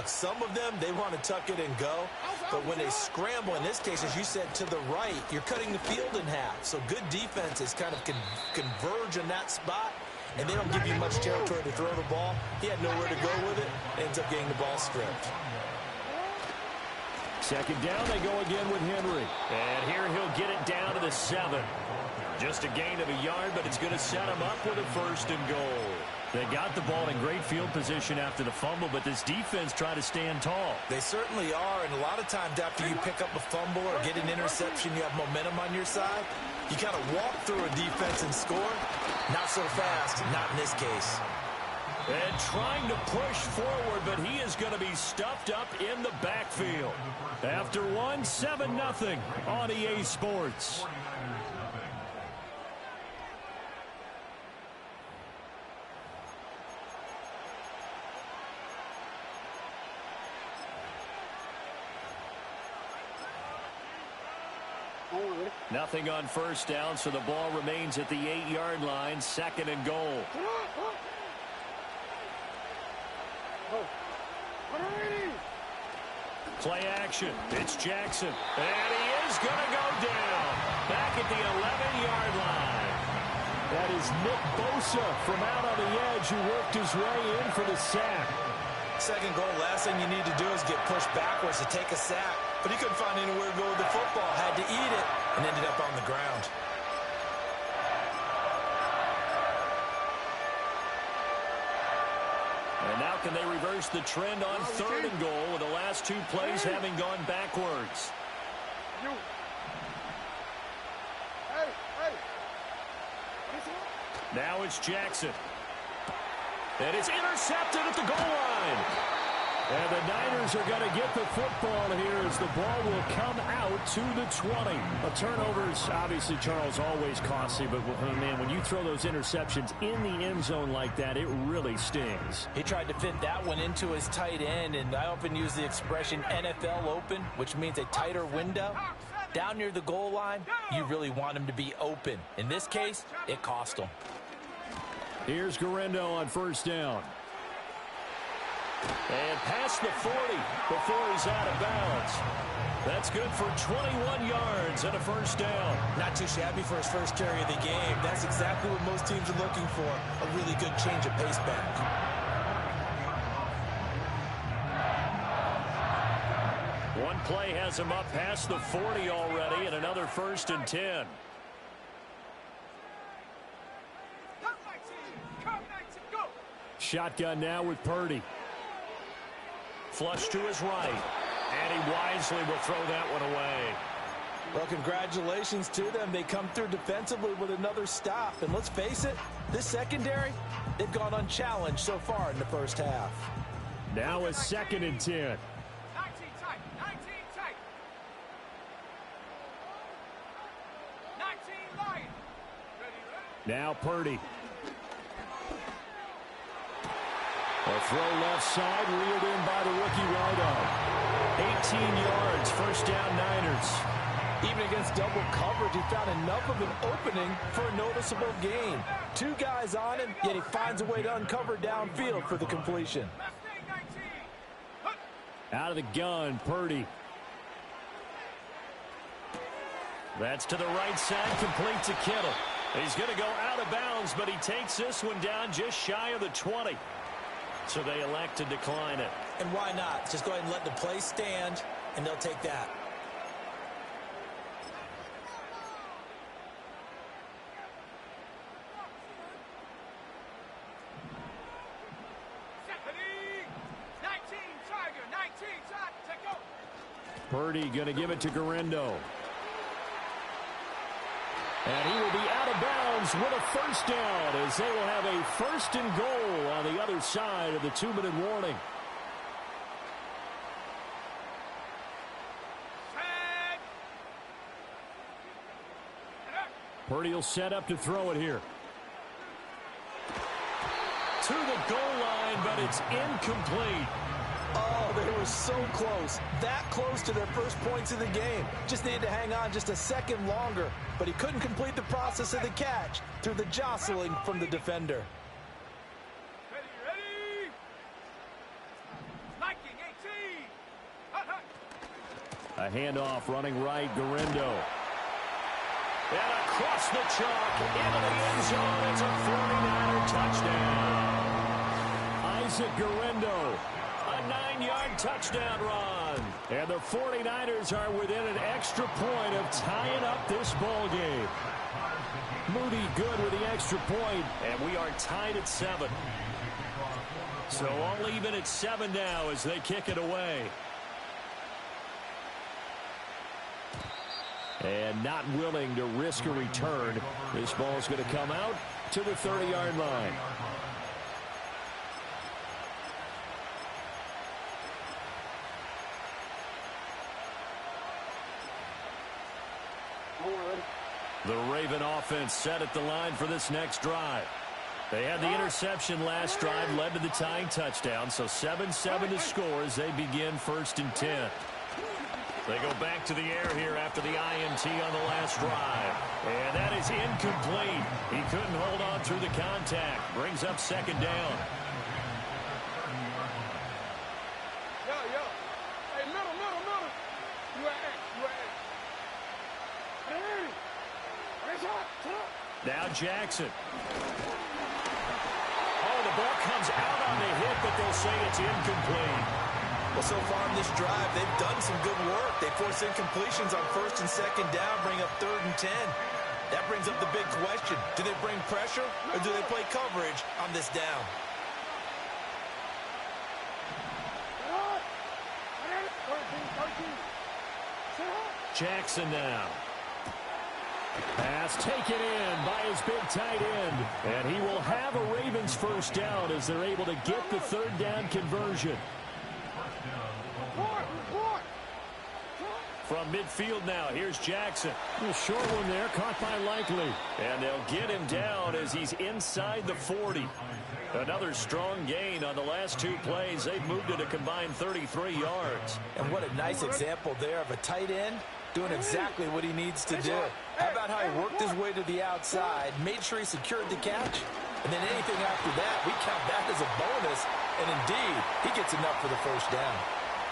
Some of them, they want to tuck it and go. But when they scramble, in this case, as you said, to the right, you're cutting the field in half. So good defenses kind of converge in that spot, and they don't give you much territory to throw the ball. He had nowhere to go with it. Ends up getting the ball stripped. 2nd down, they go again with Henry. And here he'll get it down to the 7. Just a gain of a yard, but it's going to set him up with a 1st and goal. They got the ball in great field position after the fumble, but this defense tried to stand tall. They certainly are, and a lot of times after you pick up a fumble or get an interception, you have momentum on your side. You kind of walk through a defense and score. Not so fast, not in this case. And trying to push forward, but he is going to be stuffed up in the backfield. After 7-0 on EA Sports. Nothing on 1st down, so the ball remains at the 8-yard line. 2nd and goal. Play action. It's Jackson. And he is going to go down. Back at the 11-yard line. That is Nick Bosa from out on the edge who worked his way in for the sack. 2nd goal, last thing you need to do is get pushed backwards to take a sack. But he couldn't find anywhere to go with the football. Had to eat it and ended up on the ground. And now can they reverse the trend on 3rd and goal with the last 2 plays having gone backwards? Now it's Jackson. And it's intercepted at the goal line. And the Niners are going to get the football here as the ball will come out to the 20. A turnover is obviously, Charles, always costly, but, man, when you throw those interceptions in the end zone like that, it really stings. He tried to fit that one into his tight end, and I often use the expression NFL open, which means a tighter window. Down near the goal line, you really want him to be open. In this case, it cost him. Here's Guerrero on first down. And past the 40 before he's out of bounds. That's good for 21 yards and a first down. Not too shabby for his first carry of the game. That's exactly what most teams are looking for. A really good change of pace back. One play has him up past the 40 already, and another 1st and 10. Shotgun now with Purdy. Flush to his right, and he wisely will throw that one away. Well, congratulations to them. They come through defensively with another stop. And let's face it, this secondary, they've gone unchallenged so far in the first half. Now a 2nd and 10. 19 tight, 19 tight. 19 light. Now Purdy. A throw left side, reeled in by the rookie Rondo. 18 yards, first down Niners. Even against double coverage, he found enough of an opening for a noticeable gain. 2 guys on him, yet he finds a way to uncover downfield for the completion. Out of the gun, Purdy. That's to the right side, complete to Kittle. He's going to go out of bounds, but he takes this one down just shy of the 20. So they elect to decline it. And why not? Just go ahead and let the play stand, and they'll take that. Purdy going to give it to Guerrero. And he will be out of bounds with a first down as they will have a 1st and goal on the other side of the 2-minute warning. Purdy will set up to throw it here. To the goal line, but it's incomplete. Oh, they were so close. That close to their first points of the game. Just needed to hang on just a second longer. But he couldn't complete the process of the catch through the jostling from the defender. Ready. Liking 18. A handoff running right, Guerrero. And across the chalk into the end zone. It's a 49er touchdown. Isaac Guerrero. A 9-yard touchdown run. And the 49ers are within an extra point of tying up this ball game. Moody good with the extra point, and we are tied at 7. So all even at 7 now as they kick it away. And not willing to risk a return. This ball is going to come out to the 30-yard line. The Raven offense set at the line for this next drive. They had the interception last drive, led to the tying touchdown, so 7-7 to score as they begin 1st and 10. They go back to the air here after the INT on the last drive. And that is incomplete. He couldn't hold on through the contact. Brings up 2nd down. Yo. Hey, middle. You at. Hey. Now Jackson. Oh, the ball comes out on the hit, but they'll say it's incomplete. Well, so far in this drive, they've done some good work. They force incompletions on 1st and 2nd down, bring up 3rd and 10. That brings up the big question. Do they bring pressure, or do they play coverage on this down? Jackson now. Pass taken in by his big tight end. And he will have a Ravens first down as they're able to get the 3rd down conversion. From midfield now, here's Jackson. A short one there, caught by Likely. And they'll get him down as he's inside the 40. Another strong gain on the last two plays. They've moved it a combined 33 yards. And what a nice example there of a tight end doing exactly what he needs to do. How about how he worked his way to the outside, made sure he secured the catch, and then anything after that, we count that as a bonus. And indeed, he gets enough for the first down.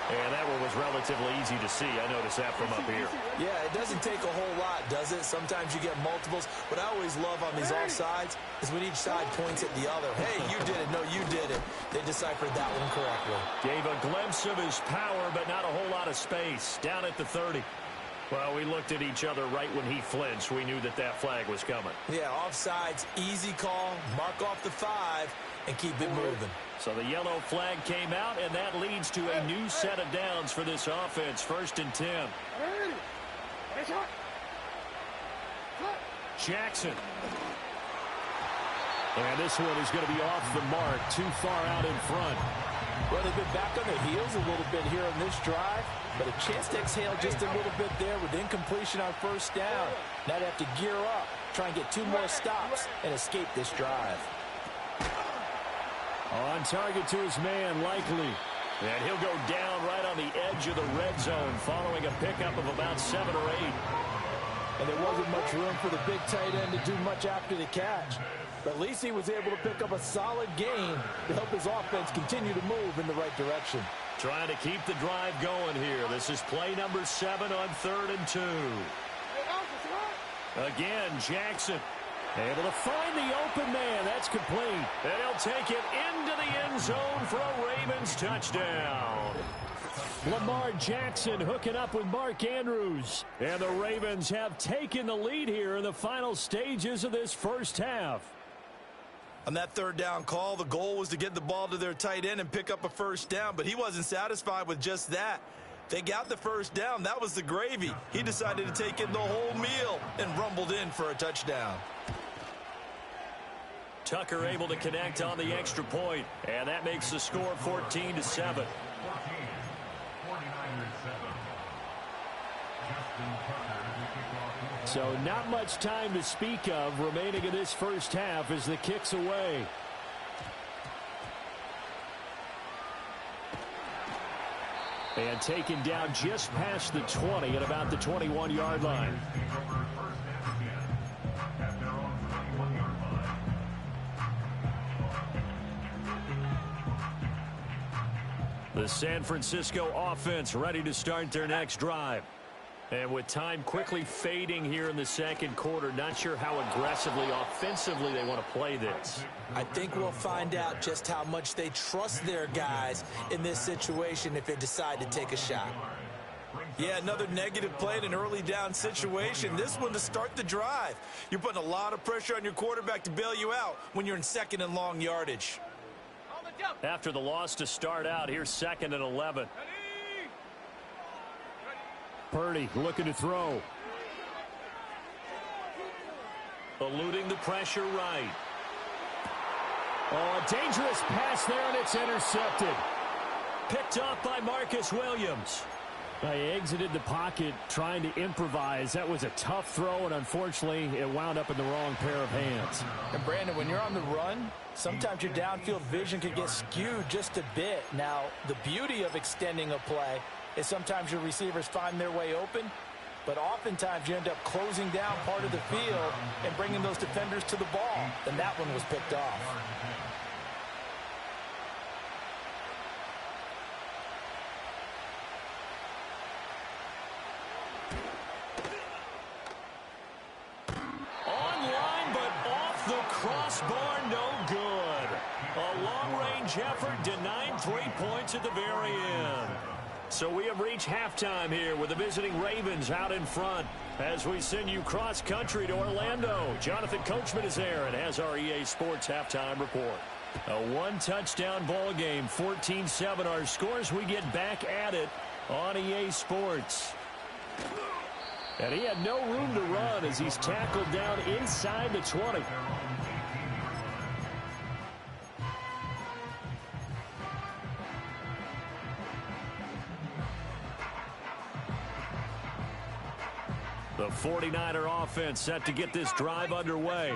And that one was relatively easy to see. I noticed that from up here. Yeah, it doesn't take a whole lot, does it? Sometimes you get multiples. What I always love on these offsides is when each side points at the other. Hey, you did it. No, you did it. They deciphered that one correctly. Gave a glimpse of his power, but not a whole lot of space. Down at the 30. Well, we looked at each other right when he flinched. We knew that that flag was coming. Yeah, offsides, easy call. Mark off the 5 and keep it moving. So the yellow flag came out, and that leads to a new set of downs for this offense. 1st and 10. Jackson. And this one is going to be off the mark, too far out in front. Well, they've been back on their heels a little bit here on this drive, but a chance to exhale just a little bit there with incompletion on 1st down. Now they have to gear up, try and get 2 more stops, and escape this drive. On target to his man, Likely. And he'll go down right on the edge of the red zone following a pickup of about 7 or 8. And there wasn't much room for the big tight end to do much after the catch. But at least he was able to pick up a solid gain to help his offense continue to move in the right direction. Trying to keep the drive going here. This is play number 7 on 3rd and 2. Again, Jackson. Able to find the open man. That's complete. And he'll take it into the end zone for a Ravens touchdown. Lamar Jackson hooking up with Mark Andrews. And the Ravens have taken the lead here in the final stages of this first half. On that 3rd down call, the goal was to get the ball to their tight end and pick up a 1st down, but he wasn't satisfied with just that. They got the 1st down. That was the gravy. He decided to take in the whole meal and rumbled in for a touchdown. Tucker able to connect on the extra point, and that makes the score 14-7. So not much time to speak of remaining in this first half as the kick's away. And taken down just past the 20 at about the 21-yard line. The San Francisco offense ready to start their next drive. And with time quickly fading here in the second quarter, not sure how aggressively, offensively they want to play this. I think we'll find out just how much they trust their guys in this situation if they decide to take a shot. Yeah, another negative play in an early down situation. This one to start the drive. You're putting a lot of pressure on your quarterback to bail you out when you're in 2nd and long yardage. After the loss to start out, here's 2nd and 11. Purdy looking to throw. Eluding the pressure right. Oh, a dangerous pass there, and it's intercepted. Picked off by Marcus Williams. He exited the pocket trying to improvise. That was a tough throw, and unfortunately, it wound up in the wrong pair of hands. And, Brandon, when you're on the run, sometimes your downfield vision can get skewed just a bit. Now, the beauty of extending a play is sometimes your receivers find their way open, but oftentimes you end up closing down part of the field and bringing those defenders to the ball. And that one was picked off. Online, but off the crossbar, no good. A long-range effort denied 3 points at the very end. So we have reached halftime here with the visiting Ravens out in front as we send you cross-country to Orlando. Jonathan Coachman is there and has our EA Sports halftime report. A one-touchdown ball game, 14-7 our scores. We get back at it on EA Sports. And he had no room to run as he's tackled down inside the 20. The 49er offense set to get this drive underway.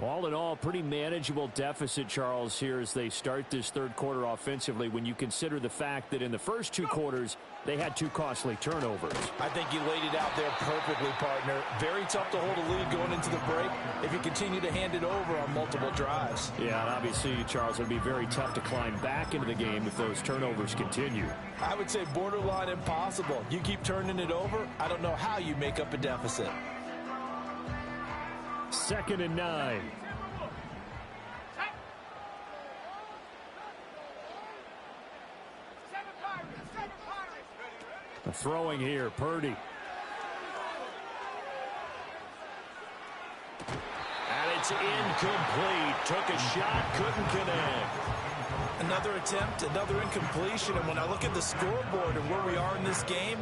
All in all, pretty manageable deficit, Charles, here as they start this third quarter offensively when you consider the fact that in the first two quarters, they had 2 costly turnovers. I think you laid it out there perfectly, partner. Very tough to hold a lead going into the break if you continue to hand it over on multiple drives. Yeah, and obviously, Charles, it would be very tough to climb back into the game if those turnovers continue. I would say borderline impossible. You keep turning it over, I don't know how you make up a deficit. 2nd and 9. Throwing here, Purdy. And it's incomplete. Took a shot, couldn't connect. Another attempt, another incompletion, and when I look at the scoreboard and where we are in this game,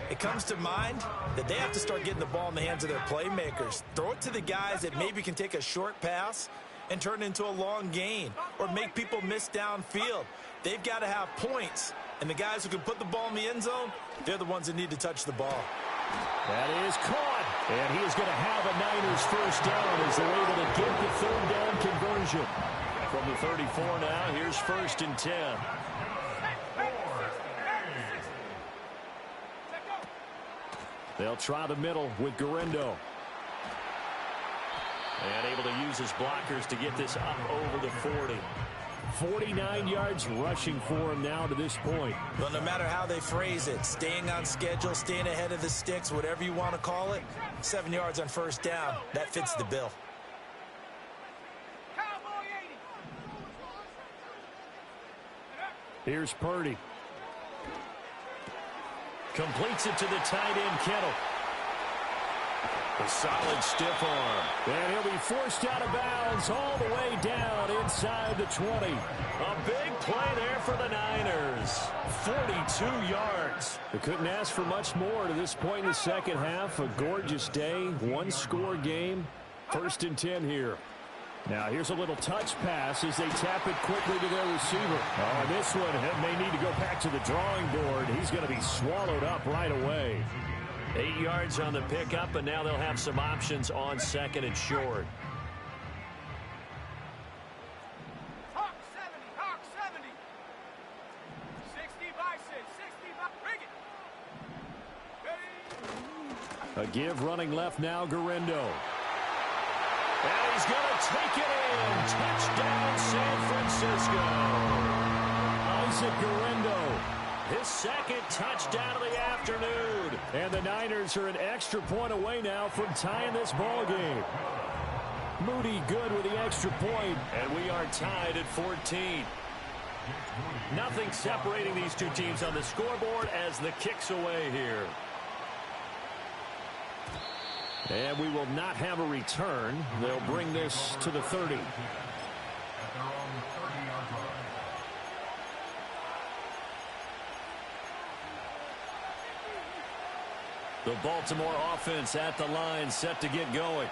it comes to mind that they have to start getting the ball in the hands of their playmakers. Throw it to the guys that maybe can take a short pass and turn it into a long gain or make people miss downfield. They've got to have points, and the guys who can put the ball in the end zone, they're the ones that need to touch the ball. That is caught, and he is going to have a Niners first down as they're able to get the third down conversion. From the 34 now, here's 1st and 10. They'll try the middle with Guerrero. And able to use his blockers to get this up over the 40. 49 yards rushing for him now to this point. Well, no matter how they phrase it, staying on schedule, staying ahead of the sticks, whatever you want to call it, 7 yards on first down, that fits the bill. Here's Purdy. Completes it to the tight end, Kittle. A solid stiff arm. And he'll be forced out of bounds all the way down inside the 20. A big play there for the Niners. 42 yards. They couldn't ask for much more to this point in the second half. A gorgeous day, one-score game. 1st and 10 here. Now here's a little touch pass as they tap it quickly to their receiver. Oh, and this one may need to go back to the drawing board. He's going to be swallowed up right away. 8 yards on the pickup, and now they'll have some options on 2nd and short. Hawk 70. 60 by 6, 60 by, bring it. A give running left now, Guerrero. And he's going to take it in. Touchdown, San Francisco. Isaac Guerrero, his 2nd touchdown of the afternoon. And the Niners are an extra point away now from tying this ball game. Moody good with the extra point, and we are tied at 14. Nothing separating these two teams on the scoreboard as the kick's away here. And we will not have a return. They'll bring this to the 30. The Baltimore offense at the line, set to get going.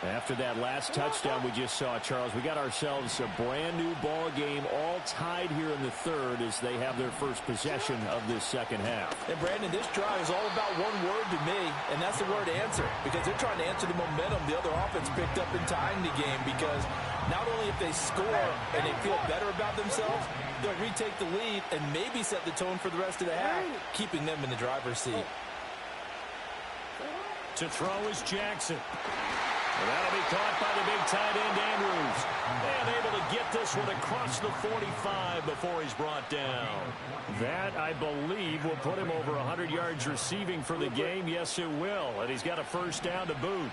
After that last touchdown we just saw, Charles, we got ourselves a brand new ball game, all tied here in the third as they have their first possession of this second half. And Brandon, this drive is all about one word to me, and that's the word answer, because they're trying to answer the momentum the other offense picked up in tying the game, because not only if they score and they feel better about themselves, they'll retake the lead and maybe set the tone for the rest of the half, keeping them in the driver's seat. To throw is Jackson. And that'll be caught by the big tight end, Andrews. And able to get this one across the 45 before he's brought down. That, I believe, will put him over 100 yards receiving for the game. Yes, it will. And he's got a first down to boot.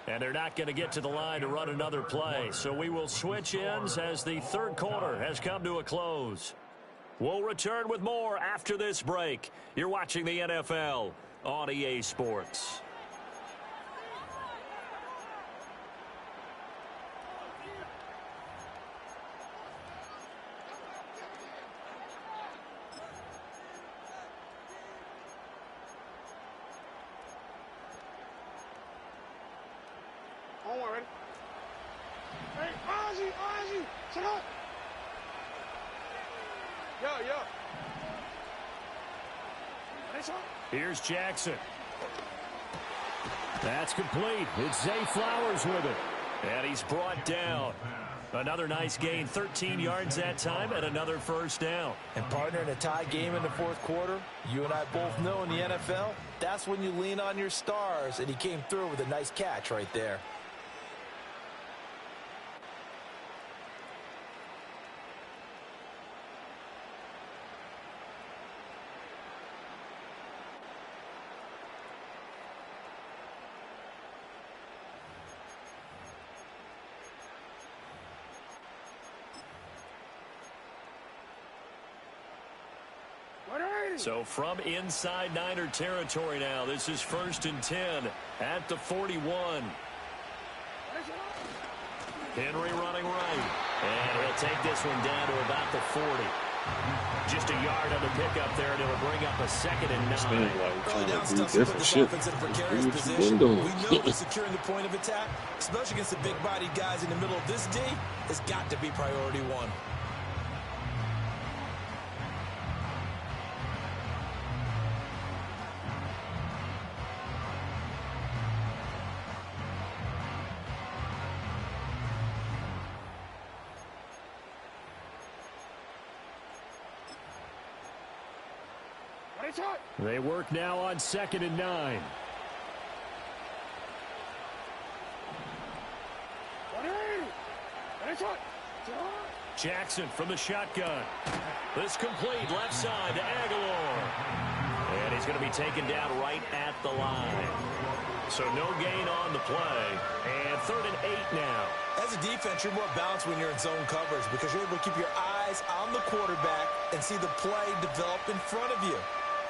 And they're not going to get to the line to run another play. So we will switch ends as the third quarter has come to a close. We'll return with more after this break. You're watching the NFL on EA Sports. Don't worry. Here's Jackson. That's complete. It's Zay Flowers with it. And he's brought down. Another nice gain, 13 yards that time, and another first down. And partner, in a tie game in the fourth quarter, you and I both know in the NFL, that's when you lean on your stars, and he came through with a nice catch right there. So from inside Niner territory now, this is 1st and 10 at the 41. Henry running right. And he'll take this one down to about the 40. Just a yard on the pickup there, and it'll bring up a 2nd and 9. Early down stuff put this offense in a precarious position. We know that securing the point of attack, especially against the big-bodied guys in the middle of this D, has got to be priority one. They work now on 2nd and 9. Jackson from the shotgun. This complete left side to Aguilar. And he's going to be taken down right at the line. So no gain on the play. And 3rd and 8 now. As a defense, you're more balanced when you're in zone coverage because you're able to keep your eyes on the quarterback and see the play develop in front of you.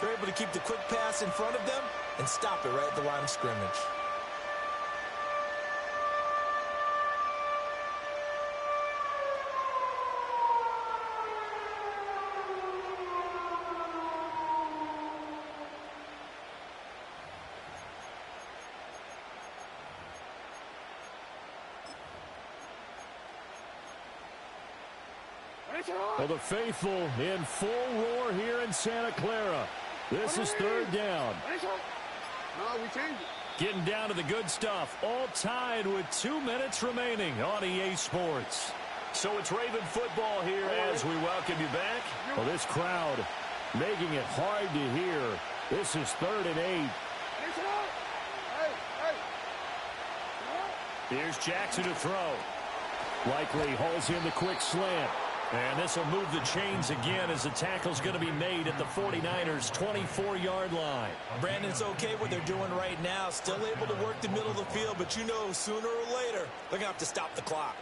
They're able to keep the quick pass in front of them and stop it right at the line of scrimmage. Well, the faithful in full roar here in Santa Clara. This is 3rd down. Getting down to the good stuff. All tied with 2 minutes remaining on EA Sports. So it's Raven football here as we welcome you back. Well, this crowd making it hard to hear. This is 3rd and 8. Here's Jackson to throw. Likely hauls in the quick slant. And this will move the chains again as the tackle's going to be made at the 49ers' 24-yard line. Brandon, it's okay what they're doing right now. Still able to work the middle of the field, but you know sooner or later they're going to have to stop the clock.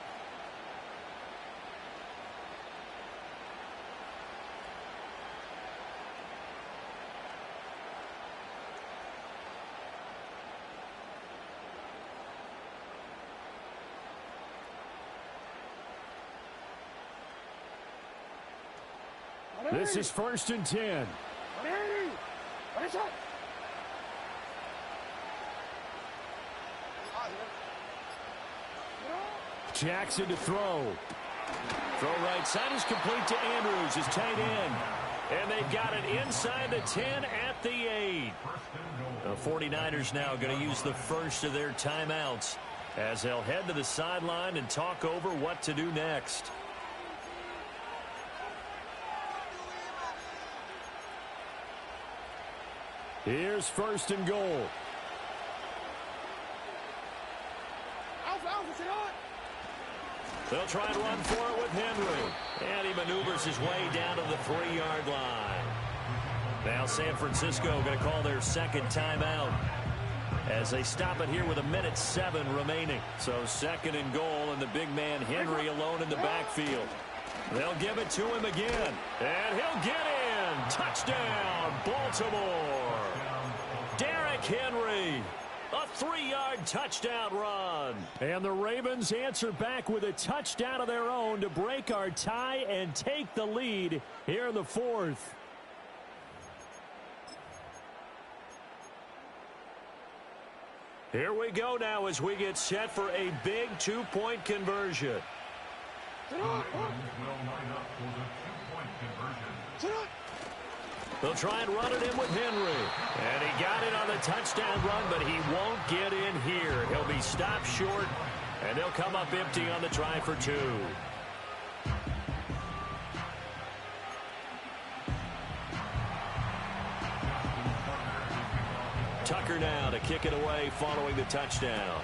This is 1st and 10. Jackson to throw. Throw right side is complete to Andrews, his tight end. And they've got it inside the 10 at the 8. The 49ers now going to use the first of their timeouts as they'll head to the sideline and talk over what to do next. Here's 1st and goal. They'll try and run for it with Henry. And he maneuvers his way down to the 3-yard line. Now San Francisco going to call their 2nd timeout as they stop it here with 1:07 remaining. So 2nd and goal, and the big man Henry alone in the backfield. They'll give it to him again. And he'll get in. Touchdown, Baltimore. Derrick Henry. A 3-yard touchdown run. And the Ravens answer back with a touchdown of their own to break our tie and take the lead here in the 4th. Here we go now as we get set for a big two-point conversion. They'll try and run it in with Henry. And he got it on the touchdown run, but he won't get in here. He'll be stopped short, and they'll come up empty on the try for two. Tucker now to kick it away following the touchdown.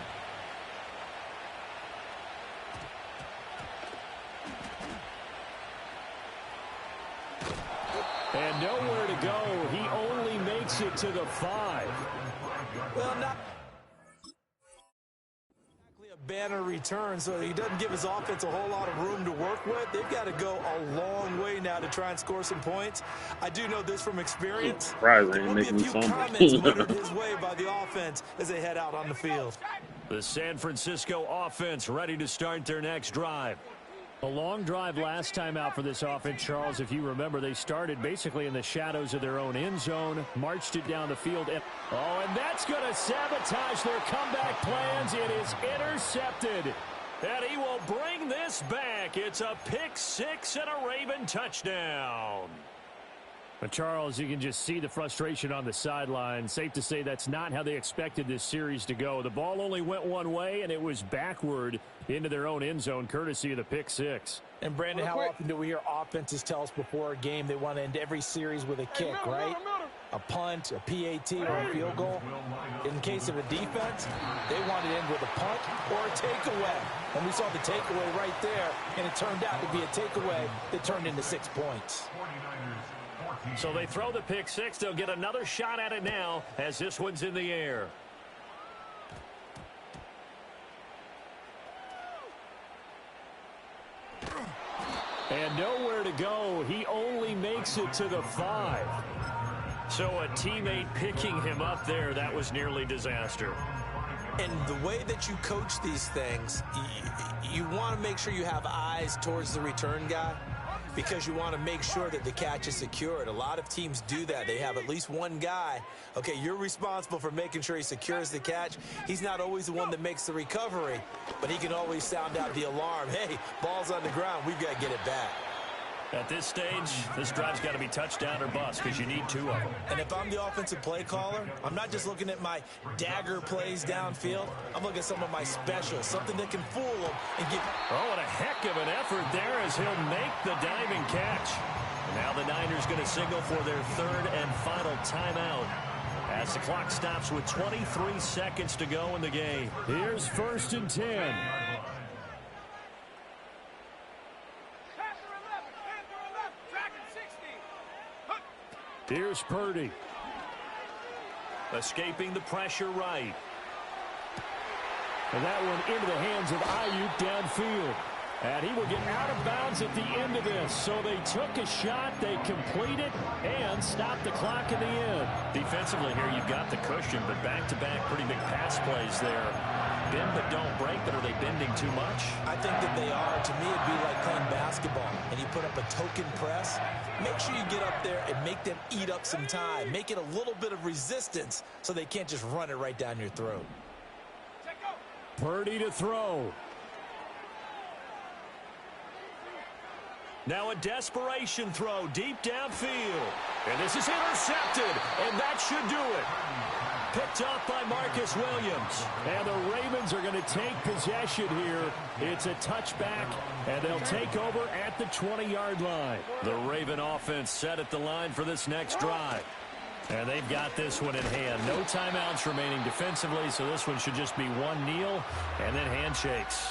And nowhere to go. He only makes it to the 5. Well, not exactly a banner return, so he doesn't give his offense a whole lot of room to work with. They've got to go a long way now to try and score some points. I do know this from experience. There will be a few comments muttered his way by the offense as they head out on the field. The San Francisco offense ready to start their next drive. A long drive last time out for this offense, Charles. If you remember, they started basically in the shadows of their own end zone, marched it down the field. And that's going to sabotage their comeback plans. It is intercepted. And he will bring this back. It's a pick six and a Raven touchdown. But Charles, you can just see the frustration on the sideline. Safe to say that's not how they expected this series to go. The ball only went one way, and it was backward into their own end zone, courtesy of the pick six. And, Brandon, how often do we hear offenses tell us before a game they want to end every series with a kick, right? A punt, a PAT, or a field goal. In case of a defense, they want to end with a punt or a takeaway. And we saw the takeaway right there, and it turned out to be a takeaway that turned into 6 points. So they throw the pick six. They'll get another shot at it now as this one's in the air. And nowhere to go. He only makes it to the 5. So a teammate picking him up there, that was nearly disaster. And the way that you coach these things, you want to make sure you have eyes towards the return guy, because you want to make sure that the catch is secured. A lot of teams do that. They have at least one guy. Okay, you're responsible for making sure he secures the catch. He's not always the one that makes the recovery, but he can always sound out the alarm. Hey, ball's on the ground. We've got to get it back. At this stage, this drive's got to be touchdown or bust because you need 2 of them. And if I'm the offensive play caller, I'm not just looking at my dagger plays downfield. I'm looking at some of my specials, something that can fool them and give. Oh, and a heck of an effort there as he'll make the diving catch. And now the Niners going to signal for their 3rd and final timeout as the clock stops with 23 seconds to go in the game. Here's 1st and 10. Here's Purdy. Escaping the pressure right. And that one into the hands of Ayuk downfield. And he will get out of bounds at the end of this. So they took a shot, they complete it, and stop the clock in the end. Defensively here, you've got the cushion, but back-to-back pretty big pass plays there. Bend but don't break, but are they bending too much? I think that they are. To me, it'd be like playing basketball, and you put up a token press. Make sure you get up there and make them eat up some time. Make it a little bit of resistance so they can't just run it right down your throat. Purdy to throw. Now a desperation throw deep downfield. And this is intercepted, and that should do it. Picked up by Marcus Williams. And the Ravens are going to take possession here. It's a touchback, and they'll take over at the 20-yard line. The Raven offense set at the line for this next drive. And they've got this one in hand. No timeouts remaining defensively, so this one should just be one kneel and then handshakes.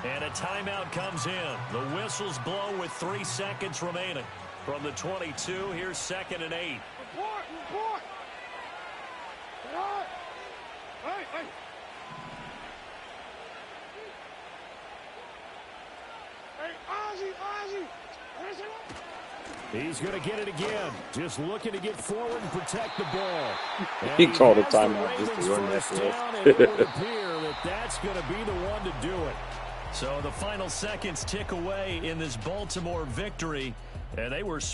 And a timeout comes in. The whistles blow with 3 seconds remaining. From the 22, here's 2nd and 8. Report! Hey! Ozzy! He's going to get it again. Just looking to get forward and protect the ball. He called a timeout just to run that down, and it would appear that that's going to be the one to do it. So the final seconds tick away in this Baltimore victory, and they were